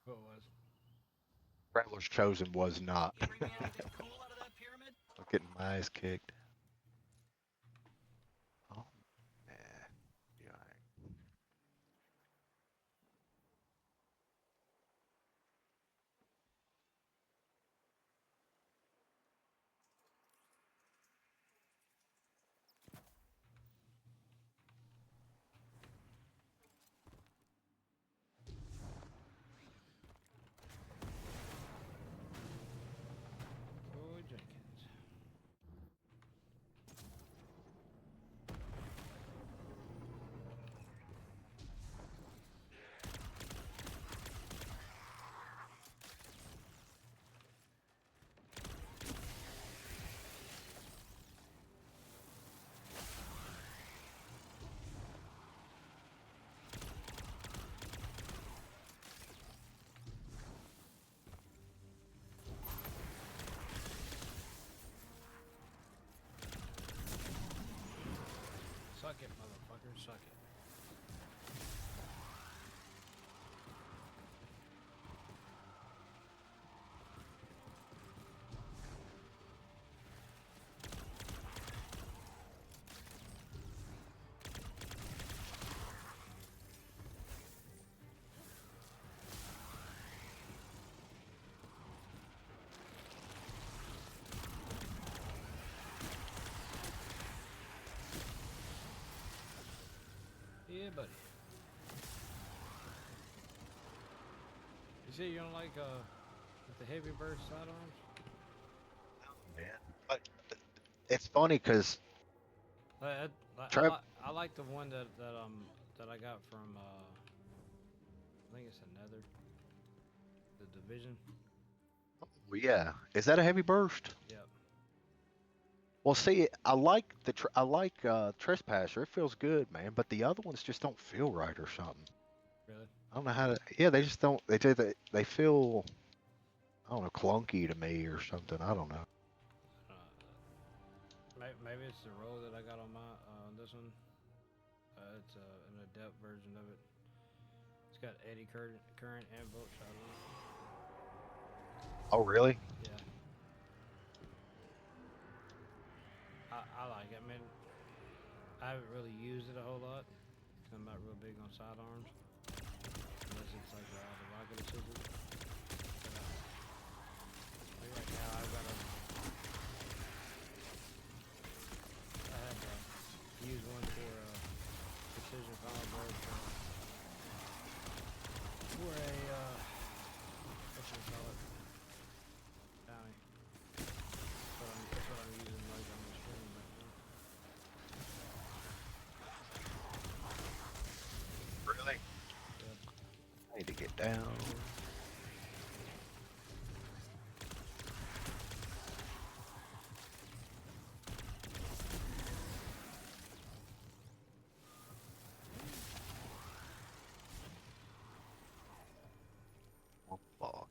What was? Traveler's Chosen was not. You bring me anything cool out of that pyramid? I'm getting my ass kicked. Oh, nah. Yeah, Roy Jenkins. Suck it, motherfucker, suck it. Yeah, buddy. You say you don't like with the heavy burst sidearms? man. But it's funny because I like the one that I got from I think it's another the division. yeah, is that a heavy burst? Yep. Well, see, I like Trespasser. It feels good, man. But the other ones just don't feel right or something. Really? I don't know how to. Yeah, they just don't. They feel. I don't know, clunky to me or something. I don't know. Maybe it's the roll that I got on my this one. It's an adept version of it. It's got eddy current and bolt shot on it. Oh, really? Yeah. I like it. I mean, I haven't really used it a whole lot. I'm not real big on sidearms. Unless it's like the rocket assisted. But right now I've got I had to use one for precision final burst for a what should we call it? Bounty. That's what I'm using like on the stream right now. Really? Yep. I need to get down. Oh, fuck.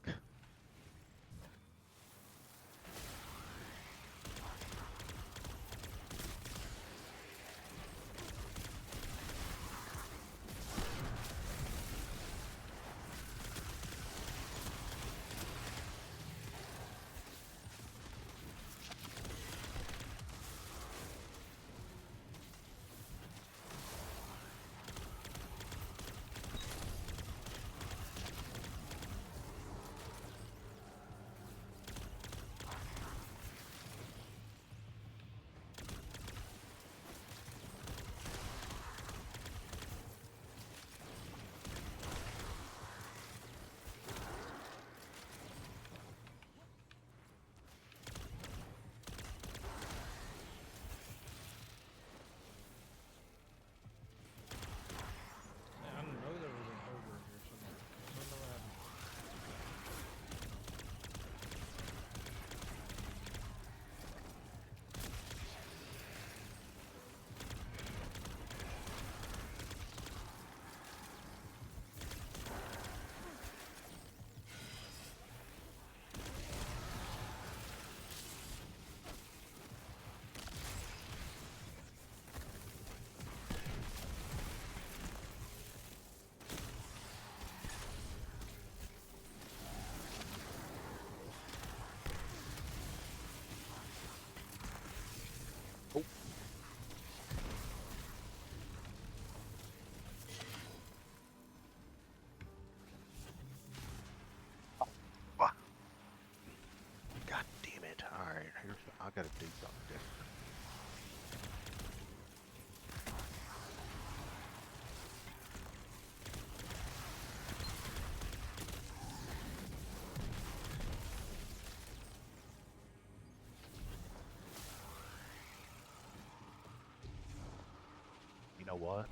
know what?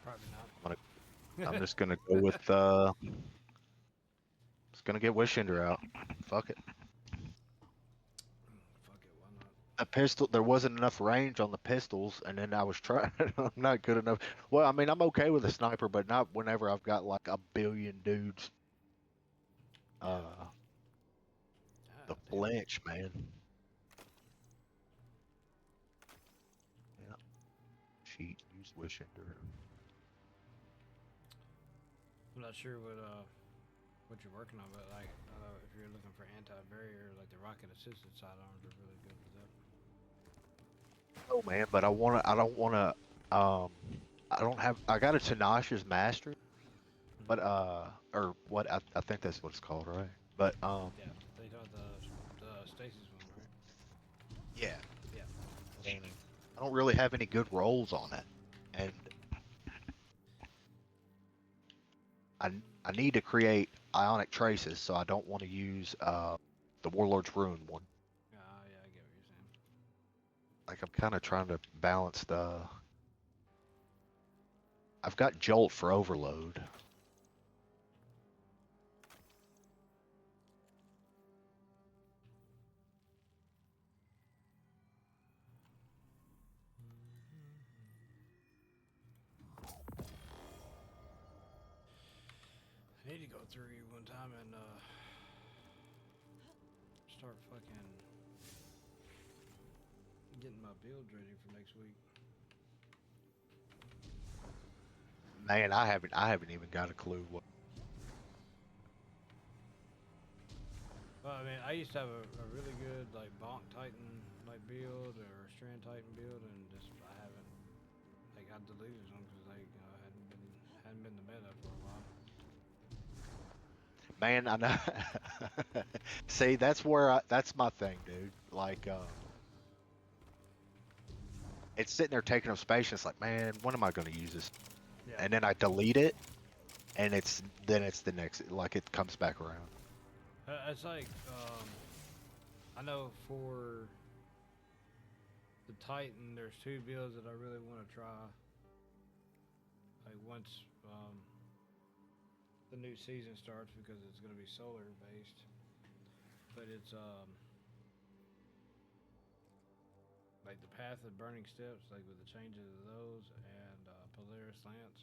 Probably not. I'm just gonna go with just gonna get Wishender out. Fuck it. Fuck it, why not? A pistol. There wasn't enough range on the pistols, and then I was trying. I'm not good enough. Well, I mean, I'm okay with a sniper, but not whenever I've got like a billion dudes. The flinch, man. Yeah. Cheat. Use Wishender. I'm not sure what you're working on, but like if you're looking for anti-barrier, like the rocket-assisted sidearms are really good for that. Oh man, but I don't wanna. I got a tenacious master, but or what? I think that's what it's called, right? But Yeah, they got the Stasis one, right? yeah. Yeah. I don't really have any good rolls on it, and I need to create ionic traces, so I don't want to use the Warlord's Ruin one. Yeah, I get what you're saying. Like I'm kind of trying to balance the. I've got Jolt for overload. I need to go through you one time and start fucking getting my build ready for next week. Man, I haven't even got a clue what. Well, I mean, I used to have a really good like Bonk Titan like build or Strand Titan build, and just I haven't like I deleted them because like hadn't been the meta for a while. Man, I know. See, that's my thing, dude. Like, it's sitting there taking up space. And it's like, man, when am I going to use this? Yeah. And then I delete it, and it's the next, like it comes back around. It's like I know for the Titan, there's two builds that I really want to try. Like once the new season starts, because it's going to be solar based, but it's like the Path of Burning Steps, like with the changes of those, and Polaris Lance.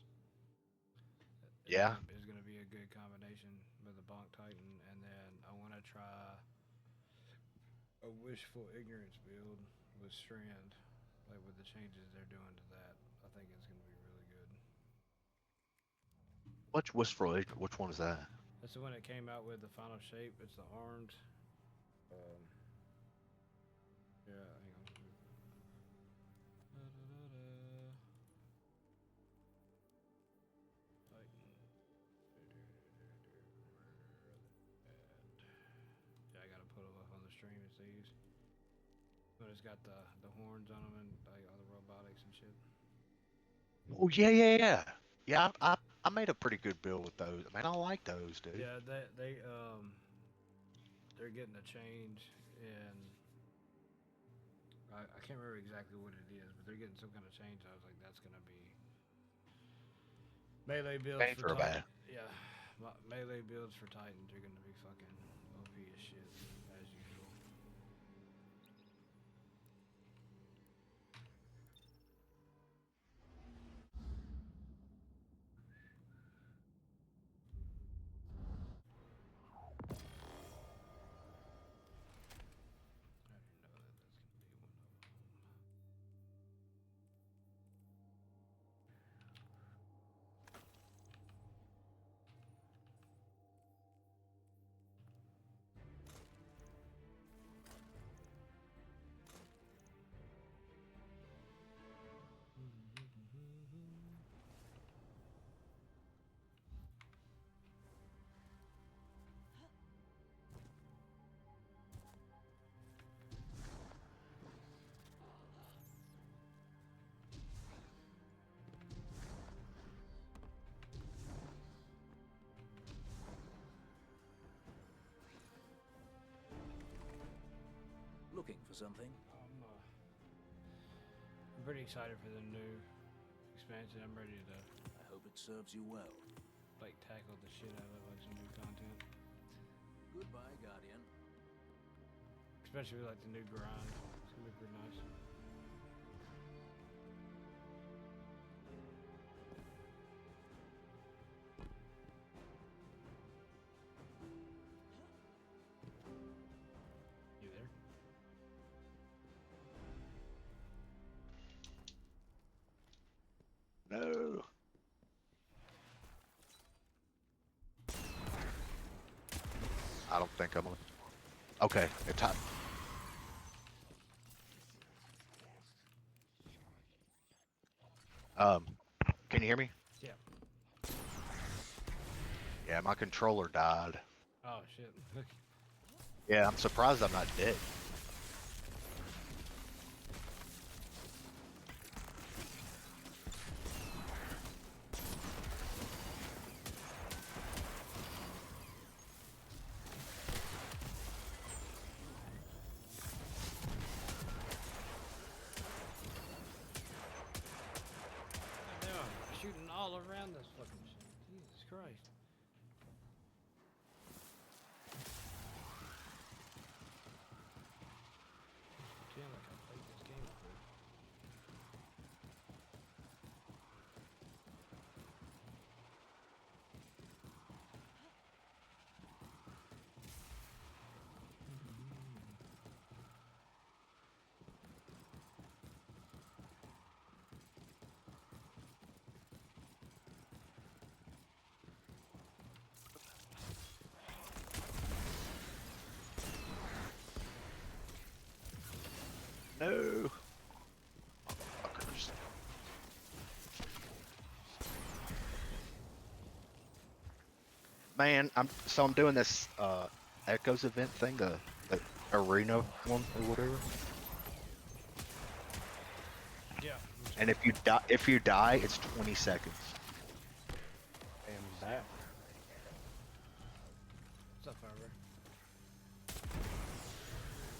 Yeah. Is going to be a good combination with the Bonk Titan, and then I want to try a Wishful Ignorance build with Strand, like with the changes they're doing to that. I think it's going to be really good. Which Wistful Ignorance? Which one is that? That's the one that came out with the final shape. It's the armed. Yeah, hang on. Yeah, I gotta put it up on the stream and see. But it's got the horns on them and like all the robotics and shit. Oh yeah. Yeah, I made a pretty good build with those. Man, I like those, dude. Yeah, they're getting a change in. I can't remember exactly what it is, but they're getting some kind of change. I was like, that's gonna be melee builds for Titan. Yeah, melee builds for Titans are gonna be fucking OP as shit as usual. Looking for something? I'm pretty excited for the new expansion. I'm ready to I hope it serves you well. like tackle the shit out of like some new content, Goodbye, Guardian. especially with like the new grind. It's gonna be pretty nice. You there? No. I don't think I'm on. Okay, it's hot. Can you hear me? Yeah. Yeah, my controller died. Oh shit. Yeah, I'm surprised I'm not dead. They are shooting all around this fucking shit. Jesus Christ. Damn, like I played this game before. No. Motherfuckers. Man, I'm doing this Echoes event thing, the arena one or whatever. Yeah. And if you die, it's 20 seconds. And that. What's up, Firebird?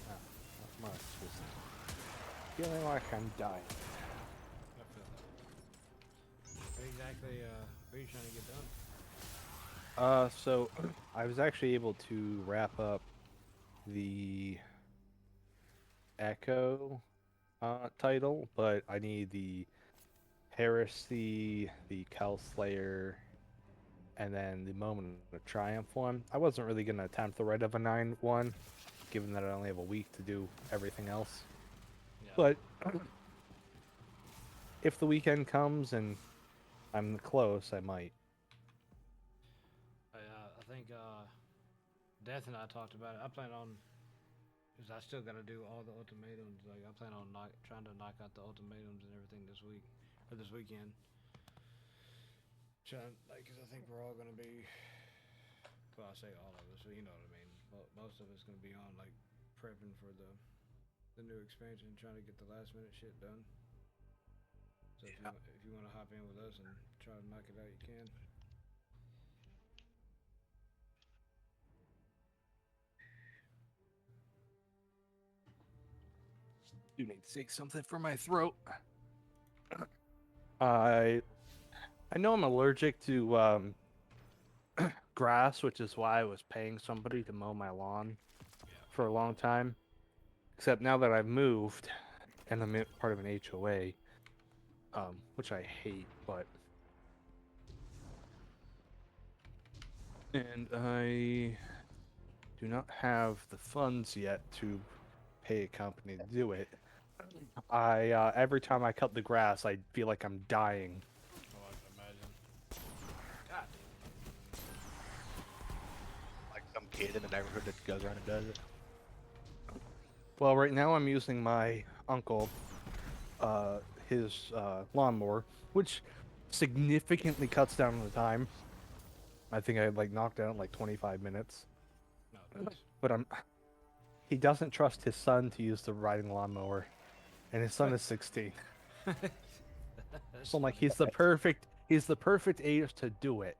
Not much. Just feeling like I'm dying. I feel that. What exactly, what are you trying to get done? So I was actually able to wrap up the Echo title, but I need the Heresy, the Cal Slayer, and then the Moment of Triumph one. I wasn't really going to attempt the Red of a 9 one, given that I only have a week to do everything else. Yeah. But if the weekend comes and I'm close, I might. I think Death and I talked about it. I plan on, because I still got to do all the ultimatums. Like I plan on trying to knock out the ultimatums and everything this week or this weekend. Trying, like, because I think we're all gonna be. Well, I say all of us, but you know what I mean. Most of us gonna be on like prepping for the new expansion, trying to get the last minute shit done. So if you want to hop in with us and try to knock it out, you can. Do need to take something for my throat. I know I'm allergic to grass, which is why I was paying somebody to mow my lawn for a long time. Except now that I've moved and I'm part of an HOA, which I hate, but and I do not have the funds yet to pay a company to do it. I every time I cut the grass, I feel like I'm dying. Oh, I can imagine. God damn. Like some kid in the neighborhood that goes around and does it. Well, right now I'm using my uncle, his lawnmower, which significantly cuts down on the time. I think I like knocked out in like 25 minutes. No, thanks. But he doesn't trust his son to use the riding lawnmower, and his son is 16. So I'm like, he's the perfect age to do it.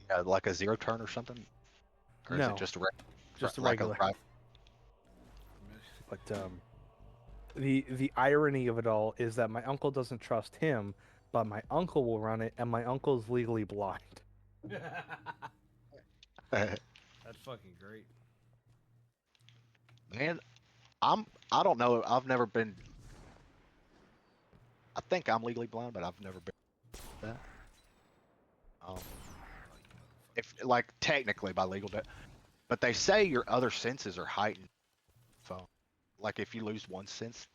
Yeah, like a zero turn or something? Or is No, it just a just a like regular. a But the irony of it all is that my uncle doesn't trust him, but my uncle will run it, and my uncle's legally blind. That's fucking great. Man, I don't know. I've never been. I think I'm legally blind, but I've never been that. If like technically by legal, but they say your other senses are heightened. So, like if you lose one sense,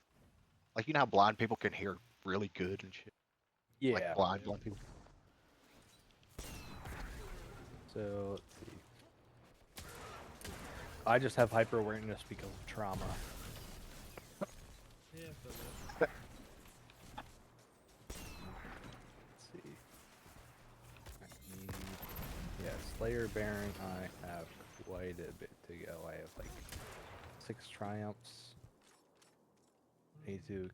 like you know how blind people can hear really good and shit. Yeah. Like blind people. So let's see. I just have hyper awareness because of trauma. Yeah, so that. Let's see. I need, yeah, Slayer Baron. I have quite a bit to go. I have like 6 triumphs. Need to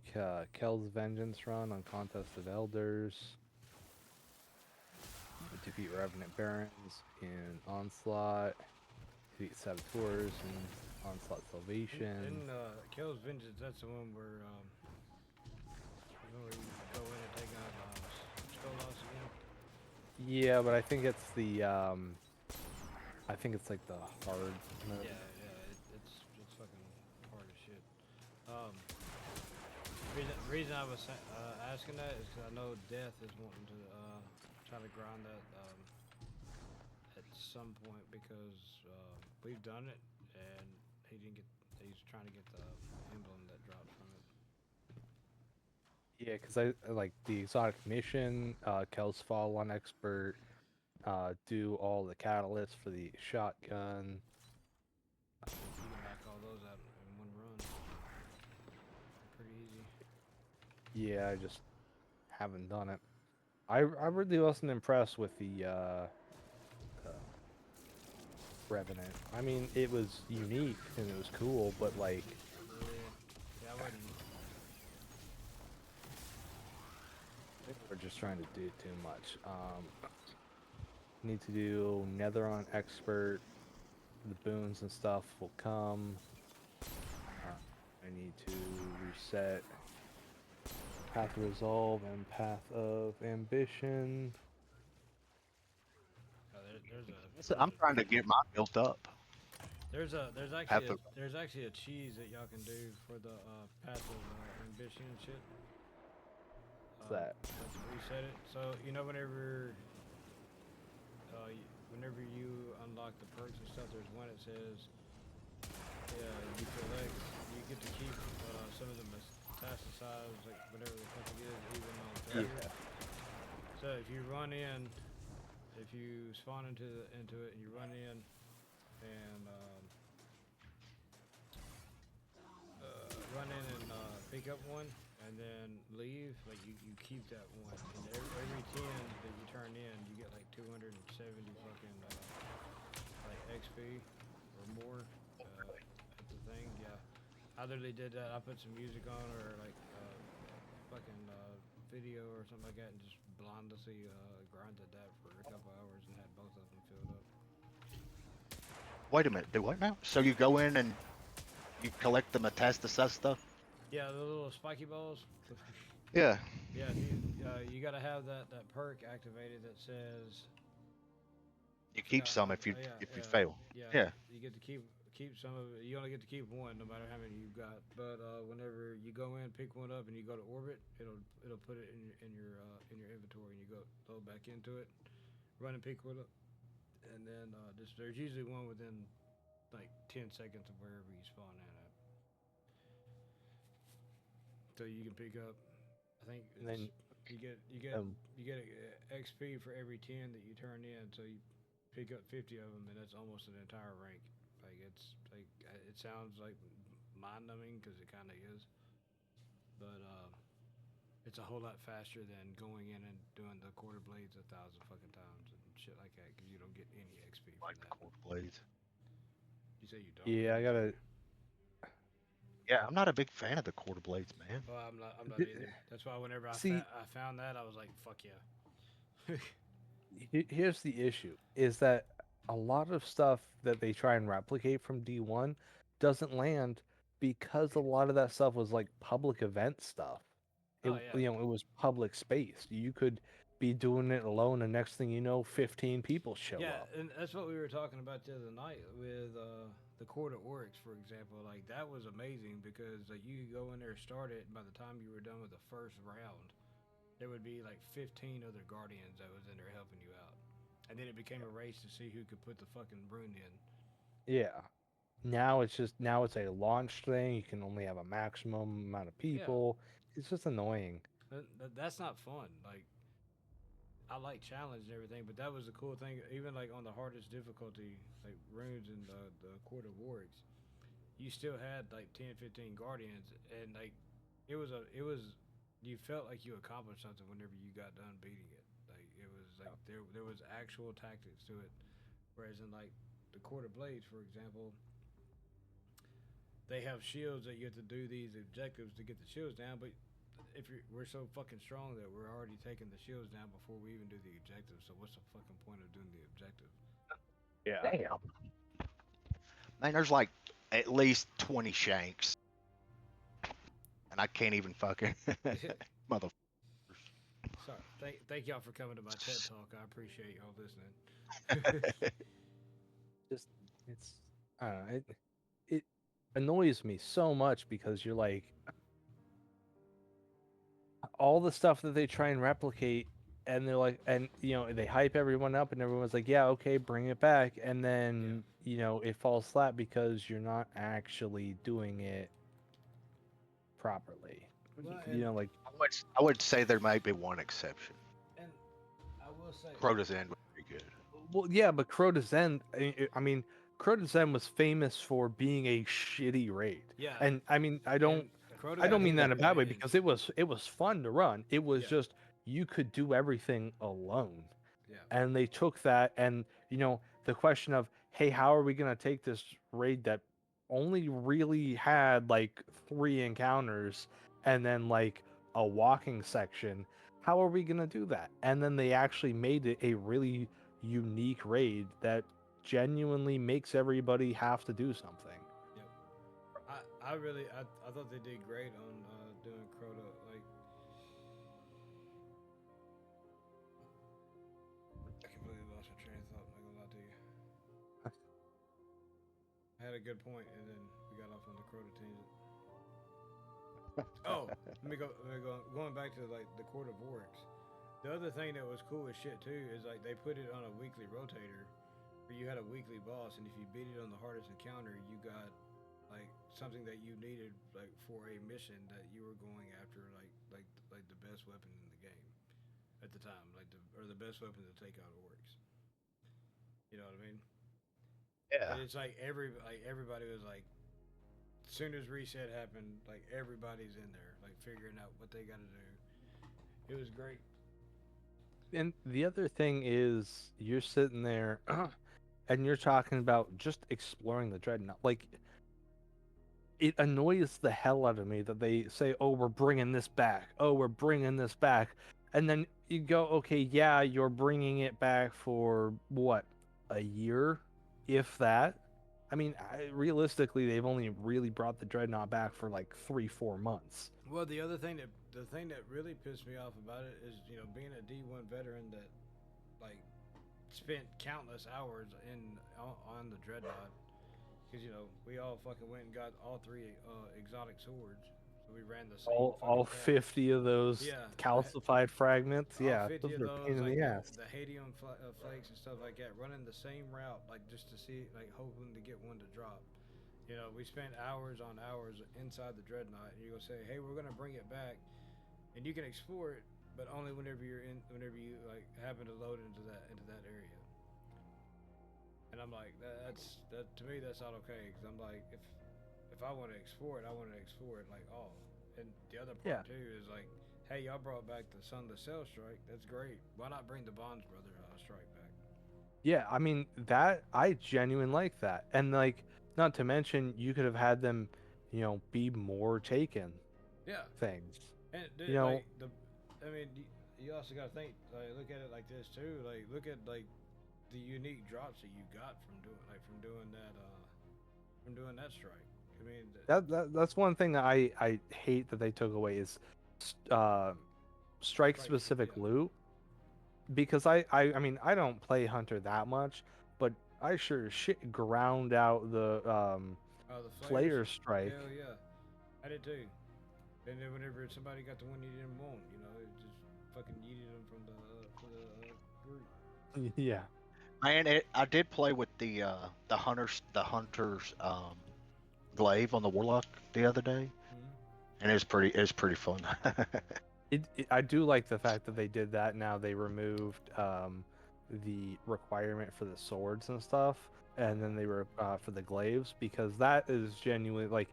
Kel's Vengeance run on Contest of Elders. Defeat Revenant Barons in Onslaught. Defeat Saboteurs in Onslaught Salvation. In Kill's Vengeance, that's the one where you go in and take out Skolas again. Yeah, but I think it's the I think it's like the hard mode. Yeah, it's fucking hard as shit. Reason I was asking that is because I know Death is wanting to try to grind that at some point because we've done it and he didn't get. He's trying to get the emblem that drops from it. Yeah, because I like the exotic mission, Kel's Fall 1 expert, do all the catalysts for the shotgun. You can knock all those out in one run. Pretty easy. Yeah, I just haven't done it. I really wasn't impressed with the Revenant. I mean, it was unique and it was cool, but like. Yeah, I wouldn't. We're just trying to do too much. Need to do Netheron expert. The boons and stuff will come. I need to reset Path of Resolve and Path of Ambition. I'm trying to get mine built up. There's actually a cheese that y'all can do for the Path of Ambition and shit. What's that? Reset it. So you know whenever you unlock the perks and stuff, there's one that says you get to keep some of the metastasized, like whatever the fuck it is, even on failure. Yeah. So if you run in, if you spawn into it and you run in and pick up one and then leave, like you keep that one, and every 10 that you turn in, you get like 270 fucking like XP or more at the thing. Yeah, I literally did that. I put some music on or like fucking video or something like that, and just blindly grinded that for a couple hours and had both of them filled up. Wait a minute, do what now? So you go in and you collect the metastasized stuff? Yeah, the little spiky balls. Yeah. Yeah, you gotta have that perk activated that says. You keep some if you fail. Yeah. You get to keep some of it. You only get to keep one, no matter how many you've got. But whenever you go in, pick one up, and you go to orbit, it'll put it in your inventory, and you go back into it, run and pick one up, and then there's usually one within like 10 seconds of wherever you spawn in at. So you can pick up. I think you get XP for every 10 that you turn in. So you pick up 50 of them, and that's almost an entire rank. Like it sounds like mind-numbing because it kind of is, but it's a whole lot faster than going in and doing the quarter blades 1,000 fucking times and shit like that because you don't get any XP from that. Quarter blades. You say you don't? Yeah, I gotta. Yeah, I'm not a big fan of the quarter blades, man. Well, I'm not either. That's why whenever I found that, I was like, fuck yeah. Here's the issue: is that a lot of stuff that they try and replicate from D1 doesn't land because a lot of that stuff was like public event stuff. It, Oh, yeah. you know, it was public space. You could be doing it alone, and next thing you know, 15 people show Yeah, up. and that's what we were talking about the other night with the Court of Oryx, for example. Like, that was amazing because like you could go in there, start it, and by the time you were done with the first round, there would be like 15 other Guardians that was in there helping you out. And then it became a race to see who could put the fucking rune in. Yeah. Now it's a launch thing. You can only have a maximum amount of Yeah. people. It's just annoying. That's not fun. Like, I like challenge and everything, but that was the cool thing. Even like on the hardest difficulty, like runes and the Court of Oryx, you still had like 10, 15 Guardians, and like it was you felt like you accomplished something whenever you got done beating it. Like it was like there was actual tactics to it. Whereas in like the Court of Blades, for example, they have shields that you have to do these objectives to get the shields down, but we're so fucking strong that we're already taking the shields down before we even do the objective. So what's the fucking point of doing the objective? Yeah. Damn. Man, there's like at least 20 shanks. And I can't even fucking mother. Sorry. Thank y'all for coming to my TED talk. I appreciate y'all listening. Just it's I don't know, it annoys me so much because you're like all the stuff that they try and replicate, and they're like, and you know, they hype everyone up and everyone's like, yeah, okay, bring it back, and then you know it falls flat because you're not actually doing it properly. Well, You know, like I would say there might be one exception. And I will say Crota's End was pretty good. well, yeah, but Crota's End, I mean, Crota's End was famous for being a shitty raid. Yeah. And I mean, I don't mean that in a bad way because it was fun to run. It was just you could do everything alone. Yeah. And they took that, and you know, the question of, hey, how are we gonna take this raid that only really had like 3 encounters and then like a walking section? How are we gonna do that? And then they actually made it a really unique raid that genuinely makes everybody have to do something. Yep. I thought they did great on doing Crota. Like, I completely lost my train of thought. I'm not gonna lie to you. I had a good point, and then we got off on the Crota tangent. Oh, let me go. Going back to like the Court of Oryx. The other thing that was cool as shit too is like they put it on a weekly rotator, where you had a weekly boss, and if you beat it on the hardest encounter, you got like something that you needed like for a mission that you were going after, like the best weapon in the game at the time, or the best weapon to take out orcs. You know what I mean? Yeah. And it's like everybody was like, as soon as reset happened, like everybody's in there, like figuring out what they got to do. It was great. And the other thing is, you're sitting there and you're talking about just exploring the Dreadnought. Like, it annoys the hell out of me that they say, oh, we're bringing this back. Oh, we're bringing this back. And then you go, okay, yeah, you're bringing it back for what, a year, if that? I mean, realistically, they've only really brought the Dreadnought back for like 3-4 months. Well, the thing that really pissed me off about it is, you know, being a D1 veteran that like spent countless hours on the Dreadnought, because you know we all fucking went and got all 3 exotic swords, so we ran the same. All 50 of those calcified fragments, all yeah, 50 those of are those, pain in like the ass. the Hadium flakes and stuff like that, running the same route, like just to see, like hoping to get one to drop. You know, we spent hours on hours inside the Dreadnought, and you're gonna say, "Hey, we're gonna bring it back," and you can explore it, but only whenever you like happen to load into that area. And I'm like, that to me that's not okay, because I'm like, if I want to explore it, I want to explore it like all. And the other part too is like, hey, y'all brought back the Sunless Cell Strike. That's great. Why not bring the Bonds Brother Strike back? Yeah, I mean, that I genuinely like that. And like, not to mention, you could have had them, you know, be more taken. Yeah. Things. And you know, like I mean, you also got to think, like, look at it like this too. Like, look at like the unique drops that you got from doing that strike. I mean, That's one thing that I hate that they took away is strike specific loot, because I mean I don't play Hunter that much, but I sure as shit ground out the the player flares. strike. Hell yeah, I did too. And then whenever somebody got the one you didn't want, you know, it just fucking yeeted them from the group. Yeah. Man, I did play with the hunter's glaive on the warlock the other day, and it was pretty fun. I do like the fact that they did that. Now they removed the requirement for the swords and stuff, and then they were for the glaives, because that is genuinely like,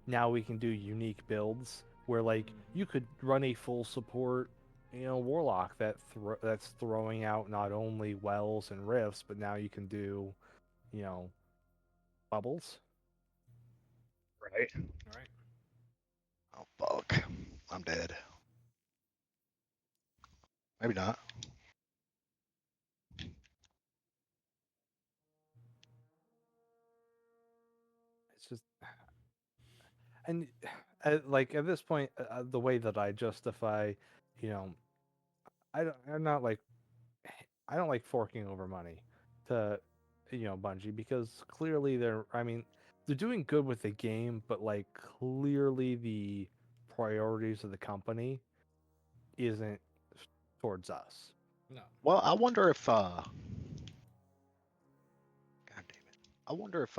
now we can do unique builds where like you could run a full support, warlock that's throwing out not only wells and rifts, but now you can do, bubbles. Right. All right. Oh fuck, I'm dead. Maybe not. It's just, and like at this point, the way that I justify, you know, I'm not like, I don't like forking over money to, Bungie, because clearly I mean, they're doing good with the game, but like clearly the priorities of the company isn't towards us. No. Well, I wonder if God damn it, I wonder if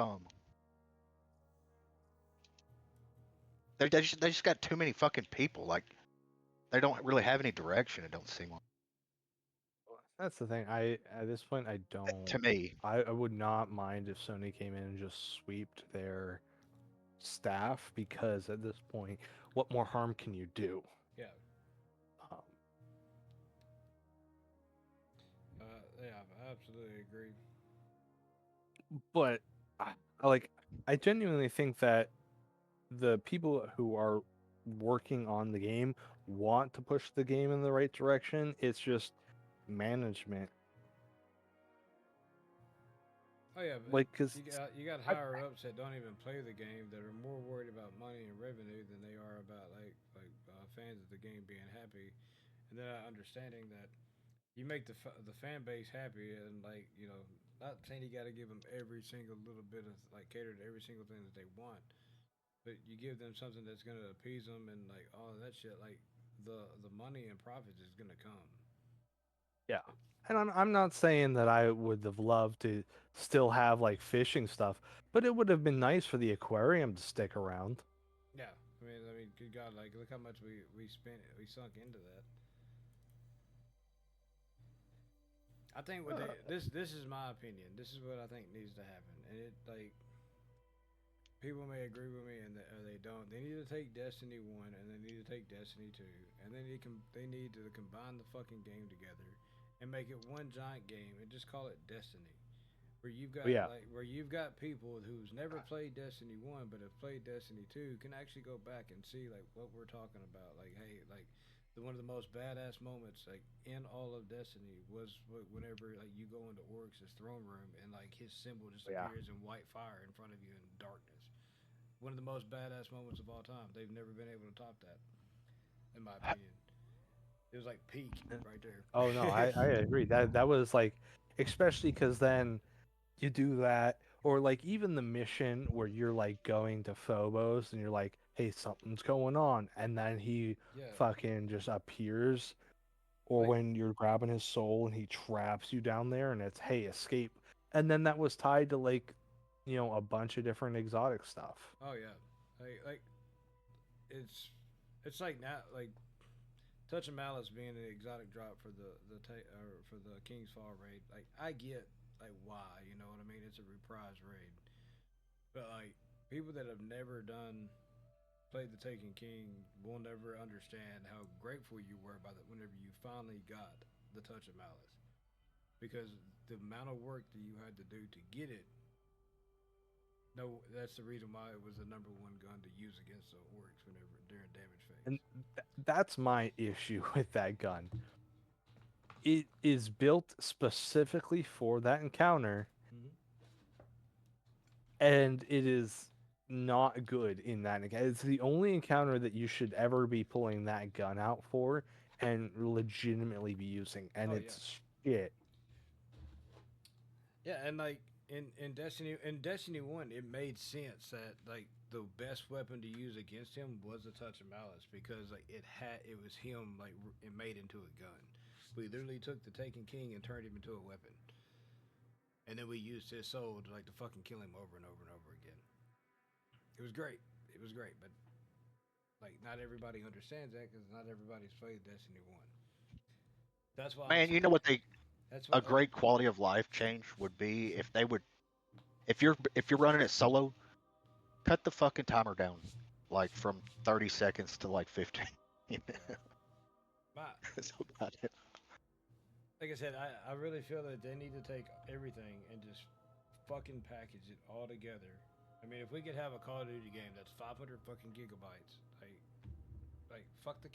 they just got too many fucking people. Like they don't really have any direction. It don't seem like. That's the thing. At this point I don't. To me, I would not mind if Sony came in and just sweeped their staff, because at this point, what more harm can you do? Yeah. Um, Yeah, I absolutely agree. but I genuinely think that the people who are working on the game want to push the game in the right direction. It's just management. Oh yeah, Like, cause you got higher ups that don't even play the game, that are more worried about money and revenue than they are about fans of the game being happy, and then understanding that you make the fan base happy, and not saying you got to give them every single little bit of cater to every single thing that they want, but you give them something that's gonna appease them, and all of that shit, the money and profits is gonna come. yeah, and I'm not saying that I would have loved to still have like fishing stuff, but it would have been nice for the aquarium to stick around. Yeah, I mean, good God, look how much we spent, we sunk into that. I think this is my opinion. This is what I think needs to happen, and it people may agree with me, or they don't. They need to take Destiny 1 and they need to take Destiny 2, and then they need to combine the fucking game together and make it one giant game and just call it Destiny. Where you've got where you've got people who's never played Destiny 1 but have played Destiny 2 can actually go back and see what we're talking about. Hey, one of the most badass moments in all of Destiny was whenever you go into Oryx's throne room and his symbol just appears in white fire in front of you in darkness. One of the most badass moments of all time. They've never been able to top that, in my opinion. It was like peak right there. Oh no, I agree. That was like, especially because then you do that, or like even the mission where you're like going to Phobos and you're like, hey, something's going on, and then he fucking just appears, or when you're grabbing his soul and he traps you down there and it's, hey, escape, and then that was tied to a bunch of different exotic stuff. Oh yeah, it's like now Touch of Malice being an exotic drop for for the King's Fall raid. I get why, you know what I mean? It's a reprise raid, but people that have never played the Taken King will never understand how grateful you were whenever you finally got the Touch of Malice, because the amount of work that you had to do to get it. No, that's the reason why it was the number one gun to use against the orcs during damage phase. And that's my issue with that gun. It is built specifically for that encounter, and it is not good in that encounter. It's the only encounter that you should ever be pulling that gun out for and legitimately be using, and Oh, it's shit. Yeah, and like in Destiny 1, it made sense that like the best weapon to use against him was a touch of malice because like it was him like it made into a gun. We literally took the Taken King and turned him into a weapon, and then we used his soul to like to fucking kill him over and over and over again. It was great. It was great, but like not everybody understands that because not everybody's played Destiny 1. That's why I'm. Man, you know what they That's a what. great quality of life change would be if they would if you're running it solo, cut the fucking timer down like from 30 seconds to like 15. My, That's about it. like I said, I really feel that they need to take everything and just fucking package it all together. I mean, if we could have a Call of Duty game that's 500 fucking gigabytes, like fuck the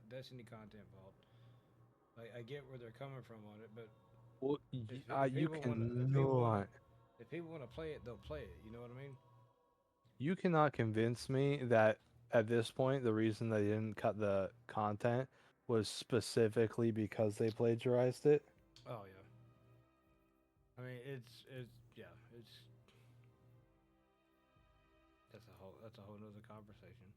Destiny content vault. Like I get where they're coming from on it, but Well, if you people want, if people want, cannot. if people want to play it, they'll play it. You know what I mean? You cannot convince me that at this point the reason they didn't cut the content was specifically because they plagiarized it. Oh yeah. I mean, it's yeah, it's that's a whole nother conversation.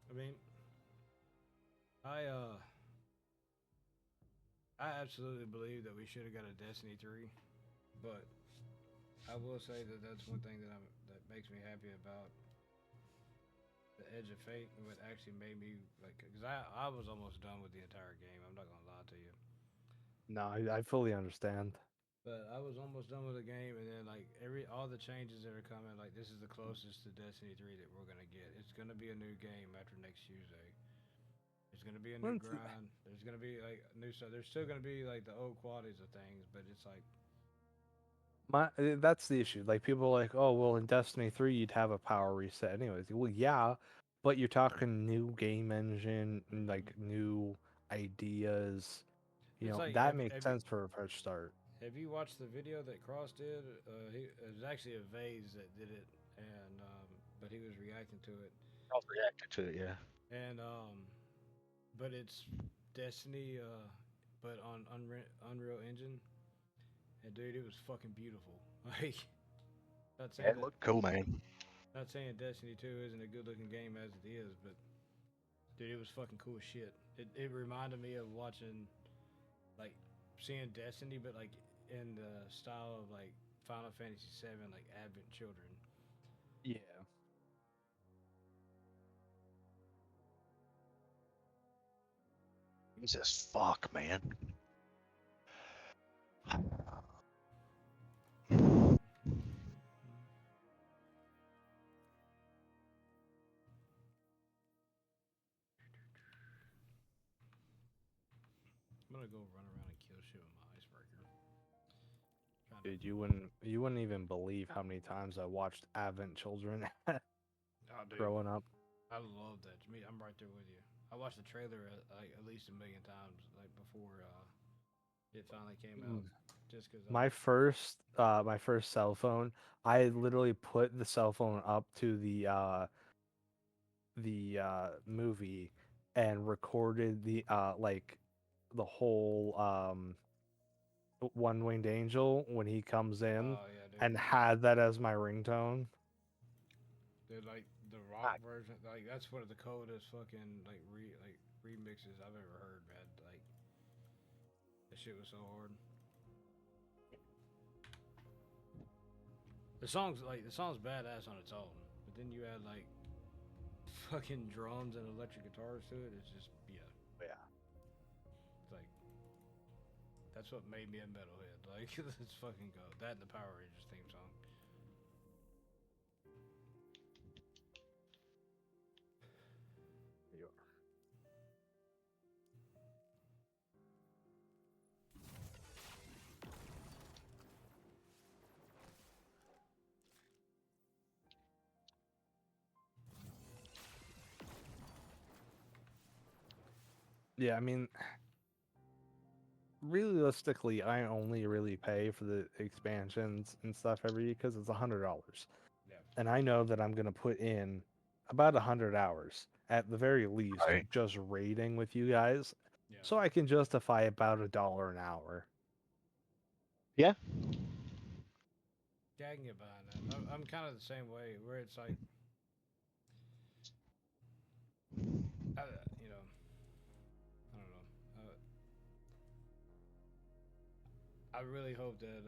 I mean, I uh, I absolutely believe that we should have got a Destiny 3, but I will say that that's one thing that makes me happy about the Edge of Fate and what actually made me like because I was almost done with the entire game. I'm not gonna lie to you. No, I fully understand. But I was almost done with the game, and then like all the changes that are coming, like this is the closest to Destiny 3 that we're gonna get. It's gonna be a new game after next Tuesday. There's gonna be a new grind. There's gonna be like new stuff. There's still gonna be like the old qualities of things, but it's like That's the issue. Like people are like, oh well, in Destiny 3 you'd have a power reset anyways. Well, yeah, but you're talking new game engine, like new ideas. You it's know like that makes sense for a fresh start. have you watched the video that Cross did? It was actually a Vase that did it, and but he was reacting to it, I was reacting to it, yeah. and but it's Destiny, but on Unreal Engine, and dude, it was fucking beautiful. Like, not Yeah, saying it that, looked cool, man. not saying Destiny 2 isn't a good looking game as it is, but dude, it was fucking cool as shit. It reminded me of watching, like, seeing Destiny, but like in the style of like Final Fantasy 7, like Advent Children. Yeah. Jesus fuck, man. I'm gonna go run around and kill shit with my icebreaker. Dude, you wouldn't even believe how many times I watched Advent Children Oh, dude, growing up. I love that. Me, I'm right there with you. I watched the trailer like at least a million times, like before it finally came out. Just because My first cell phone, I literally put the cell phone up to the movie and recorded the like the whole One Winged Angel when he comes in, oh yeah, dude. and had that as my ringtone. Dude, like the rock version, like that's one of the coldest fucking like remixes I've ever heard, man. Like that shit was so hard. The song's badass on its own, but then you add like fucking drums and electric guitars to it. It's just yeah. It's like that's what made me a metalhead. Like let's fucking go. That and the Power Rangers theme song. Yeah, I mean, realistically, I only really pay for the expansions and stuff every year because it's $100, Yeah. and I know that I'm gonna put in about 100 hours at the very least Right. just raiding with you guys, Yeah. so I can justify about $1 an hour. Yeah. Yeah, I can get behind that. I'm kind of the same way, where it's like, I, you know, I don't know. I really hope that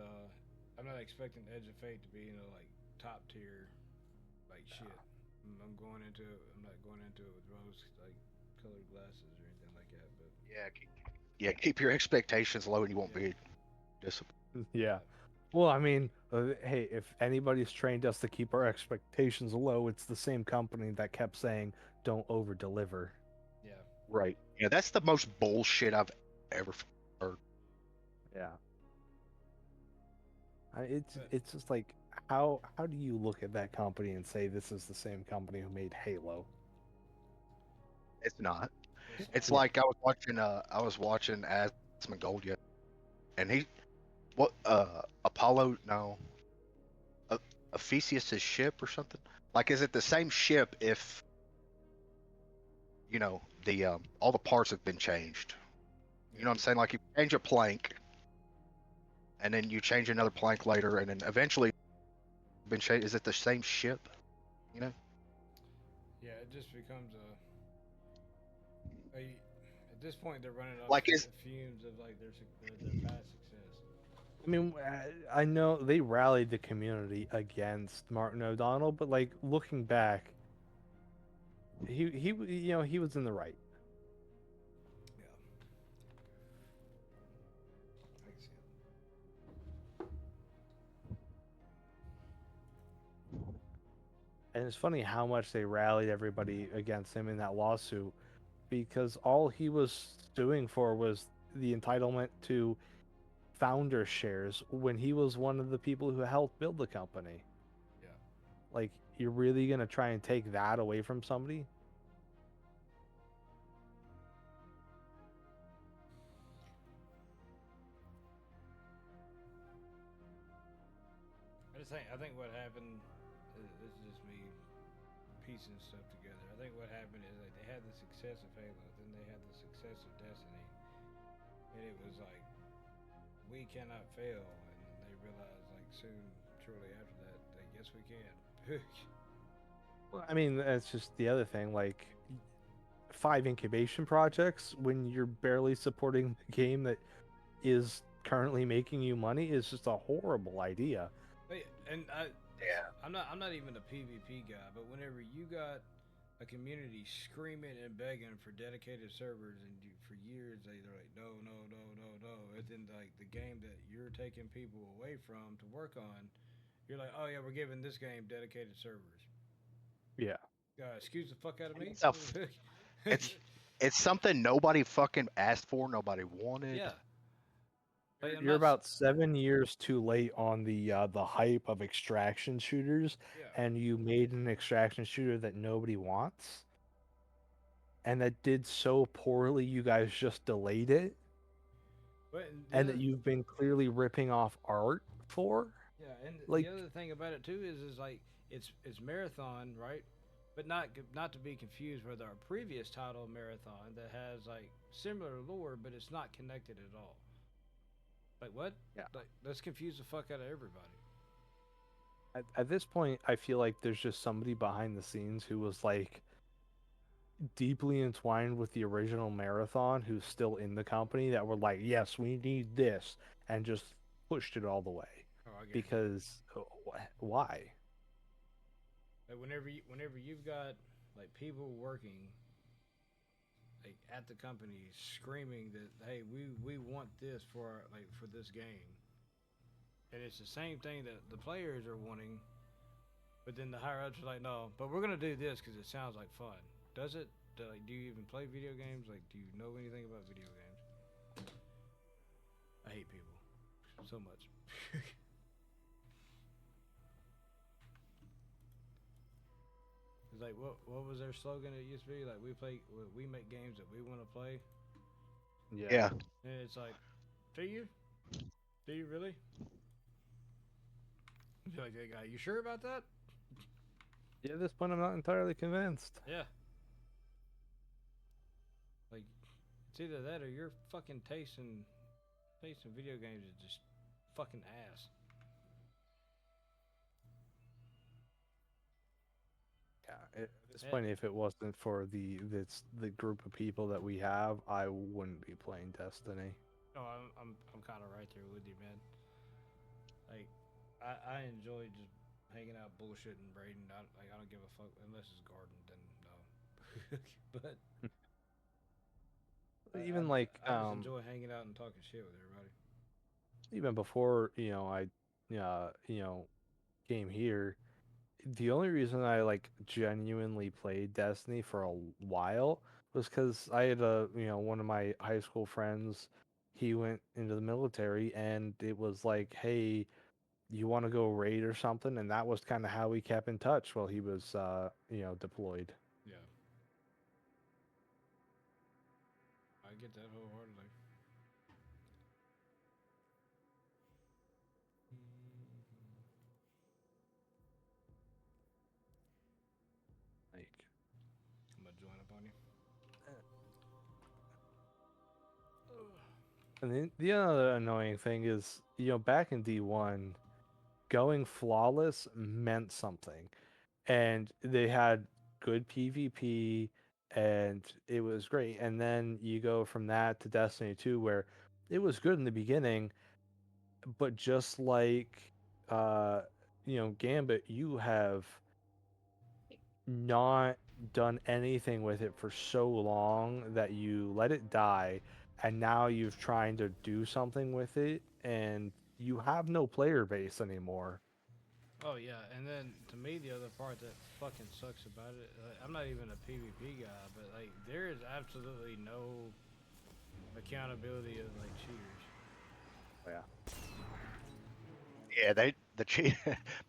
I'm not expecting Edge of Fate to be, like top tier, like shit. I'm going into it. I'm not going into it with rose like colored glasses or anything like that. But Keep your expectations low, and you won't be disappointed. Yeah. Well, I mean, hey, if anybody's trained us to keep our expectations low, it's the same company that kept saying, "Don't over deliver." yeah, Right. Yeah, that's the most bullshit I've ever heard. Yeah. It's but it's just like how do you look at that company and say this is the same company who made Halo? It's not. it's It's not. Yeah. like I was watching Asmongold, and he Apollo, no, uh, Ephesius's ship or something. Like, is it the same ship if the all the parts have been changed? You know what I'm saying? Like, you change a plank, and then you change another plank later, and then eventually been changed. Is it the same ship? You know? Yeah, it just becomes at this point they're running off Like, is fumes of like their past success. I mean, I know they rallied the community against Martin O'Donnell, but like looking back, he was in the right. Yeah, I can see And it's funny how much they rallied everybody against him in that lawsuit because all he was suing for was the entitlement to founder shares when he was one of the people who helped build the company. Yeah. Like, you're really gonna try and take that away from somebody? I think what happened. This is just me piecing stuff together. I think what happened is like they had the success of Halo, then they had the success of Destiny, and it was like we cannot fail, and then they realized like soon, shortly after that, they guess we can. Well, I mean, that's just the other thing. Like, 5 incubation projects when you're barely supporting the game that is currently making you money is just a horrible idea. And I'm not even a PvP guy, but whenever you got a community screaming and begging for dedicated servers, and for years they're like, no, no, no, no, no, and then like the game that you're taking people away from to work on, you're like, oh yeah, we're giving this game dedicated servers. Yeah. Excuse the fuck out of me. It's it's something nobody fucking asked for, nobody wanted. Yeah. Like, You're about 7 years too late on the hype of extraction shooters, Yeah. and you made an extraction shooter that nobody wants, and that did so poorly you guys just delayed it, But and that you've been clearly ripping off art for. Yeah, and Like, the other thing about it too is like it's Marathon, right? But not to be confused with our previous title, Marathon, that has like similar lore, but it's not connected at all. Like what? Yeah. Like let's confuse the fuck out of everybody. at this point, I feel like there's just somebody behind the scenes who was like deeply entwined with the original Marathon who's still in the company that were like, yes, we need this, and just pushed it all the way. Oh, I guarantee. Because why? Like whenever you've got like people working like at the company screaming that hey we want this for for this game, and it's the same thing that the players are wanting, but then the higher ups are like, no, but we're gonna do this because it sounds like fun. Does it? Like, do you even play video games? Like, do you know anything about video games? I hate people so much. It's like what was their slogan? It used to be like we make games that we want to play. Yeah. And it's like Do you? Do you really? I feel like that guy. You sure about that? Yeah, at this point, I'm not entirely convinced. Yeah. Like, it's either that or your fucking taste in video games is just fucking ass. Yeah, at this point, if it wasn't for the group of people that we have, I wouldn't be playing Destiny. No, I'm kind of right there with you, man. Like, I enjoy just hanging out, bullshitting, raiding. I don't give a fuck unless it's garden, then no. But Even I just enjoy hanging out and talking shit with everybody. even before I came here, the only reason I like genuinely played Destiny for a while was because I had one of my high school friends, he went into the military, and it was like, hey, you want to go raid or something? And that was kind of how we kept in touch while he was deployed. Yeah. I get that wholeheartedly. Like, I'm gonna join up on you. and then the other annoying thing is, back in D1, going flawless meant something. And they had good PvP, and it was great. And then you go from that to Destiny 2, where it was good in the beginning, but just like Gambit, you have not done anything with it for so long that you let it die, and now you're trying to do something with it, and you have no player base anymore. Oh yeah, and then to me the other part that fucking sucks about it, I'm not even a PvP guy, but like there is absolutely no accountability of like cheaters. Oh, yeah. Yeah, the cheat.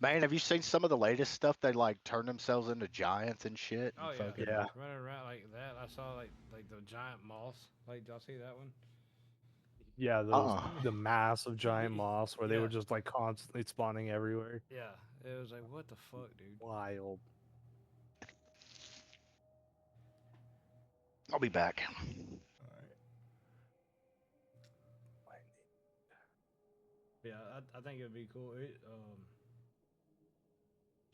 Man, have you seen some of the latest stuff? They like turn themselves into giants and shit. And Oh yeah, fucking, Yeah. running around like that. I saw like the giant moss. Like, y'all see that one? Yeah, the massive giant moss where they Yeah. were just like constantly spawning everywhere. Yeah, it was like, what the fuck, dude? Wild. I'll be back. Yeah, I think it'd be cool.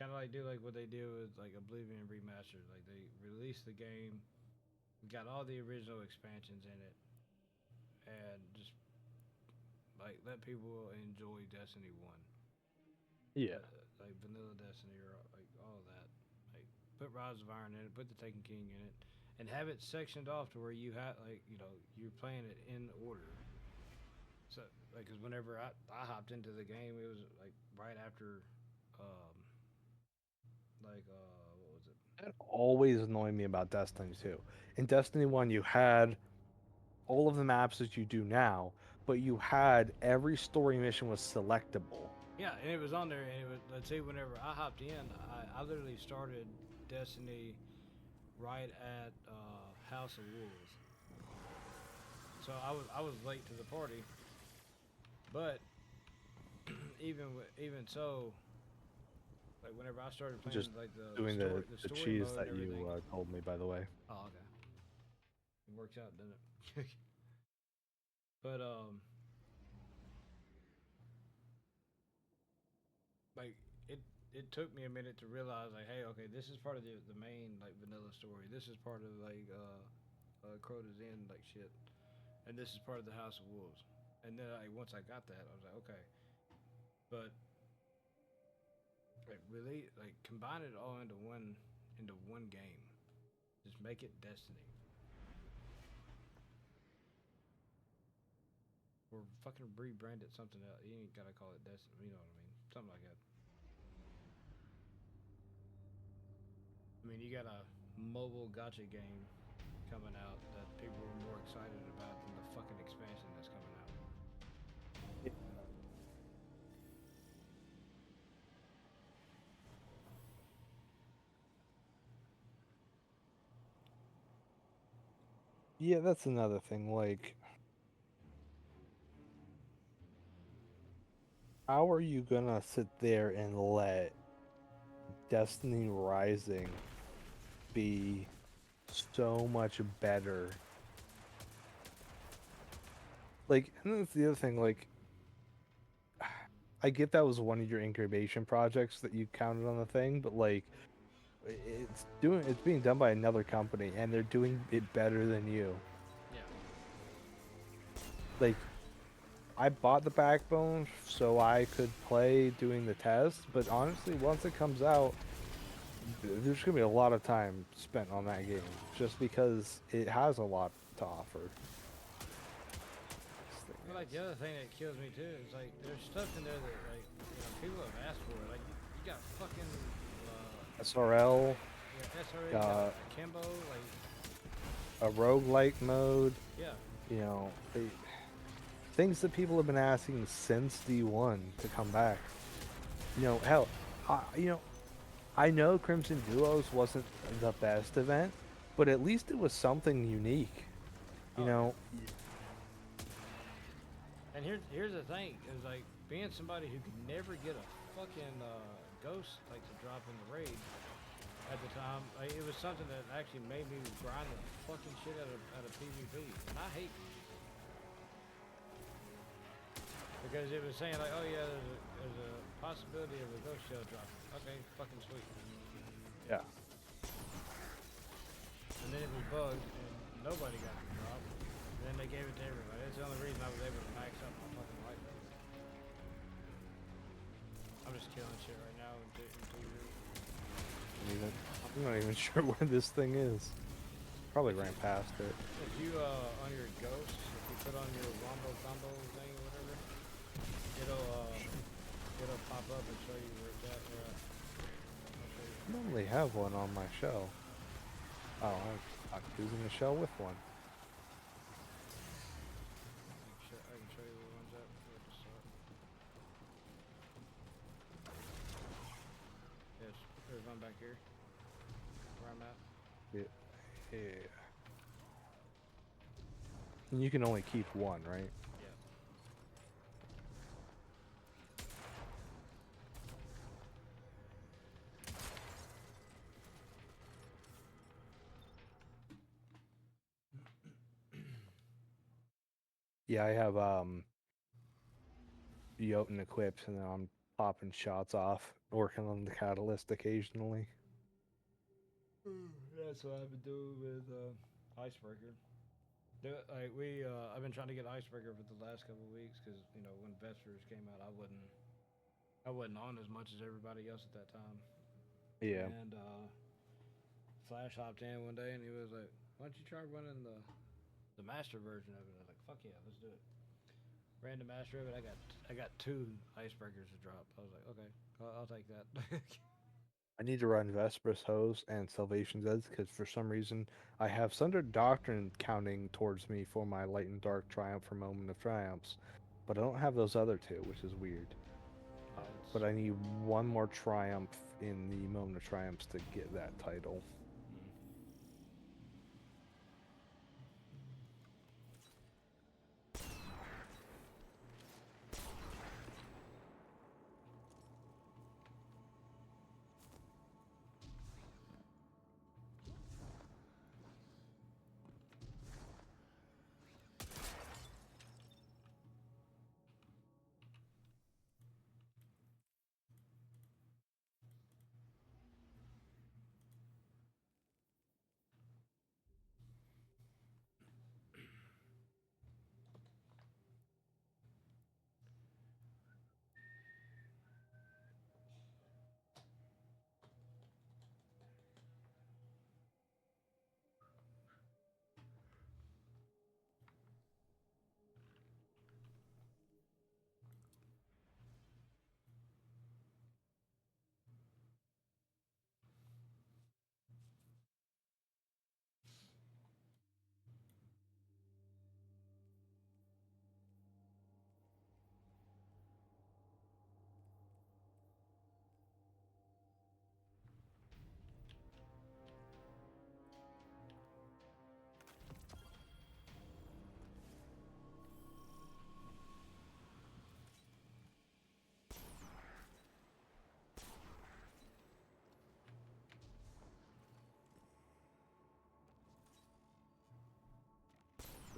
Kind of like do like what they did with like Oblivion Remastered. Like they released the game, got all the original expansions in it, and just like let people enjoy Destiny 1. Yeah. Like vanilla Destiny or like all of that. Like put Rise of Iron in it, put the Taken King in it, and have it sectioned off to where you have like you're playing it in order. So like, cause whenever I hopped into the game, it was like right after, um, what was it? That always annoyed me about Destiny 2. In Destiny 1, you had all of the maps that you do now, but you had every story mission was selectable. Yeah, and it was on there, and it was, let's say whenever I hopped in, I literally started Destiny right at House of Wolves. So I was late to the party, but even so, like whenever I started playing Just like the doing story, the story cheese mode that and you everything. told me, by the way. Oh, okay. It works out, doesn't it? But like it took me a minute to realize like, hey, okay, this is part of the main like vanilla story. This is part of like Crota's Inn like shit, and this is part of the House of Wolves. And then like once I got that, I was like, okay, but like really like combine it all into one game. Just make it Destiny. Or fucking rebrand it something else. You ain't gotta call it Destiny. You know what I mean? Something like that. I mean, you got a mobile gacha game coming out that people are more excited about than the fucking expansion that's coming out. Yeah, that's another thing. Like, How are you gonna sit there and let Destiny Rising be so much better? Like, and that's the other thing, like, I get that was one of your incubation projects that you counted on the thing, but like, it's being done by another company, and they're doing it better than you. Yeah. Like, I bought the Backbone so I could play doing the test, but honestly, once it comes out, there's gonna be a lot of time spent on that game, just because it has a lot to offer. Well, like the other thing that kills me too is like there's stuff in there that like people have asked for. Like you got fucking SRL, yeah, SRL, got Kimbo, like a roguelike mode. Yeah. You know, things that people have been asking since D1 to come back. You know, hell, I know Crimson Duos wasn't the best event, but at least it was something unique. You know. And here's the thing, is like being somebody who could never get a fucking ghost like to drop in the raid at the time, like, it was something that actually made me grind the fucking shit out of PvP, and I hate because it was saying like, oh yeah, there's a possibility of a ghost shell drop. Okay, fucking sweet. Yeah. And then it was bugged, and nobody got the drop. And then they gave it to everybody. That's the only reason I was able to max up my fucking life. I'm just killing shit right now until I'm not even sure where this thing is. Probably ran past it. If you on your ghost, if you put on your wombo combo thing or whatever, it'll pop up and show you where it's at. I normally have one on my shell. Oh, I'm using the shell with one. I can show you where one's at before it starts. Yes, there's one back here. Where I'm at. Yeah. And you can only keep one, right? Yeah, I have Jotun equipped, and then I'm popping shots off, working on the catalyst occasionally. That's what I've been doing with Icebreaker. Like I've been trying to get Icebreaker for the last couple of weeks because when Vespers came out, I wasn't on as much as everybody else at that time. Yeah. And Flash hopped in one day and he was like, "Why don't you try running the master version of it?" I was like, "Fuck yeah, let's do it." Ran the master of it. I got 2 Icebreakers to drop. I was like, "Okay, I'll take that." I need to run Vesper's Hose and Salvation's Edge because for some reason I have Sunder Doctrine counting towards me for my Light and Dark Triumph for Moment of Triumphs, but I don't have those other 2, which is weird. But I need one more Triumph in the Moment of Triumphs to get that title.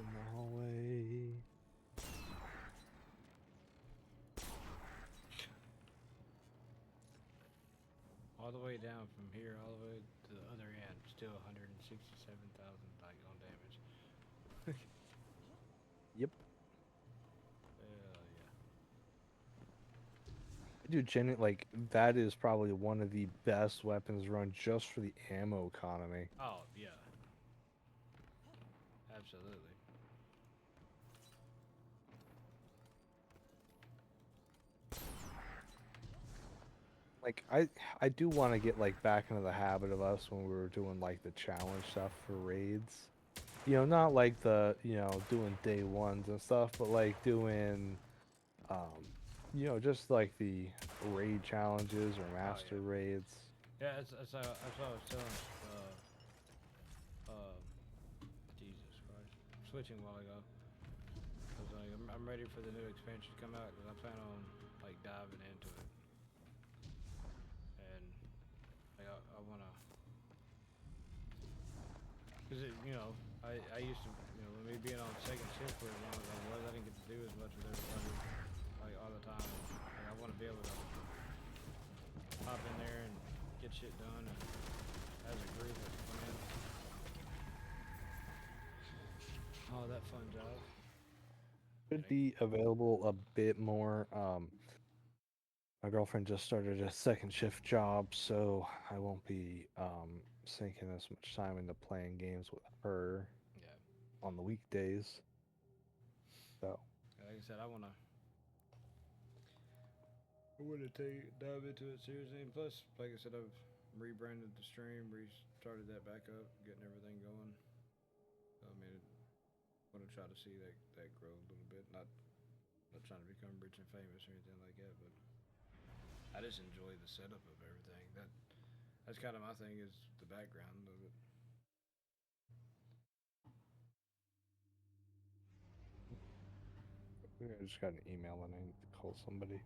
in the hallway. All the way down from here, all the way to the other end, still 167,000 like on damage. Yep. Hell yeah. Dude, like, that is probably one of the best weapons run just for the ammo economy. Oh, yeah. Absolutely. Like, I do want to get, like, back into the habit of us when we were doing, like, the challenge stuff for raids. You know, not like the, you know, doing day ones and stuff, but, like, doing, you know, just, like, the raid challenges or master raids. Yeah, that's what I was telling, Jesus Christ, switching a while ago. I was like, I'm ready for the new expansion to come out, because I plan on, like, diving into it. And, like, I want to, because, you know, I used to, you know, with me being on second shift for as long as I was, I didn't get to do as much with everybody, like, all the time. Like, I want to be able to hop in there and get shit done and as a group, as a plan. Oh, that fun job. Should be available a bit more. My girlfriend just started a second shift job, so I won't be sinking as much time into playing games with her on the weekdays. So Like I said, I wanna dive into it seriously. And plus, like I said, I've rebranded the stream, restarted that back up, getting everything going. So, I mean, I want to try to see that grow a little bit. Not trying to become rich and famous or anything like that, but I just enjoy the setup of everything. That's kind of my thing, is the background of it. I just got an email and I need to call somebody.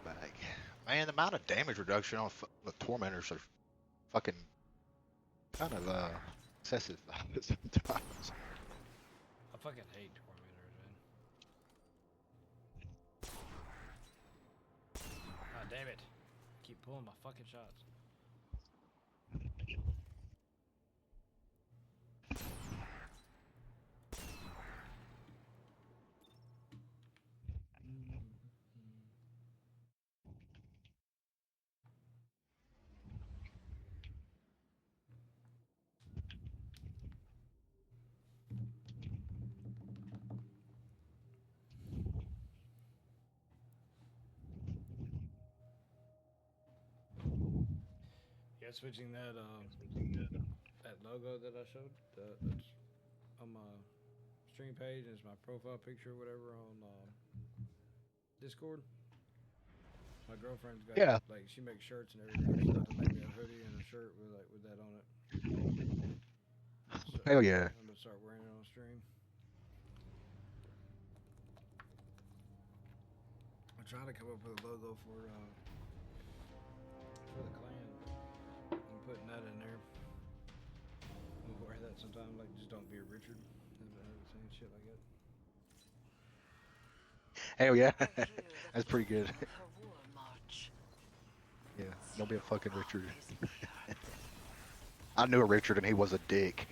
Back. Man, the amount of damage reduction on the tormentors are fucking kind of excessive sometimes. I fucking hate tormentors, man. Ah, damn it! Keep pulling my fucking shots. Yeah, switching that logo that I showed, that's on my stream page, and it's my profile picture or whatever on Discord. My girlfriend's got like, she makes shirts and everything. She's about to make me a hoodie and a shirt with that on it. So, Hell yeah. I'm gonna start wearing it on stream. I'm trying to come up with a logo for the clan. I'm putting that in there. I'll wear that sometime, like, just don't be a Richard. Saying shit like that. Hell yeah. That's pretty good. Yeah, don't be a fucking Richard. I knew a Richard and he was a dick.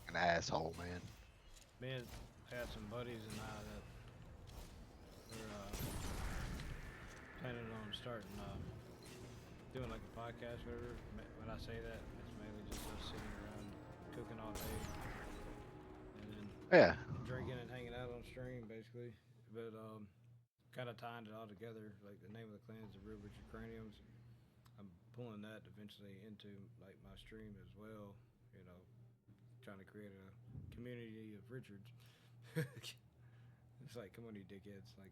An asshole, man. Man, I got some buddies and I that are planning on starting doing like a podcast or whatever. When I say that, it's mainly just us sitting around cooking all day and then drinking and hanging out on stream, basically. But kind of tying it all together. Like, the name of the clan is the Real Richard Kraniums. I'm pulling that eventually into like my stream as well. You know, trying to create a community of Richards. It's like, come on, you dickheads. Like,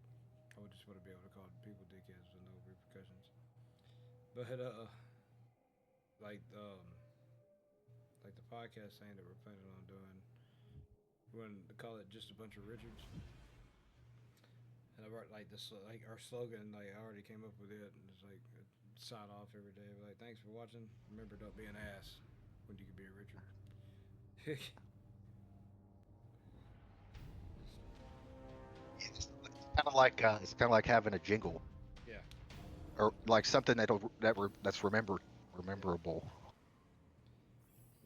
I would just want to be able to call people dickheads with no repercussions. But like like the podcast saying that we're planning on doing, we want to call it just a bunch of Richards. And I wrote like this, like our slogan, like I already came up with it, and it's like sign off every day. Like, thanks for watching. Remember, don't be an ass when you could be a Richard. It's kind of like having a jingle, Yeah. or like something that's rememberable.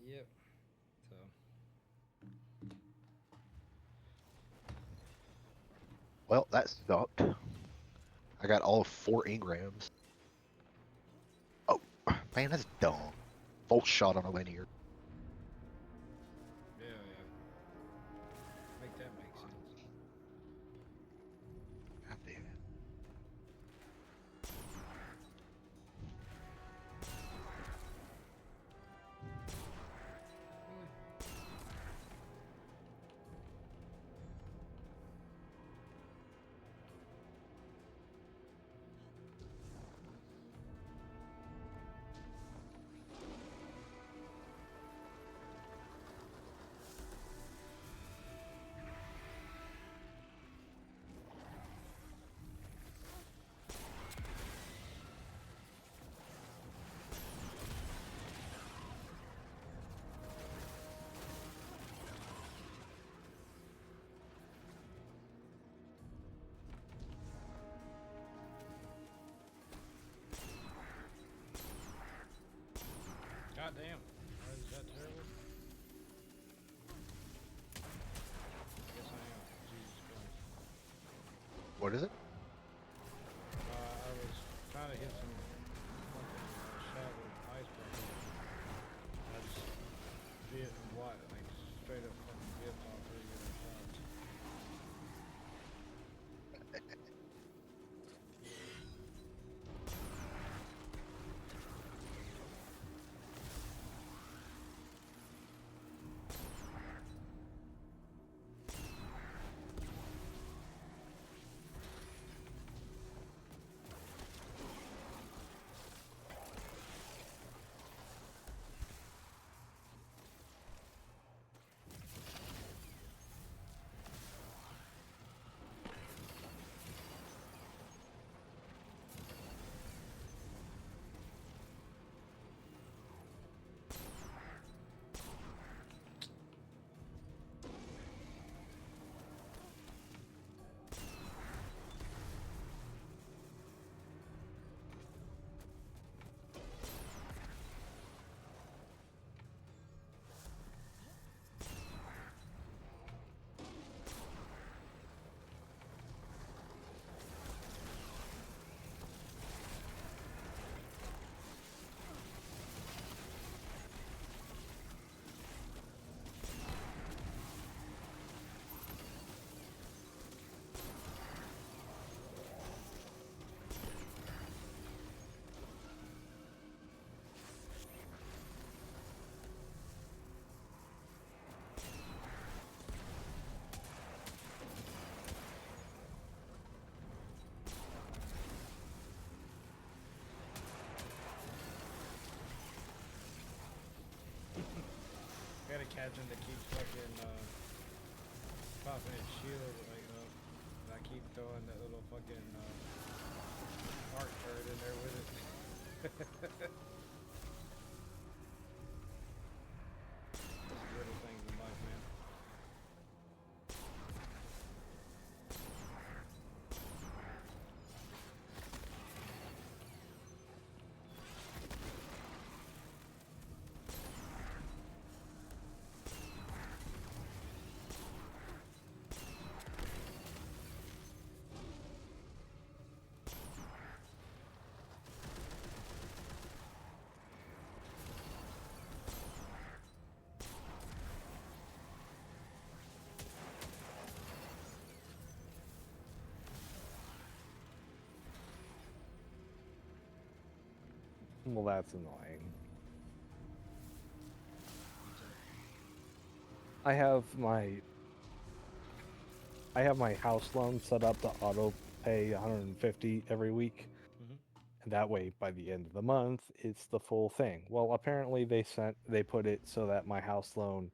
Yep. So. Well, that sucked. I got all 4 engrams. Oh, man, that's dumb. Volt shot on a linear. Yeah, yeah. Make that make sense. God damn it. God damn. Is that terrible? I guess I am. Jesus Christ. What is it? I was trying to hit some fucking shot with ice bucket. I just did what? Like straight up fucking dip all 3 different shots. Got a captain that keeps fucking popping his shield like up. And I keep throwing that little fucking arc turret in there with it. Just little things in life, man. Well, that's annoying. I have my I have my house loan set up to auto pay 150 every week. Mhm. And that way, by the end of the month, it's the full thing. Well, apparently they put it so that my house loan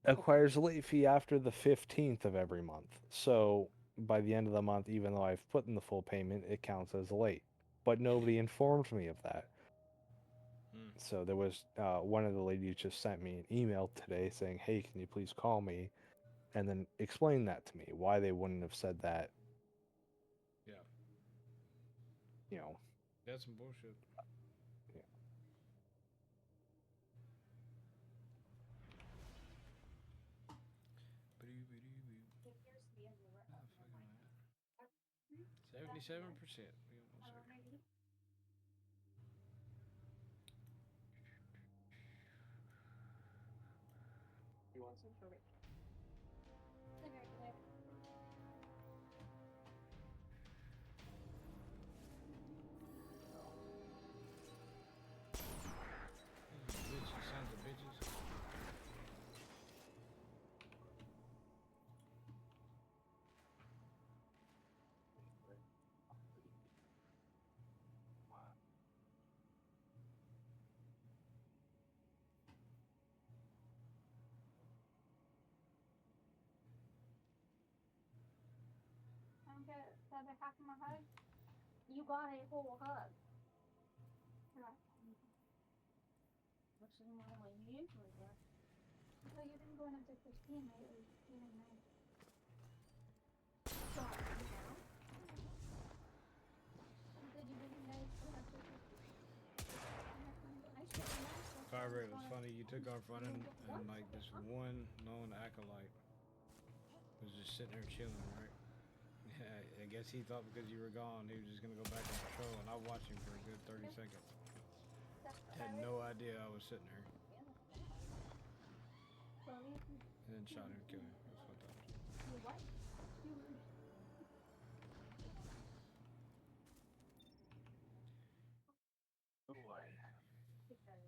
acquires a late fee after the 15th of every month. So by the end of the month, even though I've put in the full payment, it counts as late. But nobody informed me of that. So there was one of the ladies just sent me an email today saying, "Hey, can you please call me?" and then explain that to me, why they wouldn't have said that. Yeah. You know. That's some bullshit. Yeah. Oh, 77%. You want some sugar? Bitches, sons of bitches. I'm good. The other half of my hug? You got a whole hug. Right. Which is more than what you usually get. Well, you've been going up to 15 lately. You didn't know. Sorry, now? You said you didn't know you went up to 15. Fire rate was funny. You took off running, and like this one known acolyte was just sitting there chilling, right? Yeah, I guess he thought because you were gone, he was just gonna go back on patrol, and I watched him for a good 30 seconds. Had no idea I was sitting there. And then shot him and killed him. It was fucked up. You what? You were... Oh boy. Because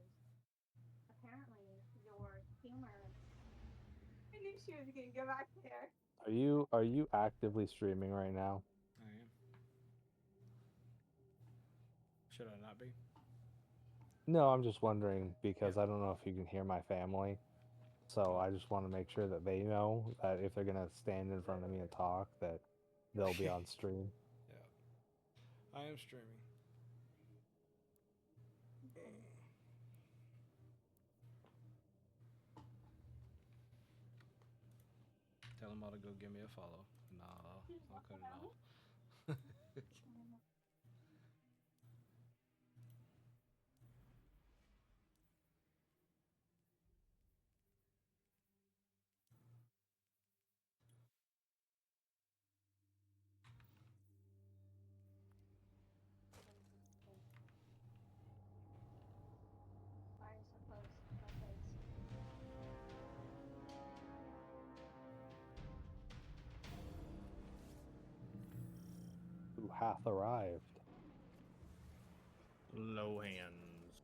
apparently your humor... I knew she was gonna go back there. Are you actively streaming right now? I am. Should I not be? No, I'm just wondering because I don't know if you can hear my family. So I just want to make sure that they know that if they're gonna stand in front of me and talk, that they'll be on stream. Yeah. I am streaming. Tell them all to go give me a follow. Nah, I'll cut it off. Why are you so close to my face? Who hath arrived? Low hands.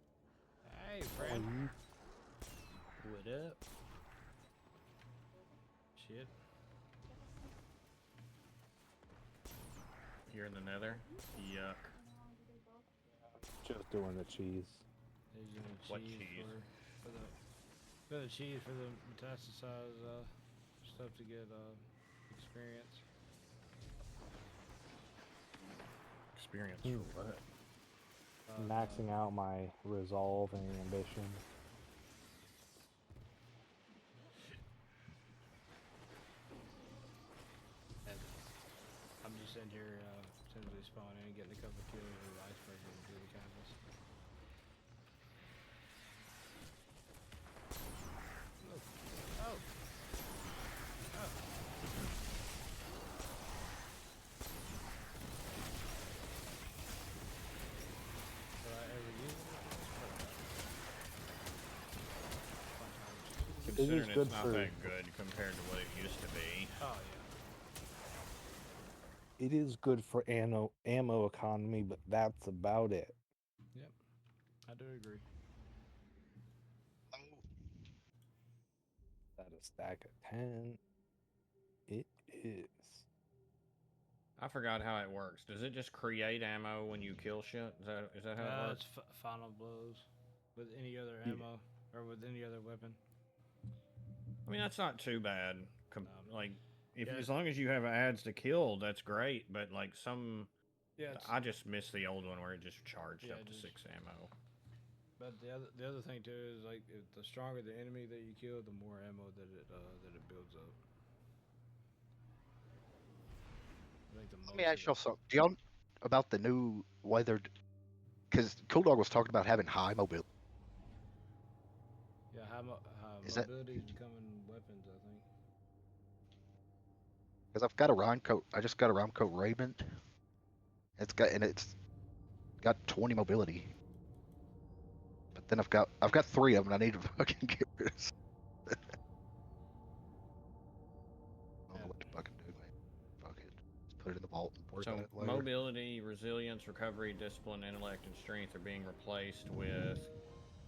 Hey, friend. What up? Shit. You're in the nether? Yuck. Just doing the cheese. He's doing What cheese cheese? For the cheese for the metastasized stuff to get experience. Experience for what? Maxing out my resolve and ambition. And I'm just in here as soon as they spawn in, getting a couple of kills with the icebreaker and do the canvas. Oh. Oh. Did I ever use it? Considering good it's not for- that good compared to what it used to be. Oh, yeah. It is good for ammo economy, but that's about it. Yep. I do agree. That a stack of 10. is. I forgot how it works. Does it just create ammo when you kill shit? Is that how it works? It's final blows with any other Yeah. ammo or with any other weapon. I mean, that's not too bad. Like, if Yeah. as long as you have ads to kill, that's great. But like some, Yeah, I just missed the old one where it just charged Yeah, up to just- 6 ammo. But the other thing too is like the stronger the enemy that you kill, the more ammo that it builds up. I think the Let me most ask y'all something. Do y'all about the new weather? Because Cool Dog was talking about having high mobility. Yeah, Is that- mobility is becoming weapons. I think. Because I've got a round coat. I just got a round coat Raymond. It's got 20 mobility. But then I've got 3 of them. I need to fucking get rid of. I don't know what to fucking do, man. Fuck it. Just put it in the vault and worry So about it later. mobility, resilience, recovery, discipline, intellect, and strength are being replaced with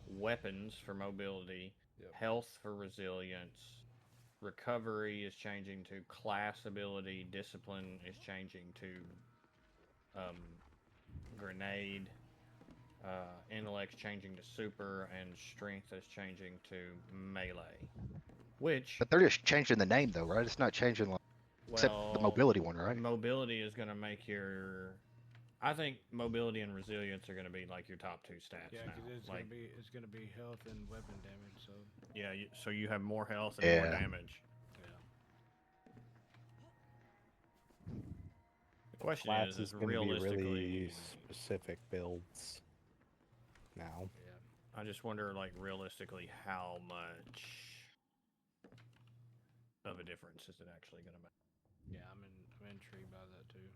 weapons for mobility, health for resilience, recovery is changing to class ability, discipline is changing to grenade, intellect's changing to super, and strength is changing to melee. Which, But they're just changing the name though, right? It's not changing like except the mobility one, right? Mobility is going to make your. I think mobility and resilience are going to be like your top 2 stats Yeah, now. because it's gonna be health and weapon damage. So Yeah, so you have more health and more Yeah. damage. The question Class is gonna be realistically. really specific builds now. I just wonder, like, realistically, how much of a difference is it actually going to make? yeah, I'm intrigued by that too.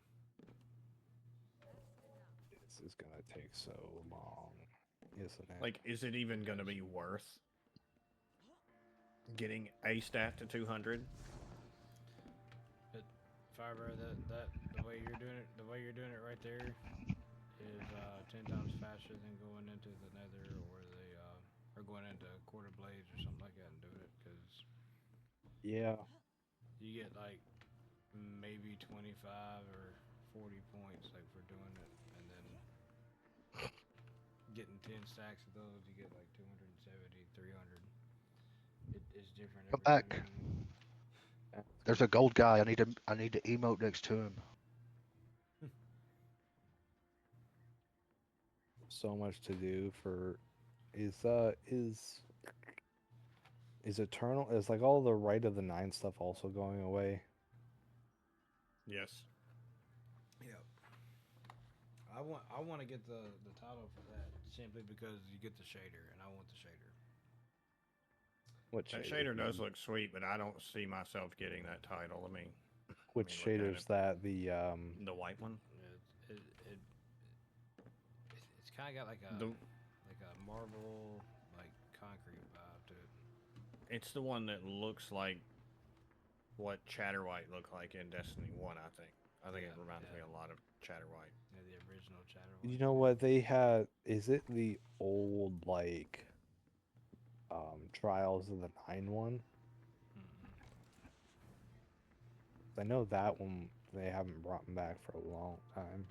This is gonna take so long, isn't it? Like, is it even going to be worth getting a stat to 200? But Firebird, that the way you're doing it right there is 10 times faster than going into the Nether or going into Quarter Blades or something like that and doing it, because Yeah. you get like maybe 25 or 40 points like for doing it, and then getting 10 stacks of those, you get like 270, 300. It's different Come every back. time. There's a gold guy. I need to emote next to him. So much to do for is Eternal is like all the Right of the Nine stuff also going away? Yes. Yeah. I want to get the title for that simply because you get the shader, and I want the shader. What That shader shader does look sweet, but I don't see myself getting that title. Let me. Which look at shader's it. that? The white one. It's kind of got like a marble, like concrete vibe to it. It's the one that looks like what Chatterwhite looked like in Destiny 1, I think. I think it reminds me a lot of Chatterwhite. Yeah, the original Chatterwhite. You know what they had? Is it the old like Trials of the Nine one? I know that one they haven't brought back for a long time.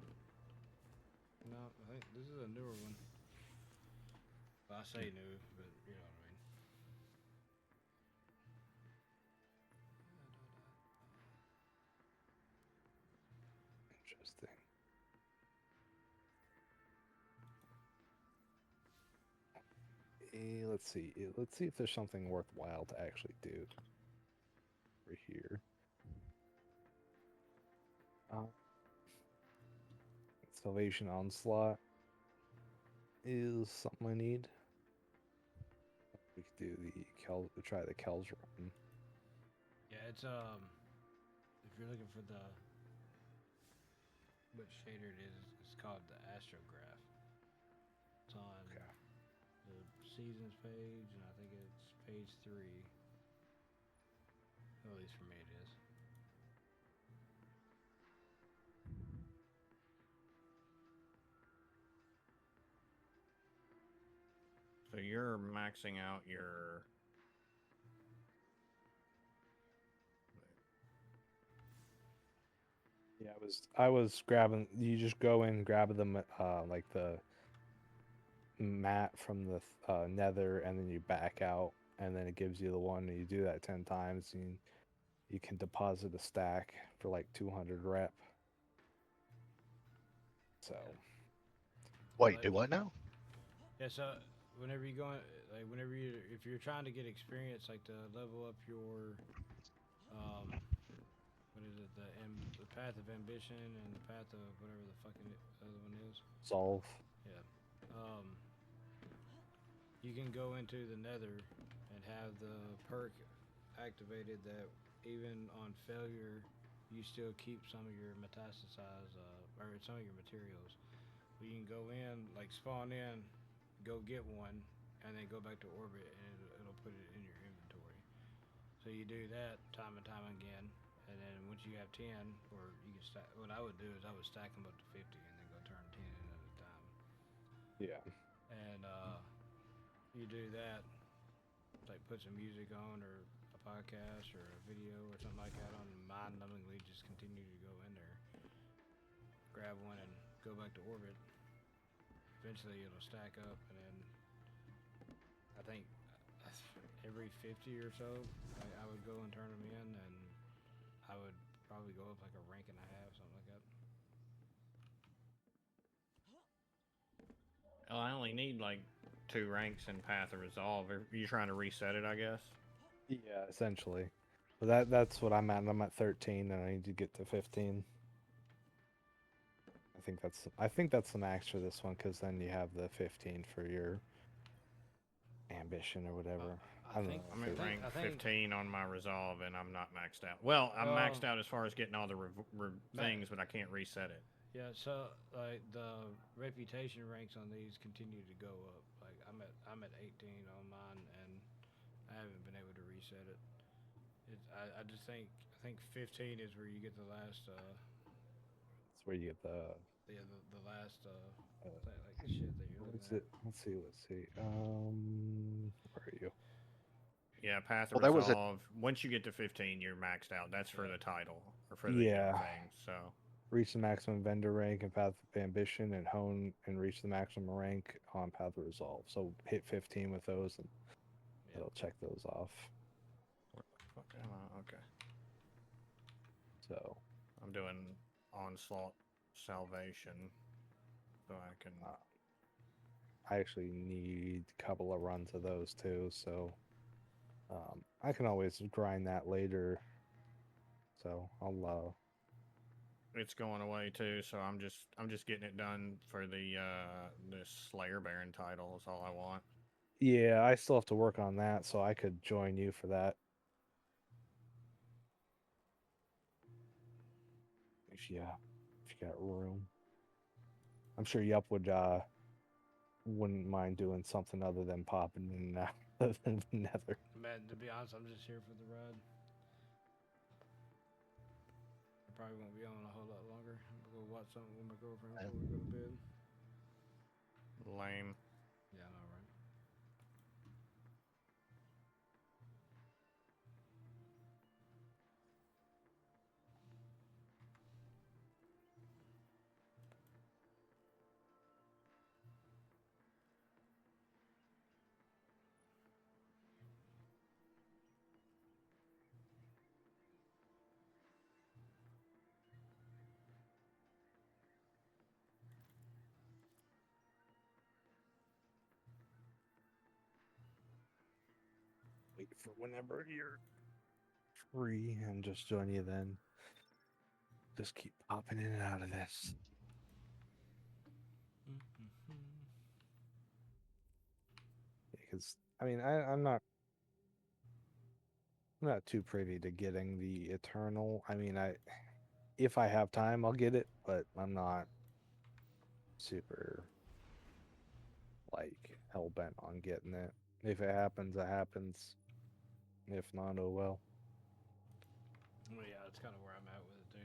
No, I think this is a newer one. Well, I say new, but you know what I mean. Interesting. Let's see. Let's see if there's something worthwhile to actually do over here. Salvation Onslaught is something I need. We could do try the Kells run. Yeah, it's if you're looking for what shader it is, it's called the Astrograph. It's on the seasons page, and I think it's page 3. At least for me, it is. So you're maxing out your. Yeah, I was grabbing. You just go in, grab the like the mat from the nether, and then you back out, and then it gives you the one. And you do that 10 times, and you can deposit a stack for like 200 rep. So. Wait, do what now? Yeah, so whenever you go, if you're trying to get experience, like to level up your, what is it, the path of ambition and the path of whatever the fucking other one is. Solve. Yeah. You can go into the nether and have the perk activated that even on failure, you still keep some of your metastasized, or some of your materials. You can go in, like spawn in, go get one, and then go back to orbit, and it'll put it in your inventory. So you do that time and time again, and then once you have 10, or you can stack. What I would do is I would stack them up to 50, and then go turn 10 in at a time. Yeah. And you do that, like put some music on, or a podcast, or a video, or something like that on, and mind-numbingly just continue to go in there, grab one, and go back to orbit. Eventually it'll stack up, and then I think every 50 or so I would go and turn them in, and I would probably go up like a rank and a half, something like that. Well, I only need like 2 ranks in Path of Resolve. Are you trying to reset it, I guess? Yeah, essentially. But that's what I'm at. I'm at 13, and I need to get to 15. I think that's the max for this one, because then you have the 15 for your ambition or whatever. I don't know. I'm at rank 15 on my resolve, and I'm not maxed out. Well, I'm maxed out as far as getting all the things, but I can't reset it. Yeah, so like the reputation ranks on these continue to go up. Like I'm at 18 on mine, and I haven't been able to reset it. I just think 15 is where you get the last. That's where you get the. Yeah, the last like shit that you're looking at. Let's see. Where are you? Yeah, Path of Resolve. Once you get to 15, you're maxed out. That's for the title or for the thing. So. Reach the maximum vendor rank in Path of Ambition, and hone and reach the maximum rank on Path of Resolve. So hit 15 with those, and it'll check those off. Where the fuck am I? Okay. So. I'm doing Onslaught Salvation, so I can. I actually need a couple of runs of those too, so I can always grind that later. So I'll. It's going away too, so I'm just getting it done for the this Slayer Baron title is all I want. Yeah, I still have to work on that, so I could join you for that. If you got room. I'm sure Yup wouldn't mind doing something other than popping in and out of the nether. Man, to be honest, I'm just here for the ride. I probably won't be on a whole lot longer. I'm gonna go watch something with my girlfriend before we go to bed. Lame. Yeah, I know, right? Wait for whenever you're free and just join you then. Just keep popping in and out of this. Because I mean, I'm not too privy to getting the Eternal. I mean, if I have time, I'll get it, but I'm not super like hell bent on getting it. If it happens, it happens. If not, oh well. Well, yeah, that's kind of where I'm at with it too.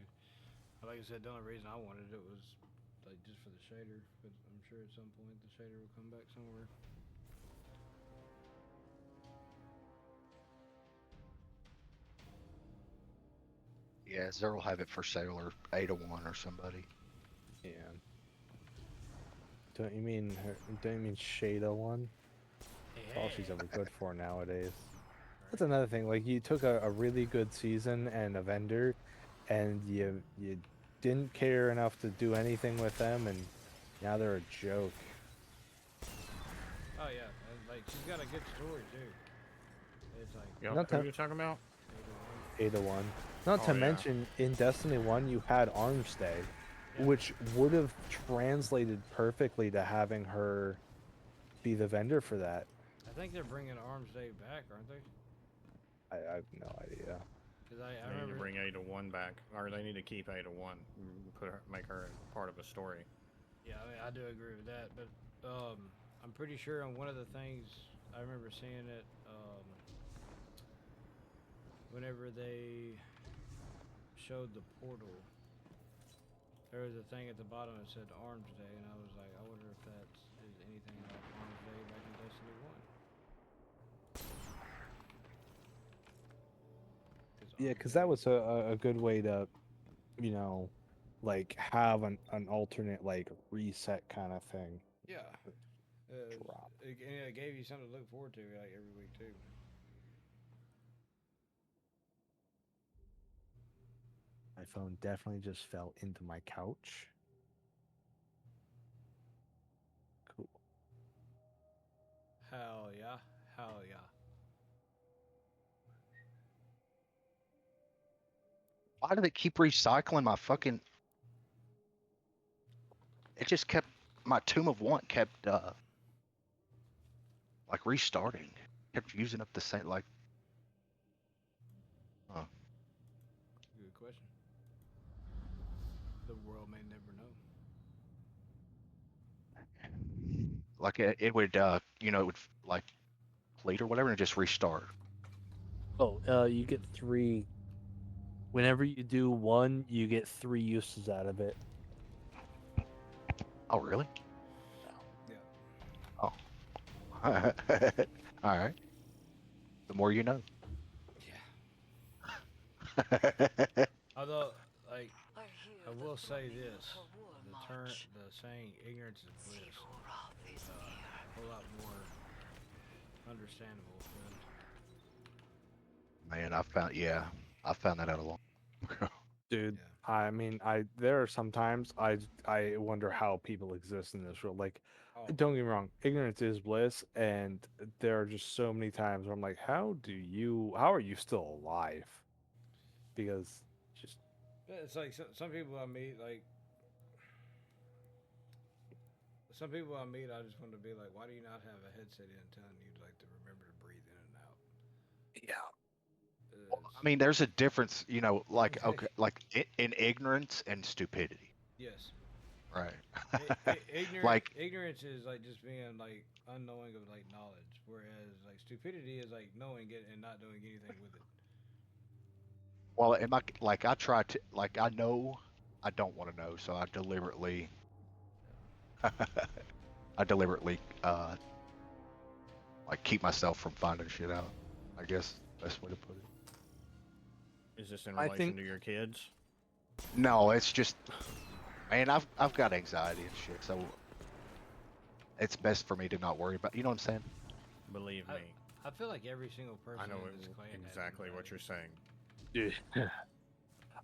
Like I said, the only reason I wanted it was like just for the shader, but I'm sure at some point the shader will come back somewhere. Yeah, Zero will have it for sale or Ada One or somebody. Yeah. Don't you mean Don't you mean Shada one? That's all she's ever good for nowadays. That's another thing. Like you took a really good season and a vendor, and you didn't care enough to do anything with them, and now they're a joke. Oh yeah, and like she's got a good story too. It's like Yep. Not Who to- you talking about? Ada one. Not Oh, to yeah. mention, in Destiny 1, you had Arms Day, which would have translated perfectly to having her be the vendor for that. I think they're bringing Arms Day back, aren't they? I have no idea. Because I They need to remember. bring Ada 1 back, or they need to keep Ada 1, make her part of a story. Yeah, I mean, I do agree with that, but I'm pretty sure on one of the things I remember seeing it whenever they showed the portal. There was a thing at the bottom that said Arms Day, and I was like, I wonder if that is anything like Arms Day back in Destiny 1. Yeah, because that was a good way to, you know, like have an alternate like reset kind of thing. Yeah. It gave you something to look forward to like every week too. My phone definitely just fell into my couch. Cool. Hell yeah. Hell yeah. Why do they keep recycling my fucking? It just kept my Tomb of Want kept like restarting. Kept using up the same like. Huh. Good question. The world may never know. Like it would it would like plate or whatever and just restart. Oh, you get 3. Whenever you do 1, you get 3 uses out of it. Oh really? Yeah. Oh. All right. The more you know. Yeah. Although, like, I will say this: the saying "ignorance is bliss" a whole lot more understandable. Man, I found that out a long ago. Dude, I mean, there are sometimes I wonder how people exist in this world. Like, don't get me wrong, ignorance is bliss, and there are just so many times where I'm like, how are you still alive? Because just It's like some people I meet, like some people I meet, I just want to be like, why do you not have a headset in telling you like to remember to breathe in and out? Yeah. I mean, there's a difference, like okay, like in ignorance and stupidity. Yes. Right. Ignorance is like just being like unknowing of like knowledge, whereas like stupidity is like knowing it and not doing anything with it. Well, I try to I know I don't want to know, so I deliberately like keep myself from finding shit out. I guess best way to put it. Is this in relation to your kids? No, it's just, man, I've got anxiety and shit, so it's best for me to not worry about. You know what I'm saying? Believe me. I feel like every single person I know in this clan exactly what you're saying. Dude.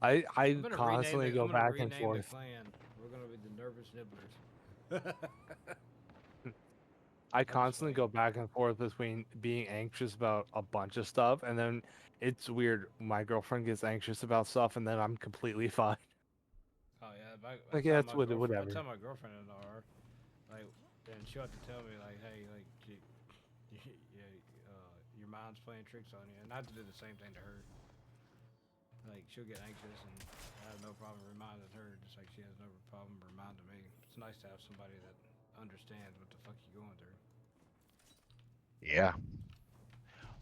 I constantly go back and forth. The clan. We're gonna be the nervous nibblers. I constantly go back and forth between being anxious about a bunch of stuff, and then it's weird. My girlfriend gets anxious about stuff, and then I'm completely fine. Oh yeah, like yeah, it's whatever. I tell my girlfriend and her, like, and she'll have to tell me like, hey, like, your mind's playing tricks on you, and I have to do the same thing to her. Like, she'll get anxious, and I have no problem reminding her, just like she has no problem reminding me. It's nice to have somebody that understands what the fuck you're going through. Yeah.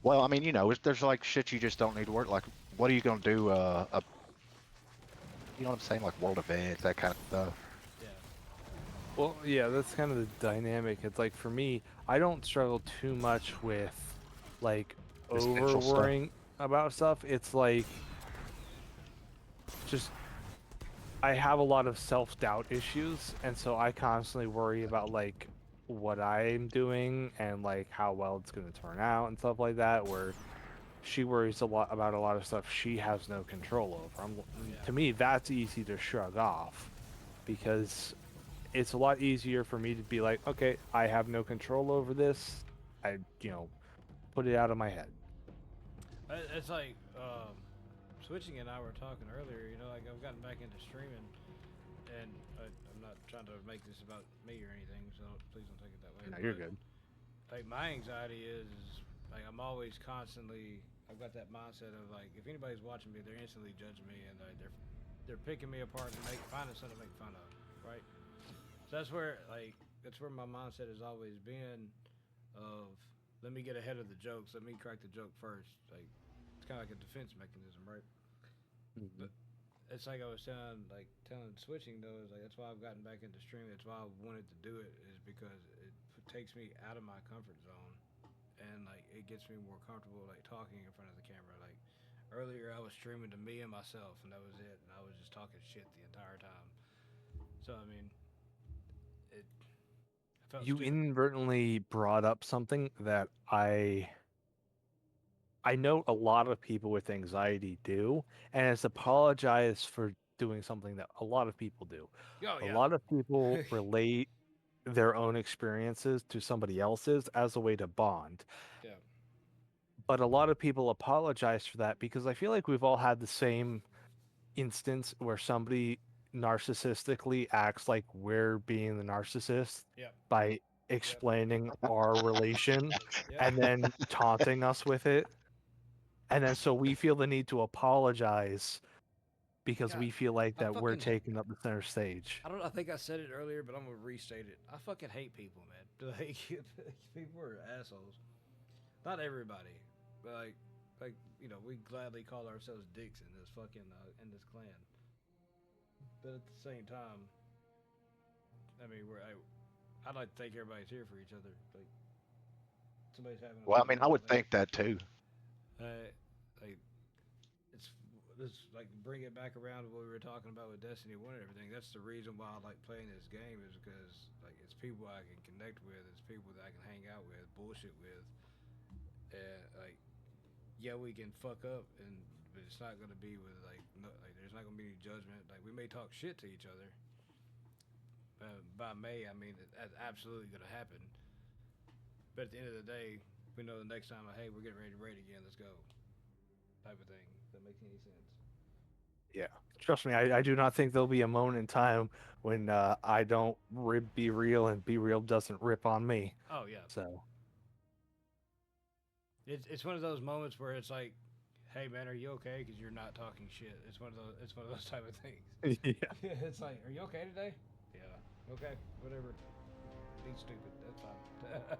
Well, I mean, there's like shit you just don't need to work. Like, what are you gonna do? You know what I'm saying? Like world events, that kind of stuff. Yeah. Well, yeah, that's kind of the dynamic. It's like for me, I don't struggle too much with like over worrying about stuff. It's like just I have a lot of self-doubt issues, and so I constantly worry about like what I'm doing and like how well it's going to turn out and stuff like that, where she worries a lot about a lot of stuff she has no control over. To me, that's easy to shrug off because it's a lot easier for me to be like, okay, I have no control over this. I, put it out of my head. It's like Switching and I were talking earlier. Like I've gotten back into streaming, and I'm not trying to make this about me or anything, so please don't take it that way. No, you're good. Like my anxiety is like I'm always constantly. I've got that mindset of like if anybody's watching me, they're instantly judging me, and they're picking me apart and finding something to make fun of, right? So that's where my mindset has always been of let me get ahead of the jokes, let me crack the joke first. Like it's kind of like a defense mechanism, right? Mm-hmm. But it's like I was telling Switching though is like that's why I've gotten back into streaming. That's why I wanted to do it is because it takes me out of my comfort zone, and like it gets me more comfortable like talking in front of the camera. Like earlier I was streaming to me and myself, and that was it, and I was just talking shit the entire time. So I mean, it I felt You stupid. inadvertently brought up something that I know a lot of people with anxiety do, and it's apologize for doing something that a lot of people do. Oh A yeah. lot of people relate their own experiences to somebody else's as a way to bond. Yeah. But a lot of people apologize for that because I feel like we've all had the same instance where somebody narcissistically acts like we're being the narcissist Yep. by explaining our relation Yep. and then taunting us with it. And then so we feel the need to apologize because God, we feel like I that we're fucking taking up the center stage. I don't. I think I said it earlier, but I'm gonna restate it. I fucking hate people, man. Like people are assholes. Not everybody, but we gladly call ourselves dicks in this fucking in this clan. But at the same time, I mean, I'd like to think everybody's here for each other. Like somebody's having a Well, I bad mean, I would day. think that too. Like it's this like bring it back around to what we were talking about with Destiny 1 and everything. That's the reason why I like playing this game is because like it's people I can connect with, it's people that I can hang out with, bullshit with, and like yeah we can fuck up and but it's not gonna be with like no, like there's not gonna be any judgment. Like we may talk shit to each other. By May, I mean that's absolutely gonna happen. But at the end of the day, we know the next time, hey, we're getting ready to raid again. Let's go, type of thing. If that makes any sense. Yeah. Trust me, I do not think there'll be a moment in time when I don't be real and be real doesn't rip on me. Oh yeah. So it's one of those moments where it's like, hey man, are you okay? Because you're not talking shit. It's one of those type of things. yeah. It's like, are you okay today? Yeah. Okay. Whatever. Be stupid. That's fine.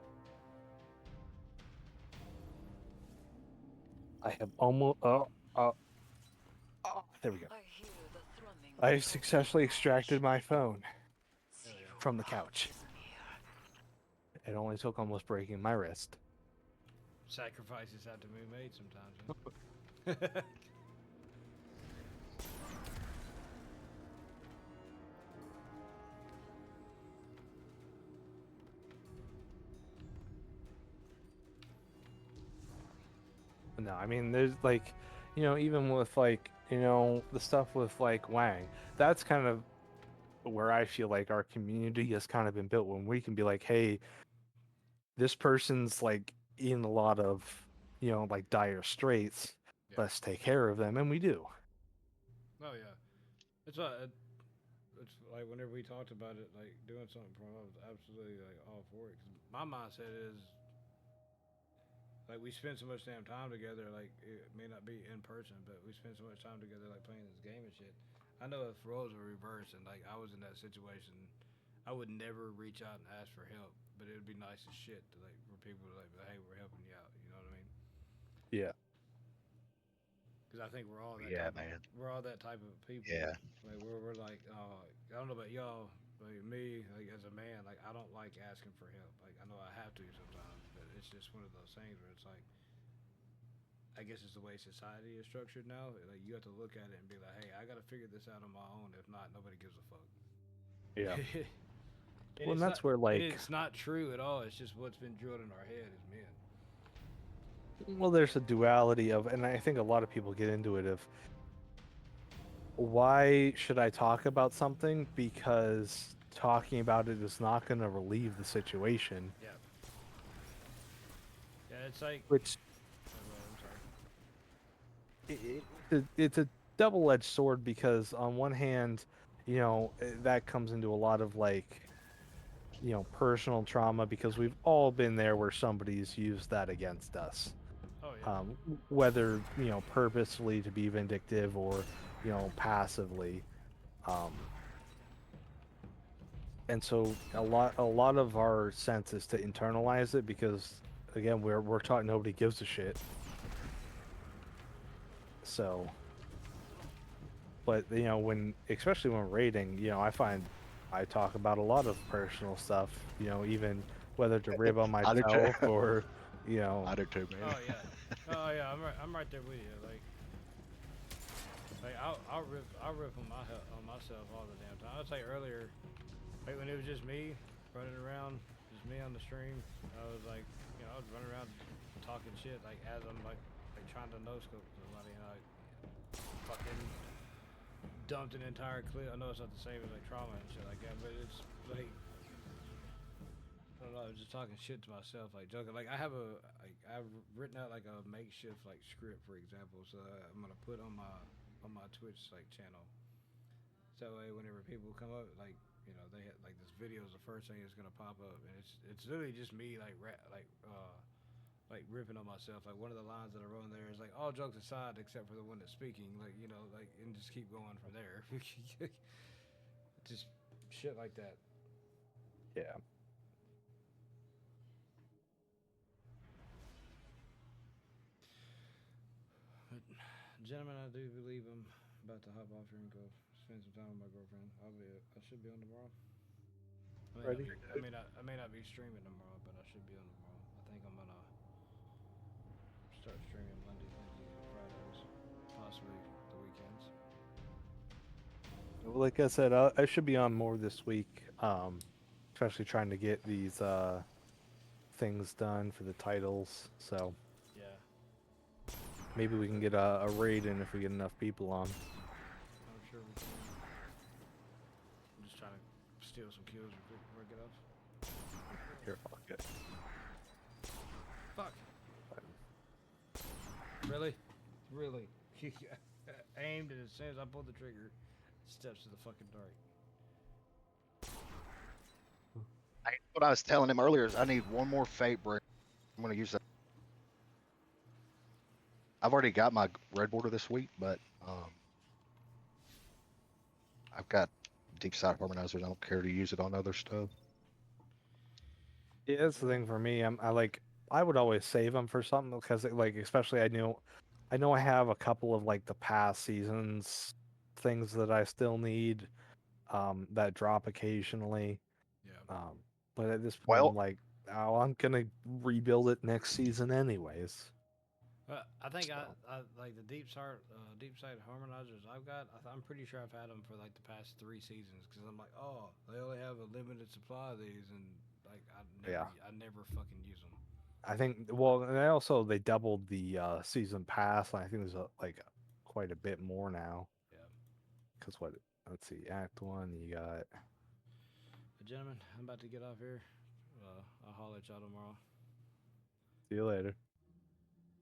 I have almost there we go. I successfully extracted my phone from the couch. It only took almost breaking my wrist. Sacrifices have to be made sometimes. Huh? No, I mean, there's like, even with like, the stuff with like Wang, that's kind of where I feel like our community has kind of been built when we can be like, hey, this person's like in a lot of, like dire straits. Yeah. Let's take care of them, and we do. Oh yeah, it's like whenever we talked about it, like doing something from, I was absolutely like all for it. Cause my mindset is like we spend so much damn time together. Like it may not be in person, but we spend so much time together, like playing this game and shit. I know if roles were reversed and like I was in that situation, I would never reach out and ask for help. But it would be nice as shit to like for people to like, hey, we're helping you out. You know what I mean? Yeah. Because I think we're all that. Yeah, type man. We're all that type of people. Yeah. Like we're like, I don't know about y'all, but me, like as a man, like I don't like asking for help. Like I know I have to sometimes, but it's just one of those things where it's like, I guess it's the way society is structured now. Like you have to look at it and be like, hey, I got to figure this out on my own. If not, nobody gives a fuck. Yeah. And Well, and that's not, where like, and it's not true at all. It's just what's been drilled in our head as men. well, there's a duality of, and I think a lot of people get into it of, why should I talk about something? Because talking about it is not going to relieve the situation. Yeah. Yeah, it's like. Which. I'm sorry. It's a double-edged sword because on one hand, you know, that comes into a lot of like, you know, personal trauma because we've all been there where somebody's used that against us. Oh yeah. Whether, you know, purposefully to be vindictive or, you know, passively. And so a lot of our sense is to internalize it because again we're taught nobody gives a shit. So, but you know, especially when raiding, you know, I find I talk about a lot of personal stuff, you know, even whether to rib on myself or, you know. I do too, man. Oh yeah. Oh yeah. I'm right there with you. Like I'll rip on myself all the damn time. I would say earlier, like when it was just me running around, just me on the stream, I was like, you know, I was running around talking shit like as I'm like trying to no scope somebody, and I fucking dumped an entire clip. I know it's not the same as like trauma and shit like that, but it's like I don't know. I was just talking shit to myself, like joking. Like I've written out like a makeshift like script, for example. So I'm gonna put on my Twitch like channel. So whenever people come up, like you know, they had like this video is the first thing that's gonna pop up, and it's literally just me like ripping on myself. Like one of the lines that I wrote in there is like, all jokes aside, except for the one that's speaking. Like you know, like and just keep going from there. Just shit like that. Yeah. But, gentlemen, I do believe I'm about to hop off here and go spend some time with my girlfriend. I should be on tomorrow. I may not be streaming tomorrow, but I should be on tomorrow. I think I'm gonna start streaming Mondays, Wednesdays, and Fridays, possibly the weekends. Well, like I said, I should be on more this week, especially trying to get these things done for the titles. So yeah, maybe we can get a raid in if we get enough people on. I'm sure we can. I'm just trying to steal some kills before I get off. Here, fuck it. Fuck. Really? Really? Aimed, and as soon as I pulled the trigger, steps to the fucking dart. What I was telling him earlier is I need one more fate break. I'm going to use that. I've already got my red border this week, but I've got deep side harmonizers. I don't care to use it on other stuff. Yeah, that's the thing for me. I would always save them for something because like especially I know I have a couple of like the past seasons things that I still need that drop occasionally. Yeah. But at this point Well, I'm like, oh, I'm gonna rebuild it next season anyways. I think I like the deep side harmonizers I've got. I'm pretty sure I've had them for like the past 3 seasons because I'm like, oh, they only have a limited supply of these, and like I never fucking use them. I think well, and they doubled the season pass. And I think there's quite a bit more now. Yeah. Because let's see, Act 1, you got. But gentlemen, I'm about to get off here. I'll holler at y'all tomorrow. See you later.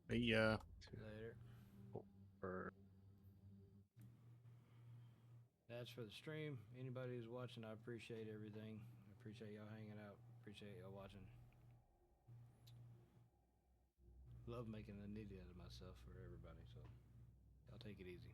Yeah. Later. That's for the stream. Anybody who's watching, I appreciate everything. I appreciate y'all hanging out. Appreciate y'all watching. Love making an idiot out of myself for everybody, so y'all take it easy.